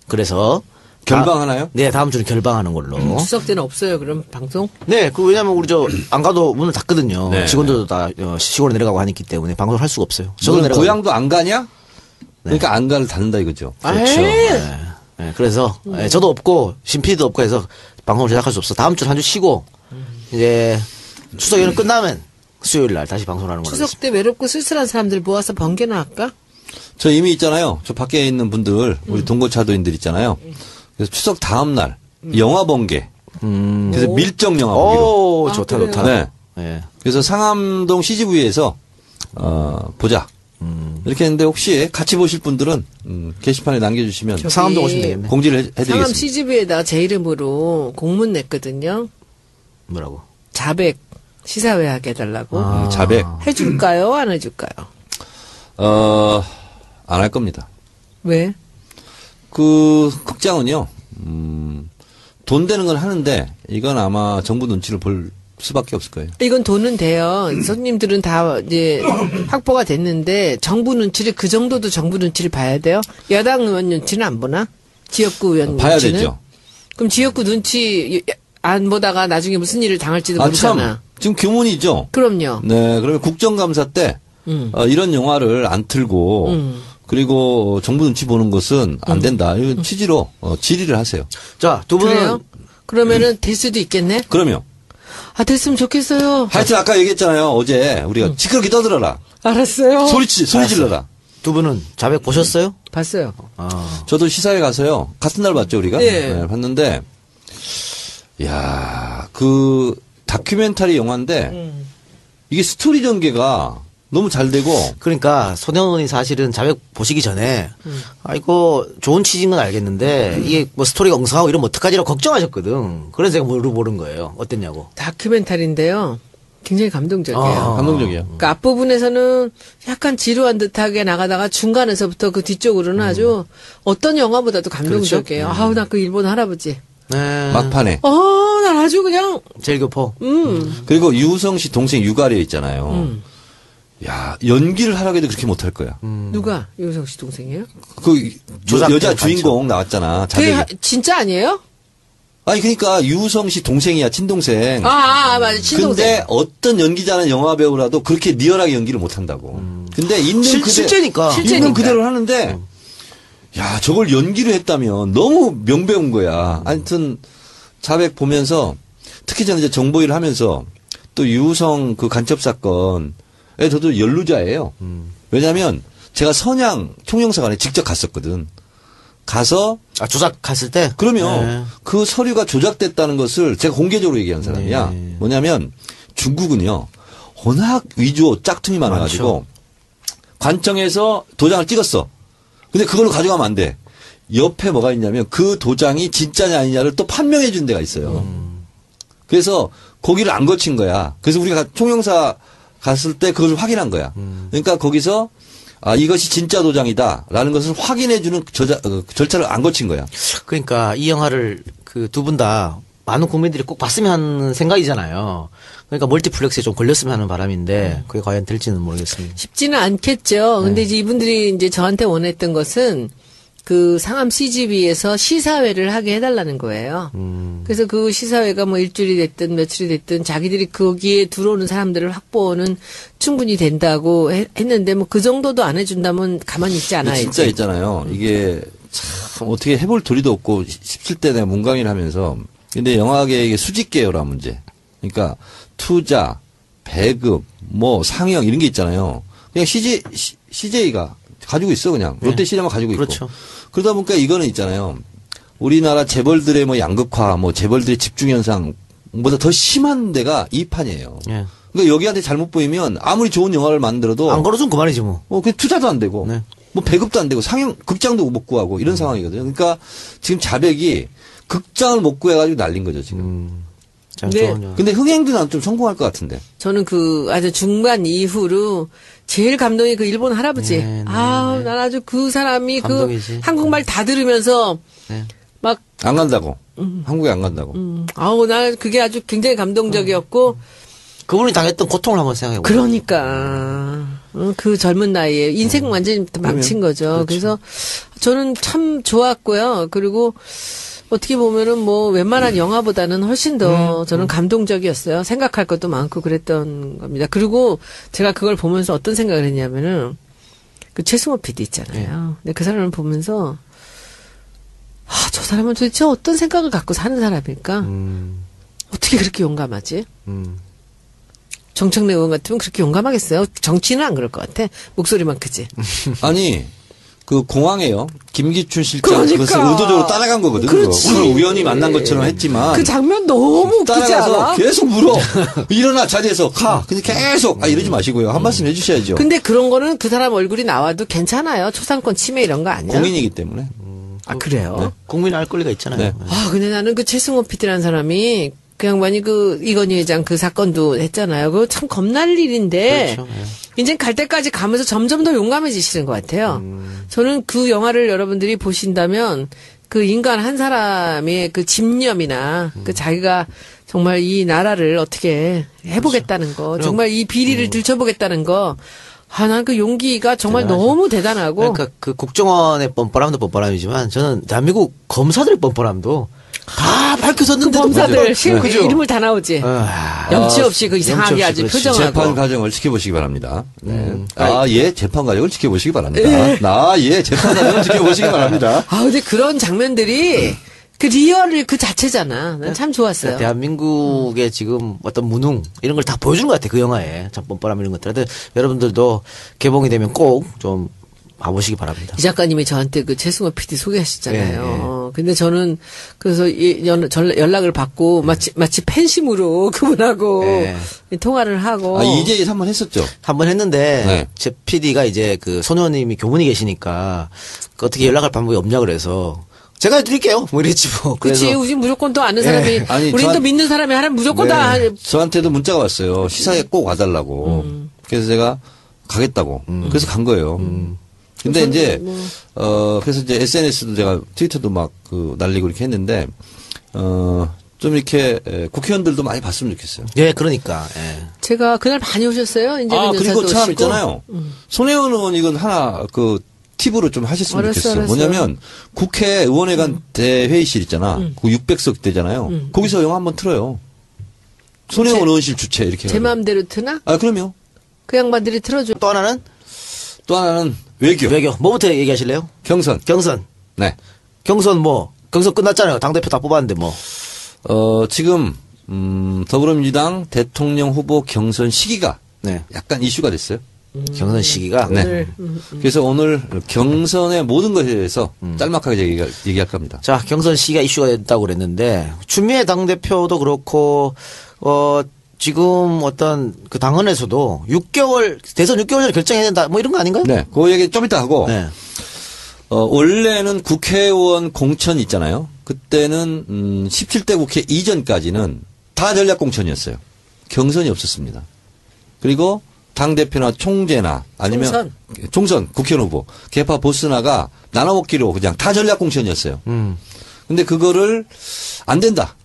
Speaker 1: 그래서
Speaker 2: 결방하나요?
Speaker 1: 네, 다음 주는 결방하는 걸로.
Speaker 3: 추석 때는 없어요, 그럼 방송?
Speaker 1: 네, 왜냐면 우리 안 가도 문을 닫거든요.
Speaker 2: 네.
Speaker 1: 직원들도 다 시골에 내려가고 하기 때문에 방송을 할 수가 없어요. 저도
Speaker 2: 너는
Speaker 1: 내려가고.
Speaker 2: 고향도 안 가냐? 그러니까 안가를 닫는다 이거죠.
Speaker 1: 그렇죠. 네. 네, 그래서 저도 없고 신PD도 없고 해서 방송을 제작할 수 없어. 다음 주는 한 주 쉬고 이제 추석 연휴 끝나면 수요일 날 다시 방송을 하는 걸로
Speaker 3: 추석 때 외롭고 쓸쓸한 사람들 모아서 번개나 할까?
Speaker 2: 저 이미 있잖아요. 저 밖에 있는 분들, 우리 동거차도인들 있잖아요. 그래서 추석 다음 날 영화 번개. 그래서 밀정 영화 보기로.
Speaker 1: 오, 좋다,
Speaker 3: 그래요?
Speaker 1: 좋다.
Speaker 2: 네.
Speaker 1: 네.
Speaker 2: 그래서 상암동 CGV에서 보자. 이렇게 했는데 혹시 같이 보실 분들은 게시판에 남겨주시면
Speaker 1: 상암동 오시면 되겠네.
Speaker 2: 공지를
Speaker 3: 상암
Speaker 2: 해드리겠습니다.
Speaker 3: CGV에다가 제 이름으로 공문 냈거든요.
Speaker 1: 뭐라고?
Speaker 3: 자백 시사회 하게 해달라고.
Speaker 2: 자백.
Speaker 3: 해줄까요? 안 해줄까요?
Speaker 2: 안 할 겁니다.
Speaker 3: 왜?
Speaker 2: 그 극장은요. 돈 되는 건 하는데 이건 아마 정부 눈치를 볼 수밖에 없을 거예요.
Speaker 3: 이건 돈은 돼요. 손님들은 다 이제 확보가 됐는데 정부 눈치를 그 정도도 정부 눈치를 봐야 돼요. 야당 의원 눈치는 안 보나? 지역구 의원
Speaker 2: 봐야
Speaker 3: 눈치는?
Speaker 2: 되죠.
Speaker 3: 그럼 지역구 눈치 안 보다가 나중에 무슨 일을 당할지도
Speaker 2: 아,
Speaker 3: 모르잖아.
Speaker 2: 참. 지금 교문이죠.
Speaker 3: 그럼요.
Speaker 2: 네, 그러면 국정감사 때 이런 영화를 안 틀고 그리고 정부 눈치 보는 것은 안 된다. 이런 취지로 질의를 하세요.
Speaker 1: 자, 두 분은
Speaker 3: 그래요? 그러면은 될 수도 있겠네.
Speaker 2: 그럼요.
Speaker 3: 아, 됐으면 좋겠어요.
Speaker 2: 하여튼 아까 얘기했잖아요. 어제 우리가 시끄럽게 떠들어라.
Speaker 3: 알았어요.
Speaker 2: 소리 질러라.
Speaker 1: 두 분은 자백 보셨어요?
Speaker 3: 봤어요.
Speaker 2: 저도 시사회 가서요. 같은 날 봤죠, 우리가?
Speaker 3: 네.
Speaker 2: 봤는데, 야, 그 다큐멘터리 영화인데, 이게 스토리 전개가 너무 잘 되고,
Speaker 1: 그러니까 손혜원이 사실은 자백 보시기 전에 아 이거 좋은 취지인 건 알겠는데 이게 뭐 스토리가 엉성하고 이러면 어떡하지라고 걱정하셨거든. 그래서 제가 물어보는 거예요. 어땠냐고.
Speaker 3: 다큐멘터리인데요. 굉장히 감동적이에요.
Speaker 2: 감동적이에요.
Speaker 3: 그러니까 앞부분에서는 약간 지루한 듯하게 나가다가 중간에서부터 그 뒤쪽으로는 아주 어떤 영화보다도 감동적이에요. 아우, 나 그 일본 할아버지.
Speaker 1: 네.
Speaker 2: 막판에.
Speaker 3: 난 아주 그냥,
Speaker 1: 제일교포.
Speaker 2: 그리고 유우성 씨 동생 유가려 있잖아요. 야, 연기를 하라고 해도 그렇게 못할 거야.
Speaker 3: 누가? 유우성 씨 동생이에요?
Speaker 2: 그
Speaker 1: 조작된
Speaker 2: 여자
Speaker 1: 간첩.
Speaker 2: 주인공 나왔잖아.
Speaker 3: 그게
Speaker 2: 자기.
Speaker 3: 진짜 아니에요?
Speaker 2: 아니, 그러니까 유우성 씨 동생이야, 친동생.
Speaker 3: 맞아. 친동생.
Speaker 2: 근데 어떤 연기자나 영화 배우라도 그렇게 리얼하게 연기를 못 한다고. 근데 있는
Speaker 1: 실제니까.
Speaker 2: 있는 그대로 하는데 야, 저걸 연기를 했다면 너무 명배운 거야. 하여튼 자백 보면서 특히 저는 이제 정보일을 하면서 또 유우성 그 간첩 사건에 저도 연루자예요. 왜냐하면 제가 선양 총영사관에 직접 갔었거든. 가서
Speaker 1: 조작 갔을 때?
Speaker 2: 그러면
Speaker 1: 네.
Speaker 2: 그 서류가 조작됐다는 것을 제가 공개적으로 얘기한 사람이야.
Speaker 1: 네.
Speaker 2: 뭐냐면 중국은요. 워낙 위조 짝퉁이 많아가지고 관청에서 도장을 찍었어. 근데 그걸로 가져가면 안 돼. 옆에 뭐가 있냐면 그 도장이 진짜냐 아니냐를 또 판명해 준 데가 있어요. 그래서 거기를 안 거친 거야. 그래서 우리가 총영사 갔을 때 그걸 확인한 거야. 그러니까 거기서 이것이 진짜 도장이다라는 것을 확인해주는 절차를 안 거친 거야.
Speaker 1: 그러니까 이 영화를 그 두 분 다 많은 국민들이 꼭 봤으면 하는 생각이잖아요. 그러니까 멀티플렉스에 좀 걸렸으면 하는 바람인데 그게 과연 될지는 모르겠습니다.
Speaker 3: 쉽지는 않겠죠. 근데 이제 이분들이 이제 저한테 원했던 것은 그 상암 CGV에서 시사회를 하게 해달라는 거예요. 그래서 그 시사회가 뭐 일주일이 됐든 며칠이 됐든 자기들이 거기에 들어오는 사람들을 확보는 충분히 된다고 했는데 뭐 그 정도도 안 해준다면 가만히 있지 않아야지.
Speaker 2: 진짜 있잖아요. 이게 참 어떻게 해볼 도리도 없고 17대 내가 문광일 하면서 근데 영화계의 수직계열화 문제. 그러니까 투자, 배급, 뭐 상영 이런 게 있잖아요. 그냥 CJ가 가지고 있어 그냥 롯데시네마 가지고 있고.
Speaker 1: 그렇죠.
Speaker 2: 그러다 보니까 이거는 있잖아요. 우리나라 재벌들의 뭐 양극화, 뭐 재벌들의 집중 현상보다 더 심한 데가 이 판이에요.
Speaker 1: 예.
Speaker 2: 그러니까 여기한테 잘못 보이면 아무리 좋은 영화를 만들어도
Speaker 1: 안 걸어주면 그만이지 뭐.
Speaker 2: 그 투자도 안 되고,
Speaker 1: 네.
Speaker 2: 뭐 배급도 안 되고 상영 극장도 못 구하고 이런 상황이거든요. 그러니까 지금 자백이 극장을 못 구해가지고 날린 거죠 지금.
Speaker 1: 참
Speaker 3: 네.
Speaker 1: 좋은 영화.
Speaker 2: 근데 흥행도 난 좀 성공할 것 같은데.
Speaker 3: 저는 그 아주 중반 이후로 제일 감동이 그 일본 할아버지.
Speaker 1: 네, 네,
Speaker 3: 난 아주 그 사람이
Speaker 1: 감동이지.
Speaker 3: 그 한국말 다 들으면서
Speaker 1: 네.
Speaker 3: 막
Speaker 2: 안 간다고. 한국에 안 간다고.
Speaker 3: 나 그게 아주 굉장히 감동적이었고
Speaker 1: 그분이 당했던 고통을 한번 생각해 보세요.
Speaker 3: 그러니까 그 젊은 나이에 인생 완전히 망친 거죠. 그래서 저는 참 좋았고요. 그리고 어떻게 보면은 뭐 웬만한 영화보다는 훨씬 더 저는 감동적이었어요. 생각할 것도 많고 그랬던 겁니다. 그리고 제가 그걸 보면서 어떤 생각을 했냐면은 그 최승호 PD 있잖아요. 근데 그 사람을 보면서 저 사람은 도대체 어떤 생각을 갖고 사는 사람일까? 어떻게 그렇게 용감하지? 정청래 의원 같으면 그렇게 용감하겠어요? 정치는 안 그럴 것 같아. 목소리만 크지.
Speaker 2: 아니 그 공항에요. 김기춘 실장
Speaker 3: 그러니까.
Speaker 2: 그것을 의도적으로 따라간 거거든.
Speaker 3: 그렇지.
Speaker 2: 그걸 우연히 만난 것처럼 했지만
Speaker 3: 그 장면 너무 웃기지
Speaker 2: 따라가서
Speaker 3: 않아?
Speaker 2: 계속 물어. 일어나 자리에서 가. 근데 계속 이러지 마시고요. 한 말씀 해주셔야죠.
Speaker 3: 근데 그런 거는 그 사람 얼굴이 나와도 괜찮아요. 초상권 침해 이런 거 아니야?
Speaker 2: 공인이기 때문에.
Speaker 3: 그래요?
Speaker 2: 네.
Speaker 1: 국민이 알 권리가 있잖아요.
Speaker 2: 네.
Speaker 3: 근데 나는 그 최승호 PD라는 사람이 그 양반이 그 이건희 회장 그 사건도 했잖아요. 그거 참 겁날 일인데
Speaker 1: 그렇죠. 예.
Speaker 3: 이제 갈 때까지 가면서 점점 더 용감해지시는 것 같아요. 저는 그 영화를 여러분들이 보신다면 그 인간 한 사람의 그 집념이나 그 자기가 정말 이 나라를 어떻게 해보겠다는 거, 정말 이 비리를 들춰보겠다는 거, 난 그 용기가 정말
Speaker 1: 대단하죠.
Speaker 3: 너무 대단하고.
Speaker 1: 그러니까 그 국정원의 뻔뻔함도 뻔뻔함이지만 저는 대한민국 검사들의 뻔뻔함도 다 밝혀졌는데도
Speaker 3: 그 검사들
Speaker 1: 문제가-
Speaker 3: 실
Speaker 1: 그죠?
Speaker 3: 이름을 다 나오지. 염치 없이 그 이상하게
Speaker 1: 염치 없이,
Speaker 3: 아주
Speaker 1: 그렇지.
Speaker 3: 표정하고.
Speaker 2: 재판 과정을 지켜보시기 바랍니다. 네. 재판 과정을 지켜보시기 바랍니다.
Speaker 3: 네.
Speaker 2: 재판 과정을 지켜보시기 바랍니다.
Speaker 3: 근데 그런 장면들이 그 리얼 그 자체잖아. 난 참 좋았어요.
Speaker 1: 대한민국의 지금 어떤 무능 이런 걸 다 보여주는 것 같아 그 영화에 참 뻔뻔함 이런 것들. 하여튼 여러분들도 개봉이 되면 꼭 좀 봐보시기 바랍니다.
Speaker 3: 이 작가님이 저한테 그 최승호 PD 소개하셨잖아요.
Speaker 1: 예,
Speaker 3: 근데 저는 그래서 연락을 받고 마치 팬심으로 그분하고
Speaker 1: 예.
Speaker 3: 통화를 하고.
Speaker 2: 이제 한번 했었죠.
Speaker 1: 한번 했는데
Speaker 2: 네.
Speaker 1: 제 PD가 이제 그 손호님이 교문이 계시니까 그 어떻게 연락할 방법이 없냐 그래서 제가 해드릴게요. 뭐 이랬지 뭐.
Speaker 3: 그렇지. 우리 무조건 또 아는 사람이,
Speaker 2: 아니,
Speaker 3: 우린 또 믿는 사람이 하면 무조건 다.
Speaker 2: 저한테도 문자가 왔어요. 시사에 꼭 와달라고. 그래서 제가 가겠다고. 그래서 간 거예요. 근데 이제 그래서 이제 SNS도 제가 트위터도 막 그 날리고 이렇게 했는데 좀 이렇게 국회의원들도 많이 봤으면 좋겠어요.
Speaker 1: 예, 그러니까. 예.
Speaker 3: 제가 그날 많이 오셨어요. 이제
Speaker 2: 그리고 참 있잖아요. 손혜원 의원 이건 하나 그 팁으로 좀 하셨으면 좋겠어요.
Speaker 3: 알았어.
Speaker 2: 뭐냐면 국회의원회관 대회의실 있잖아. 그 600석 되잖아요. 거기서 영화 한번 틀어요. 손혜원 의원실 주최 이렇게.
Speaker 3: 제 마음대로 트나?
Speaker 2: 그럼요.
Speaker 3: 그 양반들이 틀어줘.
Speaker 1: 또 하나는
Speaker 2: 외교.
Speaker 1: 뭐부터 얘기하실래요?
Speaker 2: 경선. 네.
Speaker 1: 경선 끝났잖아요. 당대표 다 뽑았는데 뭐.
Speaker 2: 지금 더불어민주당 대통령 후보 경선 시기가
Speaker 1: 네.
Speaker 2: 약간 이슈가 됐어요.
Speaker 1: 경선 시기가.
Speaker 2: 네. 그래서 오늘 경선의 모든 것에 대해서 짤막하게 얘기할 겁니다.
Speaker 1: 자, 경선 시기가 이슈가 됐다고 그랬는데 추미애 당대표도 그렇고 지금 어떤 그 당헌에서도 6개월 대선 6개월 전에 결정해야 된다 뭐 이런 거 아닌가요?
Speaker 2: 네. 그 얘기 좀 이따 하고
Speaker 1: 네.
Speaker 2: 원래는 국회의원 공천 있잖아요. 그때는 17대 국회 이전까지는 다 전략 공천이었어요. 경선이 없었습니다. 그리고 당대표나 총재나 아니면 총선 국회의원 후보 개파 보스나가 나눠먹기로 그냥 다 전략 공천이었어요. 근데 그거를 안 된다.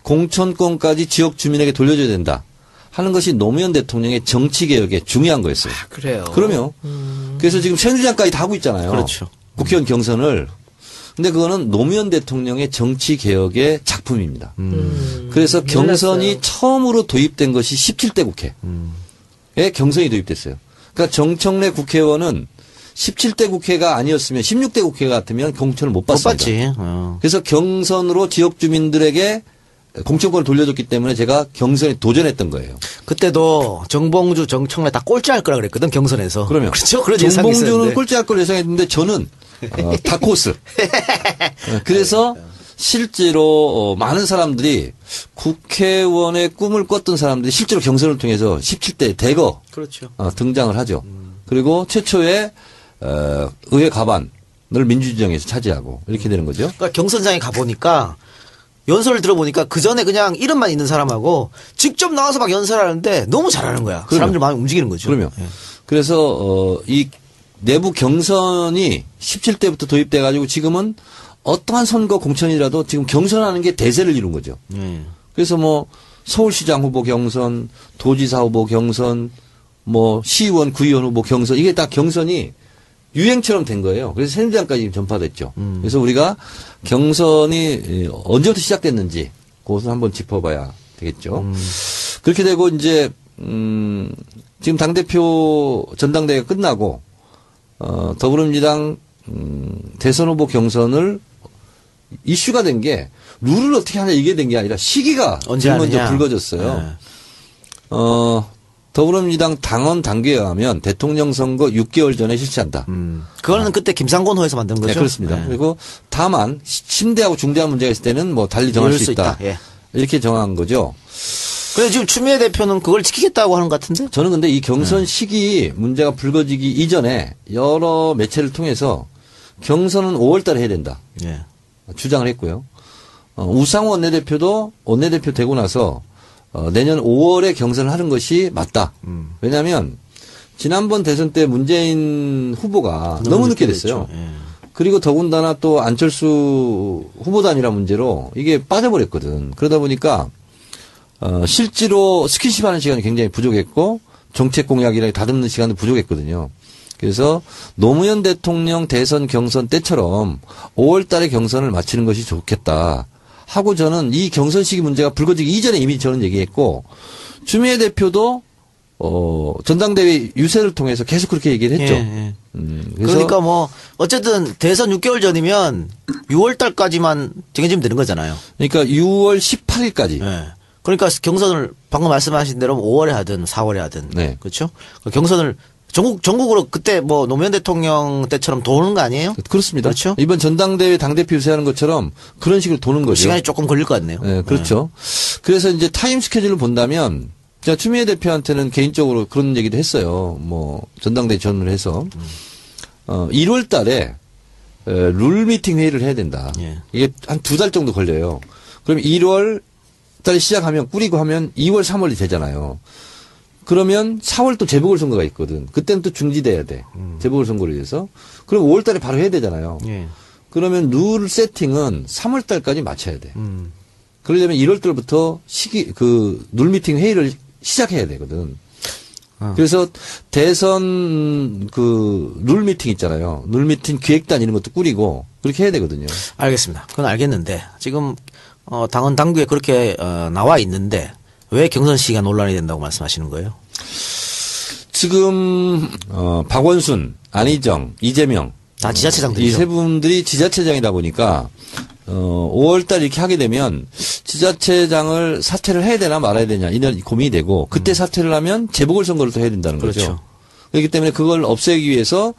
Speaker 2: 공천권까지 지역 주민에게 돌려줘야 된다. 하는 것이 노무현 대통령의 정치개혁에 중요한 거였어요.
Speaker 1: 그래요.
Speaker 2: 그러면 그래서 지금 새누리당까지 다 하고 있잖아요.
Speaker 1: 그렇죠.
Speaker 2: 국회의원 경선을. 근데 그거는 노무현 대통령의 정치개혁의 작품입니다. 그래서 경선이 처음으로 도입된 것이 17대 국회에 경선이 도입됐어요. 그러니까 정청래 국회의원은 17대 국회가 아니었으면 16대 국회 같으면 공천을 못 받습니다.
Speaker 1: 못 받지.
Speaker 2: 그래서 경선으로 지역 주민들에게 공천권을 돌려줬기 때문에 제가 경선에 도전했던 거예요.
Speaker 1: 그때도 정봉주, 정청래 다 꼴찌할 거라 그랬거든 경선에서.
Speaker 2: 그러면
Speaker 1: 그렇죠. 그런 예상이
Speaker 2: 정봉주는
Speaker 1: 있었는데.
Speaker 2: 꼴찌할 걸 예상했는데 저는 다코스. 그래서 실제로 많은 사람들이 국회의원의 꿈을 꿨던 사람들이 실제로 경선을 통해서 17대 대거
Speaker 1: 그렇죠.
Speaker 2: 등장을 하죠. 그리고 최초의 의회 가반을 민주진영에서 차지하고 이렇게 되는 거죠.
Speaker 1: 그러니까 경선장에 가보니까 연설을 들어보니까 그 전에 그냥 이름만 있는 사람하고 직접 나와서 막 연설하는데 너무 잘하는 거야.
Speaker 2: 그럼요.
Speaker 1: 사람들 마음이 움직이는 거죠.
Speaker 2: 그러면
Speaker 1: 예.
Speaker 2: 그래서 이 내부 경선이 17대부터 도입돼 가지고 지금은 어떠한 선거 공천이라도 지금 경선하는 게 대세를 이룬 거죠. 그래서 뭐 서울시장 후보 경선, 도지사 후보 경선, 뭐 시의원, 구의원 후보 경선 이게 다 경선이 유행처럼 된 거예요. 그래서 새누리당까지 전파됐죠. 그래서 우리가 경선이 언제부터 시작됐는지 그것을 한번 짚어봐야 되겠죠. 그렇게 되고 이제 지금 당대표 전당대회가 끝나고 더불어민주당 대선 후보 경선을 이슈가 된 게 룰을 어떻게 하냐 이게 된 게 아니라 시기가
Speaker 1: 언제
Speaker 2: 제일 먼저
Speaker 1: 하느냐.
Speaker 2: 불거졌어요.
Speaker 1: 네.
Speaker 2: 더불어민주당 당원 단계에 하면 대통령 선거 6개월 전에 실시한다.
Speaker 1: 그거는 그때 김상곤 호에서 만든 거죠.
Speaker 2: 네, 그렇습니다.
Speaker 1: 네.
Speaker 2: 그리고 다만 심대하고 중대한 문제가 있을 때는 뭐 달리 정할 수 있다.
Speaker 1: 예.
Speaker 2: 이렇게 정한 거죠.
Speaker 1: 그래서 지금 추미애 대표는 그걸 지키겠다고 하는 것 같은데.
Speaker 2: 저는 근데 이 경선 시기 문제가 불거지기 이전에 여러 매체를 통해서 경선은 5월 달에 해야 된다.
Speaker 1: 예.
Speaker 2: 주장을 했고요. 우상호 원내대표도 원내대표 되고 나서 내년 5월에 경선을 하는 것이 맞다. 왜냐하면 지난번 대선 때 문재인 후보가 너무 늦게 됐어요.
Speaker 1: 예.
Speaker 2: 그리고 더군다나 또 안철수 후보단이라 문제로 이게 빠져버렸거든. 그러다 보니까 실제로 스킨십 하는 시간이 굉장히 부족했고 정책 공약이랑 다듬는 시간도 부족했거든요. 그래서 노무현 대통령 대선 경선 때처럼 5월 달에 경선을 마치는 것이 좋겠다 하고 저는 이 경선 시기 문제가 불거지기 이전에 이미 저는 얘기했고 추미애 대표도 전당대회 유세를 통해서 계속 그렇게 얘기를 했죠.
Speaker 1: 예, 예.
Speaker 2: 그래서
Speaker 1: 그러니까 뭐 어쨌든 대선 6개월 전이면 6월 달까지만 정해지면 되는 거잖아요.
Speaker 2: 그러니까 6월 18일까지.
Speaker 1: 예. 그러니까 경선을 방금 말씀하신 대로 5월에 하든 4월에 하든
Speaker 2: 네.
Speaker 1: 그렇죠? 경선을 전국으로 그때 뭐 노무현 대통령 때처럼 도는 거 아니에요?
Speaker 2: 그렇습니다.
Speaker 1: 그렇죠?
Speaker 2: 이번 전당대회 당대표 유세하는 것처럼 그런 식으로 도는 거죠.
Speaker 1: 시간이 조금 걸릴 것 같네요.
Speaker 2: 네, 그렇죠. 그래서 이제 타임 스케줄을 본다면 제가 추미애 대표한테는 개인적으로 그런 얘기도 했어요. 뭐 전당대회 전을 해서 1월 달에 룰 미팅 회의를 해야 된다.
Speaker 1: 예.
Speaker 2: 이게 한 2달 정도 걸려요. 그럼 1월 달에 시작하면 꾸리고 하면 2월 3월이 되잖아요. 그러면 4월 또 재보궐선거가 있거든. 그때는 또 중지돼야 돼. 재보궐선거를 위해서. 그럼 5월 달에 바로 해야 되잖아요.
Speaker 1: 예.
Speaker 2: 그러면 룰 세팅은 3월 달까지 맞춰야 돼. 그러려면 1월 달부터 룰 미팅 회의를 시작해야 되거든. 그래서 대선 룰 미팅 있잖아요. 룰 미팅 기획단 이런 것도 꾸리고 그렇게 해야 되거든요.
Speaker 1: 알겠습니다. 그건 알겠는데 지금 당헌 당규에 그렇게 나와 있는데 왜 경선 시기가 논란이 된다고 말씀하시는 거예요?
Speaker 2: 지금 박원순, 안희정, 이재명
Speaker 1: 다 지자체장들이죠.
Speaker 2: 이 세 분들이 지자체장이다 보니까 5월 달 이렇게 하게 되면 지자체장을 사퇴를 해야 되나 말아야 되냐 이런 고민이 되고 그때 사퇴를 하면 재보궐선거를 또 해야 된다는 거죠.
Speaker 1: 그렇죠.
Speaker 2: 그렇기 때문에 그걸 없애기 위해서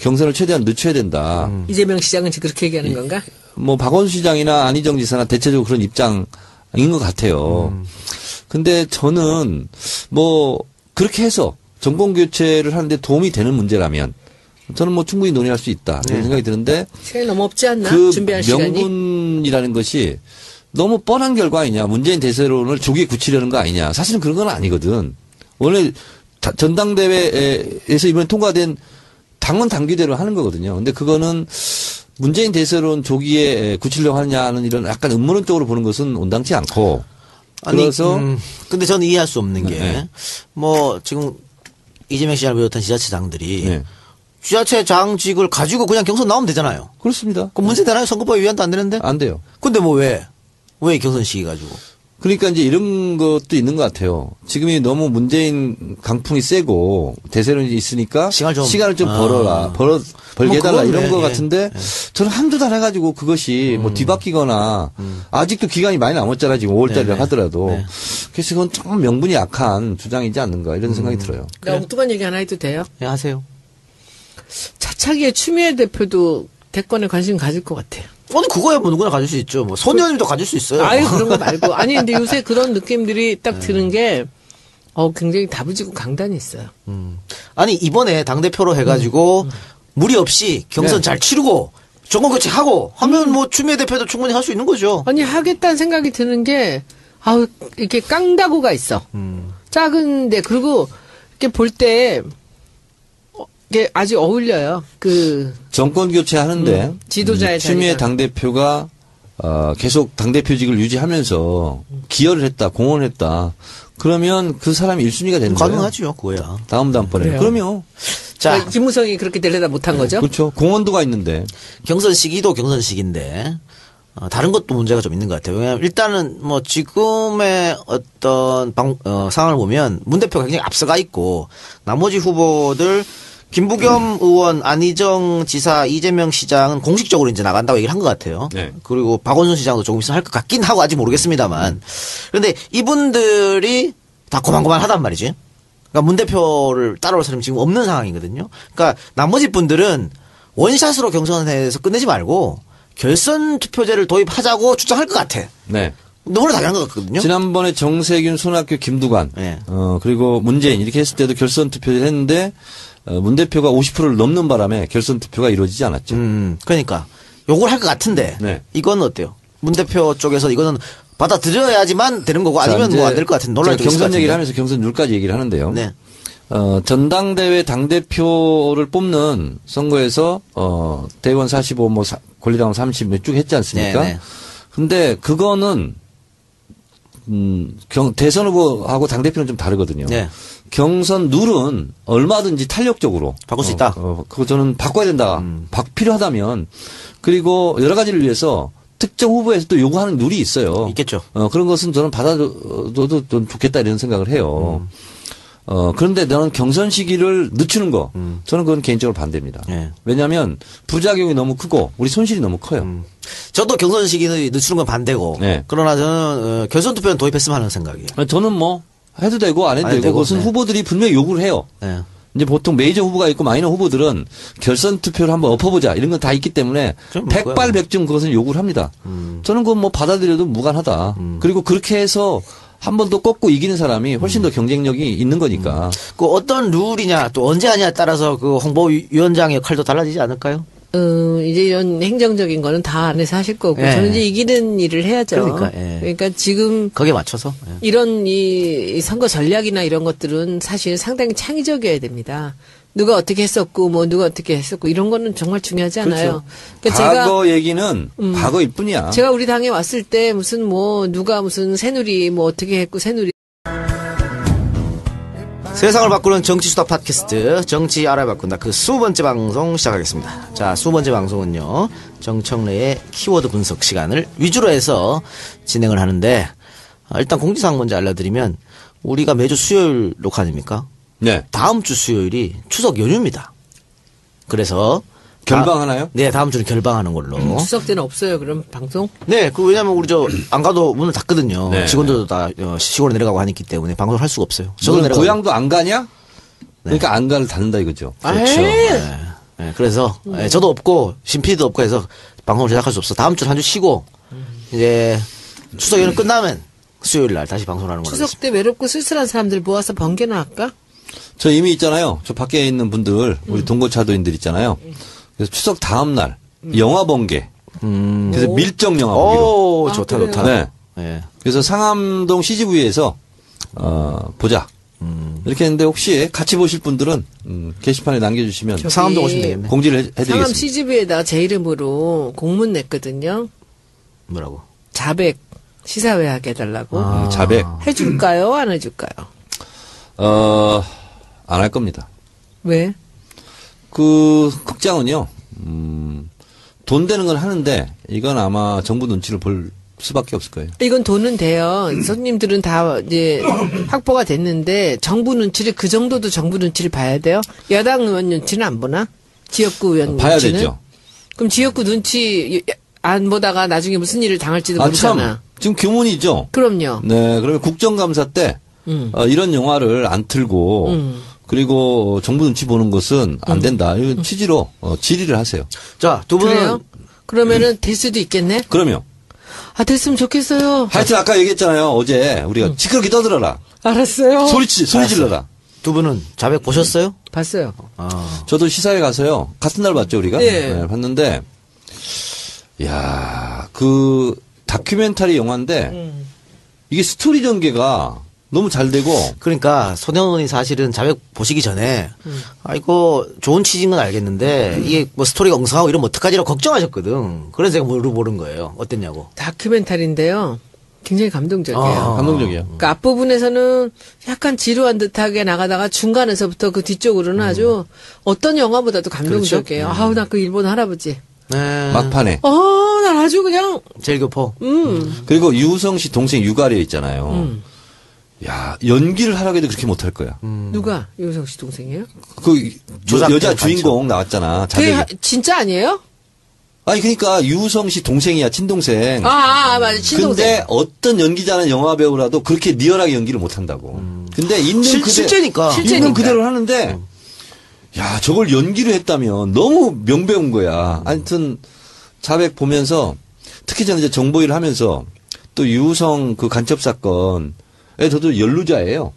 Speaker 2: 경선을 최대한 늦춰야 된다.
Speaker 3: 이재명 시장은 지금 그렇게 얘기하는 건가?
Speaker 2: 뭐 박원순 시장이나 안희정 지사나 대체적으로 그런 입장인 것 같아요. 근데 저는 뭐 그렇게 해서 정권 교체를 하는데 도움이 되는 문제라면 저는 뭐 충분히 논의할 수 있다 이런 생각이 드는데
Speaker 3: 시간이 너무 없지 않나?
Speaker 2: 그
Speaker 3: 준비할 시간이?
Speaker 2: 명분이라는 것이 너무 뻔한 결과 아니냐. 문재인 대세론을 조기에 굳히려는 거 아니냐. 사실은 그런 건 아니거든. 원래 전당대회에서 이번에 통과된 당원 당규대로 하는 거거든요. 근데 그거는 문재인 대세론 조기에 굳히려고 하느냐는 이런 약간 음모론적으로 보는 것은 온당치 않고. 그래서
Speaker 1: 근데 저는 이해할 수 없는 게
Speaker 2: 네.
Speaker 1: 뭐 지금 이재명 시장을 비롯한 지자체장들이
Speaker 2: 네.
Speaker 1: 지자체장직을 가지고 그냥 경선 나오면 되잖아요.
Speaker 2: 그렇습니다.
Speaker 1: 그럼 문제 되나요? 선거법 위반도 안 되는데?
Speaker 2: 안 돼요.
Speaker 1: 근데 뭐 왜 경선 시기 가지고?
Speaker 2: 그러니까 이제 이런 것도 있는 것 같아요. 지금이 너무 문재인 강풍이 세고 대세론이 있으니까 시간을 좀 벌게 해달라
Speaker 1: 그건
Speaker 2: 이런
Speaker 1: 네,
Speaker 2: 것
Speaker 1: 예.
Speaker 2: 같은데 저는 한두 달 해가지고 그것이 뭐 뒤바뀌거나 아직도 기간이 많이 남았잖아요. 지금 5월달이라
Speaker 1: 네, 네.
Speaker 2: 하더라도.
Speaker 1: 네.
Speaker 2: 그래서 그건 좀 명분이 약한 주장이지 않는가 이런 생각이 들어요.
Speaker 3: 나 엉뚱한 얘기 하나 해도 돼요?
Speaker 1: 예, 하세요.
Speaker 3: 차차기에 추미애 대표도 대권에 관심 가질 것 같아요.
Speaker 1: 아니 그거야 뭐 누구나 가질 수 있죠. 뭐 손녀님도 가질 수 있어요.
Speaker 3: 아유, 그런 거 말고. 아니, 근데 요새 그런 느낌들이 딱 드는 게, 굉장히 다부지고 강단이 있어요.
Speaker 1: 아니 이번에 당 대표로 해가지고 무리 없이 경선
Speaker 2: 네.
Speaker 1: 잘 치르고 정권 교체하고 하면 뭐 추미애 대표도 충분히 할 수 있는 거죠.
Speaker 3: 아니, 하겠다는 생각이 드는 게, 이렇게 깡다구가 있어. 작은데, 그리고, 이렇게 볼 때, 이게 아주 어울려요.
Speaker 2: 정권 교체하는데
Speaker 3: 지도자의
Speaker 2: 추미애
Speaker 3: 자리가.
Speaker 2: 당대표가 계속 당대표직을 유지하면서 기여를 했다, 공헌을 했다. 그러면 그 사람이 1순위가 되는 거예요.
Speaker 1: 가능하죠, 그거야.
Speaker 2: 다음번에.
Speaker 3: 그래요.
Speaker 2: 그럼요.
Speaker 1: 자,
Speaker 3: 김무성이 그렇게 되려다 못한 거죠?
Speaker 2: 그렇죠. 공헌도가 있는데.
Speaker 1: 경선 시기도 경선 시기인데 다른 것도 문제가 좀 있는 것 같아요. 왜냐하면 일단은 뭐 지금의 어떤 상황을 보면 문 대표가 굉장히 앞서가 있고 나머지 후보들 김부겸 의원, 안희정 지사, 이재명 시장은 공식적으로 이제 나간다고 얘기를 한 것 같아요.
Speaker 2: 네.
Speaker 1: 그리고 박원순 시장도 조금 있으면 할 것 같긴 하고 아직 모르겠습니다만. 그런데 이분들이 다 고만고만하단 말이지. 그러니까 문 대표를 따라올 사람이 지금 없는 상황이거든요. 그러니까 나머지 분들은 원샷으로 경선에서 끝내지 말고 결선 투표제를 도입하자고 주장할 것 같아.
Speaker 2: 네.
Speaker 1: 너무나 당연한 것 같거든요.
Speaker 2: 지난번에 정세균, 손학규, 김두관,
Speaker 1: 네.
Speaker 2: 그리고 문재인 이렇게 했을 때도 결선 투표를 했는데 문 대표가 50%를 넘는 바람에 결선 투표가 이루어지지 않았죠.
Speaker 1: 그러니까 요걸 할 것 같은데
Speaker 2: 네.
Speaker 1: 이건 어때요? 문 대표 쪽에서 이거는 받아들여야지만 되는 거고 아니면 뭐 안 될 것 같은 논란이 좀 있을 것
Speaker 2: 경선 얘기를
Speaker 1: 같은데.
Speaker 2: 하면서 경선 룰까지 얘기를 하는데요.
Speaker 1: 네.
Speaker 2: 전당대회 당대표를 뽑는 선거에서 대의원 45, 뭐 권리당원 30 쭉 했지 않습니까?
Speaker 1: 네, 네.
Speaker 2: 근데 그거는 대선 후보하고 당대표는 좀 다르거든요.
Speaker 1: 네.
Speaker 2: 경선 룰은 얼마든지 탄력적으로
Speaker 1: 바꿀 수 있다.
Speaker 2: 그거 저는 바꿔야 된다. 필요하다면 그리고 여러 가지를 위해서 특정 후보에서 또 요구하는 룰이 있어요.
Speaker 1: 있겠죠.
Speaker 2: 그런 것은 저는 받아줘도 좀 좋겠다 이런 생각을 해요. 그런데 나는 경선 시기를 늦추는 거, 저는 그건 개인적으로 반대입니다.
Speaker 1: 예.
Speaker 2: 왜냐하면 부작용이 너무 크고 우리 손실이 너무 커요.
Speaker 1: 저도 경선 시기는 늦추는 건 반대고.
Speaker 2: 네.
Speaker 1: 그러나 저는 결선 투표는 도입했으면 하는 생각이에요.
Speaker 2: 저는 뭐 해도 되고 안 해도 되고 그것은
Speaker 1: 네.
Speaker 2: 후보들이 분명히 요구를 해요.
Speaker 1: 네.
Speaker 2: 이제 보통 메이저 후보가 있고 마이너 후보들은 결선 투표를 한번 엎어보자 이런 건 다 있기 때문에
Speaker 1: 그럼
Speaker 2: 백발백중 그것은 요구를 합니다. 저는 그건 뭐 받아들여도 무관하다. 그리고 그렇게 해서 한 번 더 꺾고 이기는 사람이 훨씬 더 경쟁력이 있는 거니까.
Speaker 1: 그 어떤 룰이냐 또 언제 하냐에 따라서 그 홍보위원장의 역할도 달라지지 않을까요?
Speaker 3: 이제 이런 행정적인 거는 다 안에서 하실 거고
Speaker 1: 예.
Speaker 3: 저는 이제 이기는 일을 해야죠.
Speaker 1: 그러니까, 예.
Speaker 3: 그러니까 지금
Speaker 1: 거기에 맞춰서. 예.
Speaker 3: 이런 이 선거 전략이나 이런 것들은 사실 상당히 창의적이어야 됩니다. 누가 어떻게 했었고 뭐 누가 어떻게 했었고 이런 거는 정말 중요하지 않아요. 그러니까
Speaker 2: 과거 얘기는 과거일 뿐이야.
Speaker 3: 제가 우리 당에 왔을 때 무슨 뭐 누가 무슨 새누리 뭐 어떻게 했고 새누리
Speaker 1: 세상을 바꾸는 정치수다 팟캐스트 정치 알아야 바꾼다 그 20번째 방송 시작하겠습니다. 자, 20번째 방송은요 정청래의 키워드 분석 시간을 위주로 해서 진행을 하는데 일단 공지사항 먼저 알려드리면 우리가 매주 수요일 녹화 아닙니까?
Speaker 2: 네.
Speaker 1: 다음 주 수요일이 추석 연휴입니다. 그래서
Speaker 2: 결방하나요?
Speaker 1: 네, 다음 주는 결방하는 걸로.
Speaker 3: 추석 때는 없어요. 그럼 방송?
Speaker 1: 네, 그 왜냐면 우리 저 안 가도 문을 닫거든요.
Speaker 2: 네.
Speaker 1: 직원들도 다 시골에 내려가고 하기 때문에 방송을 할 수가 없어요. 저도
Speaker 2: 너는
Speaker 1: 내려가고.
Speaker 2: 고향도 안 가냐? 그러니까 안가를 닫는다 이거죠.
Speaker 1: 그렇죠. 네. 네, 그래서 저도 없고 신PD도 없고 해서 방송을 제작할 수 없어. 다음 주는 한 주 쉬고 이제 추석 연휴 끝나면 수요일 날 다시 방송을 하는 걸로.
Speaker 3: 추석 때 외롭고 쓸쓸한 사람들 모아서 번개나 할까?
Speaker 2: 저 이미 있잖아요. 저 밖에 있는 분들, 우리 동거차도인들 있잖아요. 그래서 추석 다음 날 영화 번개. 그래서 밀정 영화 보기로.
Speaker 1: 오, 좋다,
Speaker 3: 그래요?
Speaker 1: 좋다.
Speaker 2: 네.
Speaker 1: 네.
Speaker 2: 그래서 상암동 CGV에서 보자. 이렇게 했는데 혹시 같이 보실 분들은 게시판에 남겨주시면
Speaker 3: 저기
Speaker 1: 상암동 오시면 되겠네.
Speaker 2: 공지를
Speaker 3: 상암
Speaker 2: 해드리겠습니다.
Speaker 3: CGV에다 제 이름으로 공문 냈거든요.
Speaker 1: 뭐라고?
Speaker 3: 자백 시사회 하게 해달라고.
Speaker 2: 자백.
Speaker 3: 해줄까요? 안 해줄까요?
Speaker 2: 안 할 겁니다.
Speaker 3: 왜?
Speaker 2: 그 극장은요. 돈 되는 건 하는데 이건 아마 정부 눈치를 볼 수밖에 없을 거예요.
Speaker 3: 이건 돈은 돼요. 손님들은 다 이제 확보가 됐는데 정부 눈치를 그 정도도 정부 눈치를 봐야 돼요. 야당 의원 눈치는 안 보나? 지역구 의원
Speaker 2: 봐야
Speaker 3: 눈치는?
Speaker 2: 되죠.
Speaker 3: 그럼 지역구 눈치 안 보다가 나중에 무슨 일을 당할지도
Speaker 2: 아, 참.
Speaker 3: 모르잖아.
Speaker 2: 지금 교문이죠.
Speaker 3: 그럼요.
Speaker 2: 네. 그러면 국정감사 때 이런 영화를 안 틀고 그리고 정부 눈치 보는 것은 안 된다. 이런 취지로 질의를 하세요.
Speaker 1: 자, 두 분은
Speaker 3: 그래요? 그러면은 될 수도 있겠네.
Speaker 2: 그러면
Speaker 3: 아 됐으면 좋겠어요.
Speaker 2: 하여튼 아까 얘기했잖아요. 어제 우리가 시끄럽게 떠들어라.
Speaker 3: 알았어요.
Speaker 2: 소리 질러라.
Speaker 1: 두 분은 자백 보셨어요?
Speaker 3: 봤어요.
Speaker 2: 저도 시사회 가서요. 같은 날 봤죠, 우리가?
Speaker 3: 네.
Speaker 2: 네, 봤는데, 야, 그 다큐멘터리 영화인데, 이게 스토리 전개가 너무 잘 되고,
Speaker 1: 그러니까 손영은이 사실은 자백 보시기 전에 아 이거 좋은 취지인 건 알겠는데 이게 뭐 스토리가 엉성하고 이러면 어떡하지라고 걱정하셨거든. 그래서 제가 물어보는 거예요. 어땠냐고.
Speaker 3: 다큐멘터리인데요. 굉장히 감동적이에요.
Speaker 2: 감동적이에요.
Speaker 3: 그러니까 앞부분에서는 약간 지루한 듯하게 나가다가 중간에서부터 그 뒤쪽으로는 아주 어떤 영화보다도 감동적이에요. 아우 나 그 일본 할아버지.
Speaker 1: 네.
Speaker 2: 막판에.
Speaker 3: 난 아주 그냥
Speaker 1: 제일교포.
Speaker 2: 그리고 유성 씨 동생 유가려 있잖아요. 야, 연기를 하라고 해도 그렇게 못할 거야.
Speaker 3: 누가 유성 씨 동생이에요?
Speaker 2: 그
Speaker 1: 조작
Speaker 2: 여자
Speaker 1: 반찬.
Speaker 2: 주인공 나왔잖아.
Speaker 3: 그게
Speaker 2: 자백이.
Speaker 3: 진짜 아니에요?
Speaker 2: 아니, 그러니까 유성 씨 동생이야, 친동생.
Speaker 3: 맞아 친동생.
Speaker 2: 근데 어떤 연기자는 영화 배우라도 그렇게 리얼하게 연기를 못 한다고. 근데 있는
Speaker 1: 실제니까.
Speaker 2: 있는 그대로 하는데 야, 저걸 연기를 했다면 너무 명배운 거야. 하여튼 자백 보면서 특히 저는 이제 정보일을 하면서 또 유성 그 간첩 사건에 저도 연루자예요.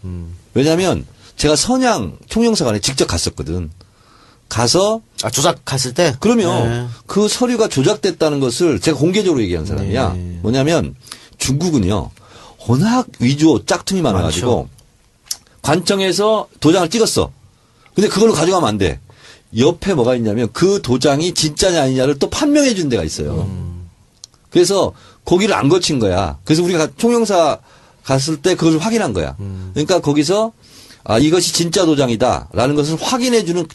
Speaker 2: 왜냐하면 제가 선양 총영사관에 직접 갔었거든. 가서
Speaker 1: 아 조작 갔을 때.
Speaker 2: 그러면
Speaker 1: 네.
Speaker 2: 그 서류가 조작됐다는 것을 제가 공개적으로 얘기한 사람이야.
Speaker 1: 네.
Speaker 2: 뭐냐면 중국은요. 워낙 위조 짝퉁이 많아가지고 관청에서 도장을 찍었어. 근데 그걸로 가져가면 안 돼. 옆에 뭐가 있냐면 그 도장이 진짜냐 아니냐를 또 판명해 준 데가 있어요. 그래서 거기를 안 거친 거야. 그래서 우리가 총영사 갔을 때 그걸 확인한 거야. 그러니까 거기서 아, 이것이 진짜 도장이다라는 것을 확인해 주는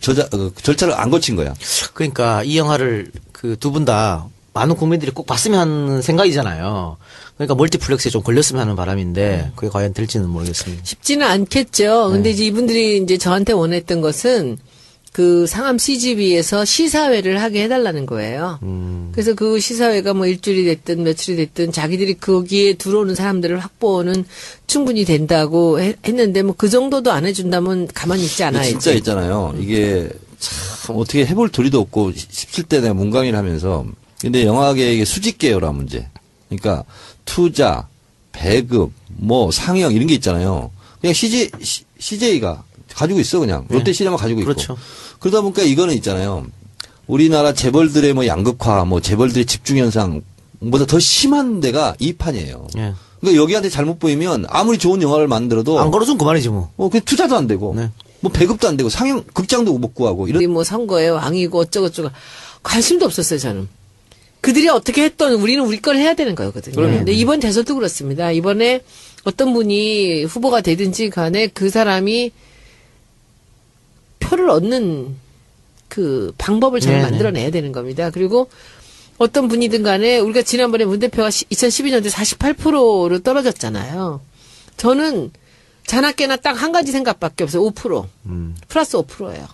Speaker 2: 절차를 안 거친 거야.
Speaker 1: 그러니까 이 영화를 그 두 분 다 많은 국민들이 꼭 봤으면 하는 생각이잖아요. 그러니까 멀티플렉스에 좀 걸렸으면 하는 바람인데 그게 과연 될지는 모르겠습니다.
Speaker 3: 쉽지는 않겠죠. 근데 이제 이분들이 이제 저한테 원했던 것은 그 상암 CGV에서 시사회를 하게 해달라는 거예요. 그래서 그 시사회가 뭐 일주일이 됐든 며칠이 됐든 자기들이 거기에 들어오는 사람들을 확보는 충분히 된다고 했는데 뭐 그 정도도 안 해준다면 가만히 있지 않아야지.
Speaker 2: 진짜 있잖아요. 이게 참 어떻게 해볼 도리도 없고 17대 내가 문광일 하면서 근데 영화계의 수직계열화 문제. 그러니까 투자, 배급, 뭐 상영 이런 게 있잖아요. 그냥 CJ가 가지고 있어 그냥 롯데시네마 가지고 있고.
Speaker 1: 그렇죠.
Speaker 2: 그러다 보니까 이거는 있잖아요. 우리나라 재벌들의 뭐 양극화, 뭐 재벌들의 집중 현상보다 더 심한 데가 이 판이에요.
Speaker 1: 예.
Speaker 2: 그러니까 여기한테 잘못 보이면 아무리 좋은 영화를 만들어도
Speaker 1: 안 걸어주면 그만이지 뭐.
Speaker 2: 그냥 투자도 안 되고,
Speaker 1: 네.
Speaker 2: 뭐 배급도 안 되고 상영 극장도 못 구하고 이런.
Speaker 3: 우리 뭐 선거에 왕이고 어쩌고저쩌고 관심도 없었어요 저는. 그들이 어떻게 했던 우리는 우리 걸 해야 되는 거거든요. 근데 이번 대선도 그렇습니다. 이번에 어떤 분이 후보가 되든지 간에 그 사람이 표를 얻는 그 방법을 저는
Speaker 1: 네네.
Speaker 3: 만들어내야 되는 겁니다. 그리고 어떤 분이든 간에 우리가 지난번에 문 대표가 2012년도에 48%로 떨어졌잖아요. 저는 자나깨나 딱 한 가지 생각밖에 없어요. 5%. 플러스 5%예요.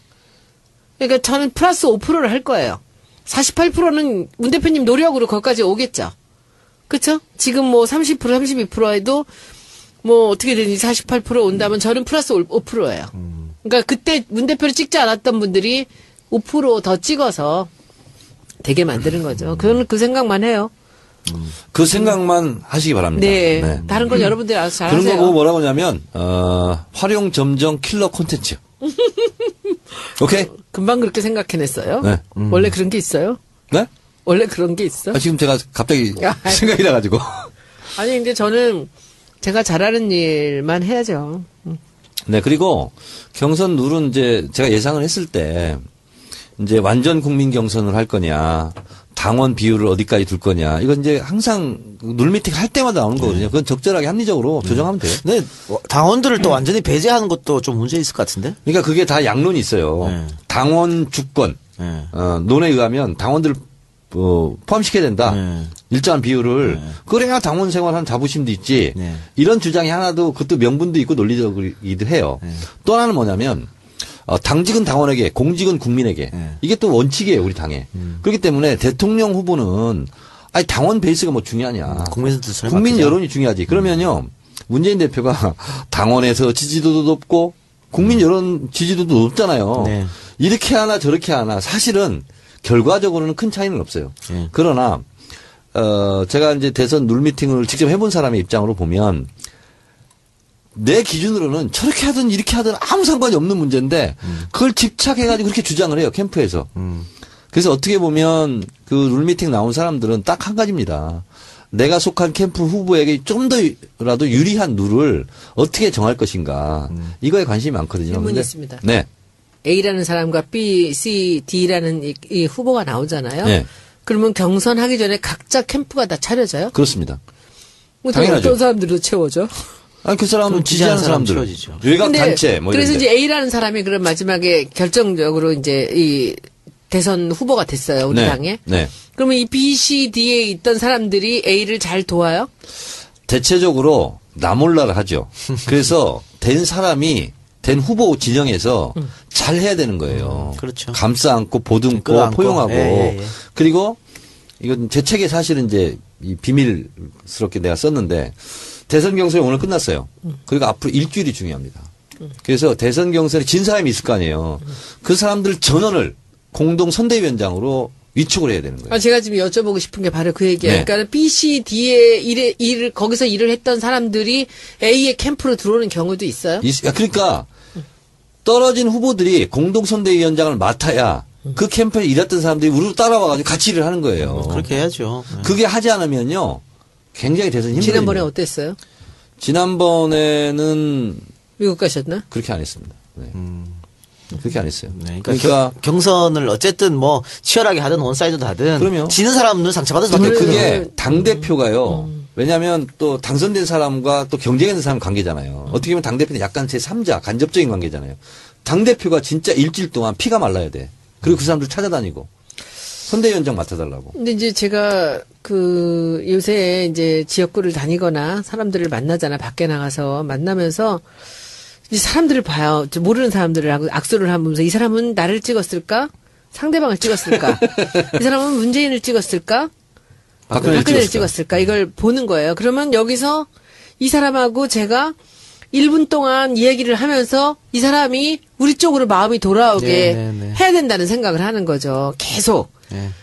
Speaker 3: 그러니까 저는 플러스 5%를 할 거예요. 48%는 문 대표님 노력으로 거기까지 오겠죠. 그렇죠? 지금 뭐 30%, 32%에도 뭐 어떻게 되든지 48% 온다면 저는 플러스 5%예요. 그러니까 그때 문 대표를 찍지 않았던 분들이 5%더 찍어서 되게 만드는 거죠. 그건 그 생각만 해요.
Speaker 2: 그 생각만 하시기 바랍니다.
Speaker 3: 네. 다른 건 여러분들이 알아서 잘
Speaker 2: 그런 거
Speaker 3: 하세요.
Speaker 2: 보고 뭐라고 하냐면 활용 점정 킬러 콘텐츠. 오케이?
Speaker 3: 금방 그렇게 생각해냈어요.
Speaker 2: 네.
Speaker 3: 원래 그런 게 있어요?
Speaker 2: 네?
Speaker 3: 원래 그런 게 있어?
Speaker 2: 지금 제가 갑자기
Speaker 3: 야,
Speaker 2: 생각이 나가지고.
Speaker 3: 아니 근데 저는 제가 잘하는 일만 해야죠.
Speaker 2: 네, 그리고 경선 룰은 이제 제가 예상을 했을 때 이제 완전 국민 경선을 할 거냐, 당원 비율을 어디까지 둘 거냐, 이건 이제 항상 룰 미팅 할 때마다 나오는 거거든요. 그건 적절하게 합리적으로 조정하면 돼요.
Speaker 1: 근데 당원들을 또 완전히 배제하는 것도 좀 문제 있을 것 같은데?
Speaker 2: 그러니까 그게 다 양론이 있어요.
Speaker 1: 네.
Speaker 2: 당원 주권,
Speaker 1: 네.
Speaker 2: 논에 의하면 당원들을 포함시켜야 된다.
Speaker 1: 네.
Speaker 2: 일정한 비율을. 그래야 당원 생활하는 자부심도 있지.
Speaker 1: 네.
Speaker 2: 이런 주장이 하나도 그것도 명분도 있고 논리적이기도 해요. 또 하나는 뭐냐면 당직은 당원에게, 공직은 국민에게. 이게 또 원칙이에요, 우리 당에. 그렇기 때문에 대통령 후보는 아니 당원 베이스가 뭐 중요하냐. 국민 여론이 중요하지. 그러면요. 문재인 대표가 당원에서 지지도도 높고 국민 여론 지지도도 높잖아요.
Speaker 1: 네.
Speaker 2: 이렇게 하나 저렇게 하나 사실은 결과적으로는 큰 차이는 없어요. 그러나 제가 이제 대선 룰 미팅을 직접 해본 사람의 입장으로 보면 내 기준으로는 저렇게 하든 이렇게 하든 아무 상관이 없는 문제인데 그걸 집착해가지고 그렇게 주장을 해요, 캠프에서. 그래서 어떻게 보면 그 룰 미팅 나온 사람들은 딱 한 가지입니다. 내가 속한 캠프 후보에게 좀 더라도 유리한 룰을 어떻게 정할 것인가. 이거에 관심이 많거든요.
Speaker 3: 질문이
Speaker 2: 근데
Speaker 3: 있습니다.
Speaker 2: 네.
Speaker 3: A라는 사람과 B, C, D라는 이 후보가 나오잖아요.
Speaker 2: 네.
Speaker 3: 그러면 경선하기 전에 각자 캠프가 다 차려져요?
Speaker 2: 그렇습니다.
Speaker 3: 그럼
Speaker 2: 당연하죠.
Speaker 3: 어떤 사람들로 채워져?
Speaker 2: 아니, 그 사람은
Speaker 1: 그럼
Speaker 2: 지지하는
Speaker 1: 사람
Speaker 2: 사람들.
Speaker 1: 채워지죠.
Speaker 2: 외곽
Speaker 3: 근데
Speaker 2: 단체 뭐
Speaker 3: 그래서
Speaker 2: 이런
Speaker 3: 이제 A라는 사람이 그럼 마지막에 결정적으로 이제 이 대선 후보가 됐어요. 우리
Speaker 2: 네.
Speaker 3: 당에.
Speaker 2: 네.
Speaker 3: 그러면 이 B, C, D에 있던 사람들이 A를 잘 도와요?
Speaker 2: 대체적으로 나몰라를 하죠. 그래서 된 후보 진영에서 잘 해야 되는 거예요.
Speaker 1: 그렇죠.
Speaker 2: 감싸 안고 보듬고
Speaker 1: 끌어안고.
Speaker 2: 포용하고
Speaker 1: 예, 예.
Speaker 2: 그리고 이건 제 책에 사실은 이제 이 비밀스럽게 내가 썼는데 대선 경선이 오늘 끝났어요. 그리고 앞으로 일주일이 중요합니다. 그래서 대선 경선에 진 사람이 있을 거 아니에요. 그 사람들 전원을 공동 선대위원장으로 위촉을 해야 되는 거예요.
Speaker 3: 제가 지금 여쭤보고 싶은 게 바로 그 얘기예요.
Speaker 2: 네.
Speaker 3: 그러니까 B, C, D에 거기서 일을 했던 사람들이 A의 캠프로 들어오는 경우도 있어요?
Speaker 2: 그러니까 떨어진 후보들이 공동 선대위원장을 맡아야 그 캠프에 일했던 사람들이 우리로 따라와가지고 같이 일을 하는 거예요.
Speaker 1: 그렇게 해야죠. 네.
Speaker 2: 그게 하지 않으면요, 굉장히 대선이 힘들어요.
Speaker 3: 지난번에 어땠어요?
Speaker 2: 지난번에는
Speaker 3: 미국 가셨나?
Speaker 2: 그렇게 안 했습니다. 네. 그렇게 안 했어요.
Speaker 1: 네,
Speaker 2: 그러니까
Speaker 1: 경선을 어쨌든 뭐 치열하게 하든 원사이드도 하든
Speaker 2: 그럼요.
Speaker 1: 지는 사람은 상처받을 수밖에
Speaker 2: 근데
Speaker 1: 없거든요.
Speaker 2: 그게 당대표가요. 왜냐하면 또 당선된 사람과 또 경쟁하는 사람 관계잖아요. 어떻게 보면 당대표는 약간 제3자 간접적인 관계잖아요. 당대표가 진짜 일주일 동안 피가 말라야 돼. 그리고 그 사람들 찾아다니고. 선대위원장 맡아달라고.
Speaker 3: 근데 이제 제가 그 요새 이제 지역구를 다니거나 사람들을 만나잖아. 밖에 나가서 만나면서 이제 사람들을 봐요. 모르는 사람들을 하고 악수를 하면서 이 사람은 나를 찍었을까? 상대방을 찍었을까? 이 사람은 문재인을 찍었을까? 박근혜를 찍었을까? 이걸 보는 거예요. 그러면 여기서 이 사람하고 제가 1분 동안 얘기를 하면서 이 사람이 우리 쪽으로 마음이 돌아오게 해야 된다는 생각을 하는 거죠. 계속.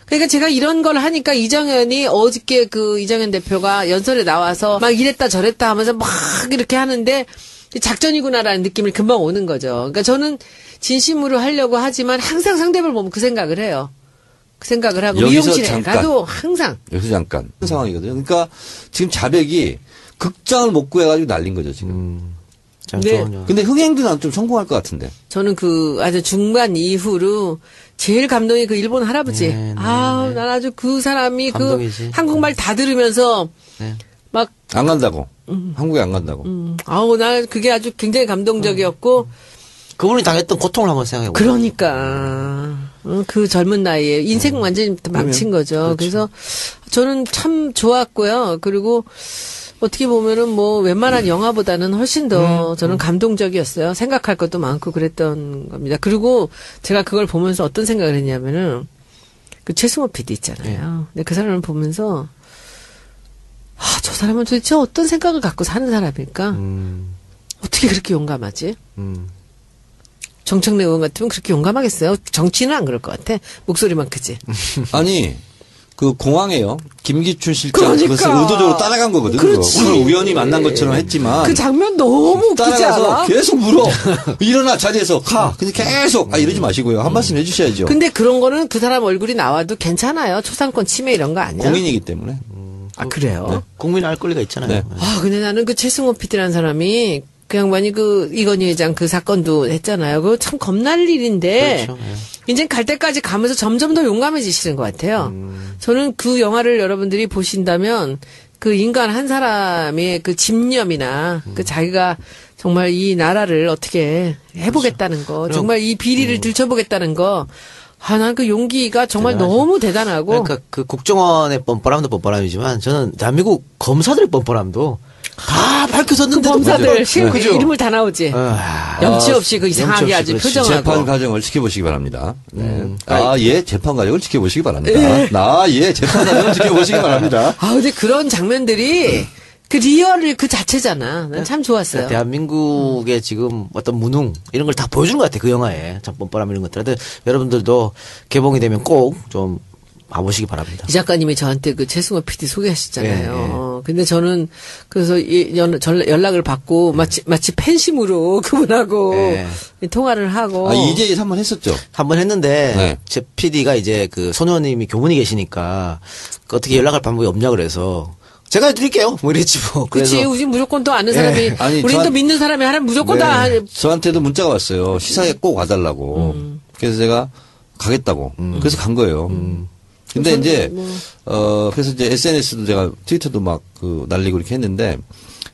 Speaker 3: 그러니까 제가 이런 걸 하니까 이정현이 어저께 그 이정현 대표가 연설에 나와서 막 이랬다 저랬다 하면서 막 이렇게 하는데 작전이구나라는 느낌이 금방 오는 거죠. 그러니까 저는 진심으로 하려고 하지만 항상 상대방을 보면 그 생각을 해요. 그 생각을 하고 미용실에 가도 항상.
Speaker 2: 여기서 잠깐 상황이거든요. 그러니까 지금 자백이 극장을 못 구해가지고 날린 거죠 지금.
Speaker 3: 네.
Speaker 2: 근데 흥행도 난 좀 성공할 것 같은데.
Speaker 3: 저는 그 아주 중반 이후로 제일 감동이 그 일본 할아버지. 난 아주 그 사람이 감동이지. 그 한국말 다 들으면서 막
Speaker 2: 안 간다고. 한국에 안 간다고.
Speaker 3: 나 그게 아주 굉장히 감동적이었고.
Speaker 1: 그분이 당했던 고통을 한번 생각해 보세요.
Speaker 3: 그러니까 그 젊은 나이에 인생 완전히 망친 거죠. 그렇죠. 그래서 저는 참 좋았고요. 그리고 어떻게 보면은 뭐 웬만한 영화보다는 훨씬 더 저는 감동적이었어요. 생각할 것도 많고 그랬던 겁니다. 그리고 제가 그걸 보면서 어떤 생각을 했냐면은 그 최승호 PD 있잖아요. 근데 그 사람을 보면서 저 사람은 도대체 어떤 생각을 갖고 사는 사람일까? 어떻게 그렇게 용감하지? 정청래 의원 같으면 그렇게 용감하겠어요? 정치는 안 그럴 것 같아. 목소리만 크지.
Speaker 2: 아니. 그 공항에요. 김기춘 실장
Speaker 3: 그러니까.
Speaker 2: 그것을 의도적으로 따라간 거거든.
Speaker 3: 그렇지.
Speaker 2: 오늘 우연히 만난 것처럼 했지만
Speaker 3: 그 장면 너무 웃기지
Speaker 2: 따라가서
Speaker 3: 않아?
Speaker 2: 계속 물어. 일어나 자리에서 가. 근데 계속 이러지 마시고요. 한 말씀 해주셔야죠.
Speaker 3: 근데 그런 거는 그 사람 얼굴이 나와도 괜찮아요. 초상권 침해 이런 거 아니야?
Speaker 2: 공인이기 때문에.
Speaker 3: 그래요?
Speaker 1: 네. 국민 알 권리가 있잖아요.
Speaker 2: 네.
Speaker 3: 근데 나는 그 최승호 PD라는 사람이 그 양반이 그 이건희 회장 그 사건도 했잖아요. 그거 참 겁날 일인데.
Speaker 1: 그렇죠.
Speaker 3: 이제 갈 때까지 가면서 점점 더 용감해지시는 것 같아요. 저는 그 영화를 여러분들이 보신다면 그 인간 한 사람의 그 집념이나 그 자기가 정말 이 나라를 어떻게 해보겠다는 거, 정말 이 비리를 들춰보겠다는 거, 난 그 용기가 정말
Speaker 1: 대단하죠.
Speaker 3: 너무 대단하고.
Speaker 1: 그러니까 그 국정원의 뻔뻔함도 뻔뻔함이지만 저는 대한민국 검사들의 뻔뻔함도 다 밝혀졌는데도
Speaker 3: 그 검사들
Speaker 1: 그죠?
Speaker 3: 이름을 다 나오지. 염치 없이 그 이상하게 아주
Speaker 1: 그렇지.
Speaker 3: 표정하고.
Speaker 2: 재판 과정을 지켜보시기 바랍니다. 네. 재판 과정을 지켜보시기 바랍니다. 재판 과정을 지켜보시기 바랍니다.
Speaker 3: 근데 그런 장면들이 그 리얼을 그 자체잖아. 난 참 좋았어요.
Speaker 1: 대한민국의 지금 어떤 무능 이런 걸 다 보여주는 것 같아 그 영화에 참 뻔뻔함 이런 것들. 여러분들도 개봉이 되면 꼭 좀 봐보시기 바랍니다.
Speaker 3: 이 작가님이 저한테 그 최승호 PD 소개하셨잖아요.
Speaker 1: 예.
Speaker 3: 근데 저는 그래서 연락을 받고 마치 팬심으로 그분하고
Speaker 1: 예.
Speaker 3: 통화를 하고.
Speaker 2: 이제 한번 했었죠.
Speaker 1: 한번 했는데
Speaker 2: 네.
Speaker 1: 제 PD가 이제 그 소녀님이 교문이 계시니까 그 어떻게 연락할 방법이 없냐 그래서 제가 해드릴게요. 뭐 이랬지 뭐.
Speaker 3: 그렇지. 우리 무조건 또 아는 사람이,
Speaker 2: 아니,
Speaker 3: 우린 또 믿는 사람이 하면 무조건 다.
Speaker 2: 저한테도 문자가 왔어요. 시사에 꼭 와달라고. 그래서 제가 가겠다고. 그래서 간 거예요. 근데 이제 그래서 이제 SNS도 제가 트위터도 막 그 날리고 이렇게 했는데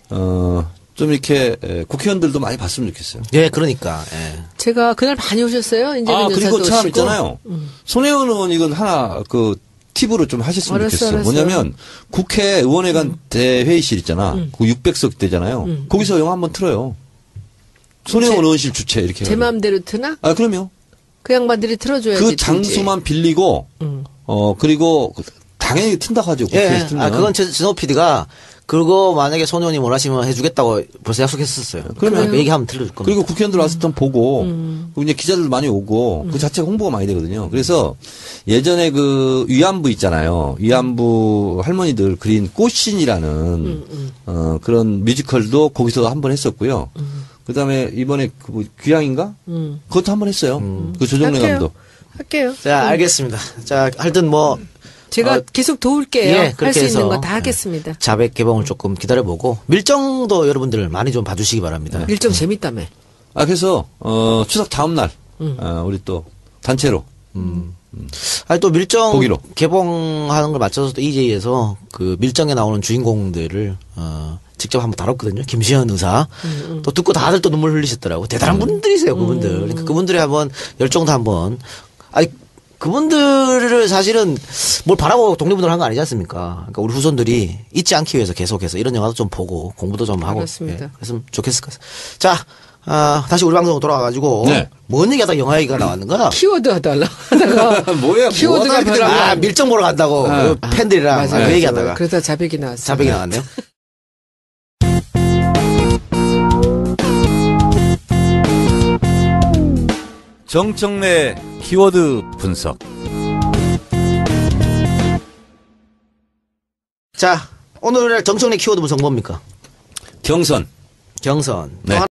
Speaker 2: 좀 이렇게 국회의원들도 많이 봤으면 좋겠어요.
Speaker 1: 예, 그러니까. 예.
Speaker 3: 제가 그날 많이 오셨어요. 이제
Speaker 2: 그리고 참 있잖아요. 손혜원 의원 이건 하나 그 팁으로 좀 하셨으면 좋겠어요.
Speaker 3: 알았어.
Speaker 2: 뭐냐면 국회의원회관 대회의실 있잖아. 그 600석 되잖아요. 거기서 영화 한번 틀어요. 손혜원 의원실 주최 이렇게.
Speaker 3: 제 마음대로 트나?
Speaker 2: 그럼요.
Speaker 3: 그 양반들이 틀어줘야지.
Speaker 2: 그 장소만 빌리고 그리고 당연히 튼다고 하죠. 국회에서 틀면.
Speaker 1: 그건 진호 PD가 그거 만약에 손 의원이 원하시면 해주겠다고 벌써 약속했었어요.
Speaker 2: 그러면
Speaker 1: 얘기하면 들려줄 겁니다.
Speaker 2: 그리고 국회의원들 와서 좀 보고 그리고 이제 기자들도 많이 오고 그 자체가 홍보가 많이 되거든요. 그래서 예전에 그 위안부 있잖아요. 위안부 할머니들 그린 꽃신이라는 그런 뮤지컬도 거기서 한번 했었고요. 그다음에 이번에 그 귀향인가? 그것도 한번 했어요. 그 조정래 감독.
Speaker 3: 할게요.
Speaker 1: 자, 알겠습니다. 자, 하여튼 뭐
Speaker 3: 제가 계속 도울게요. 할
Speaker 1: 그렇게
Speaker 3: 수 있는
Speaker 1: 해서
Speaker 3: 거 다 하겠습니다.
Speaker 1: 자백 개봉을 조금 기다려보고 밀정도 여러분들 많이 좀 봐주시기 바랍니다.
Speaker 3: 일정 재밌다며.
Speaker 2: 그래서 추석 다음 날 우리 또 단체로
Speaker 1: 아니 또 밀정
Speaker 2: 보기로.
Speaker 1: 개봉하는 걸 맞춰서 또 EJ에서 그 밀정에 나오는 주인공들을 직접 한번 다뤘거든요. 김시현 의사. 또 듣고 다들 또 눈물 흘리셨더라고. 대단한 분들이세요, 그분들. 그러니까 그분들이 한번 열정도 한번 그분들을 사실은 뭘 바라고 독립운동을 한 거 아니지 않습니까? 그러니까 우리 후손들이 잊지 않기 위해서 계속해서 이런 영화도 좀 보고 공부도 좀 하고.
Speaker 3: 그렇습니다.
Speaker 1: 예, 그랬으면 좋겠을 것 같아요. 자, 다시 우리 방송으로 돌아와가지고.
Speaker 2: 네.
Speaker 1: 뭔 얘기하다 영화 얘기가 나왔는 거야?
Speaker 3: 키워드 하다가
Speaker 2: 뭐야,
Speaker 3: 키워드가
Speaker 2: 뭐가
Speaker 3: 별로
Speaker 1: 밀정 보러 간다고. 그 팬들이랑 그 얘기하다가.
Speaker 3: 그러다 자백이 나왔어요.
Speaker 1: 자백이 나왔네요.
Speaker 4: 정청래 키워드 분석.
Speaker 1: 자, 오늘 정청래 키워드 분석 뭡니까?
Speaker 2: 경선.
Speaker 1: 경선.
Speaker 2: 네.
Speaker 1: 또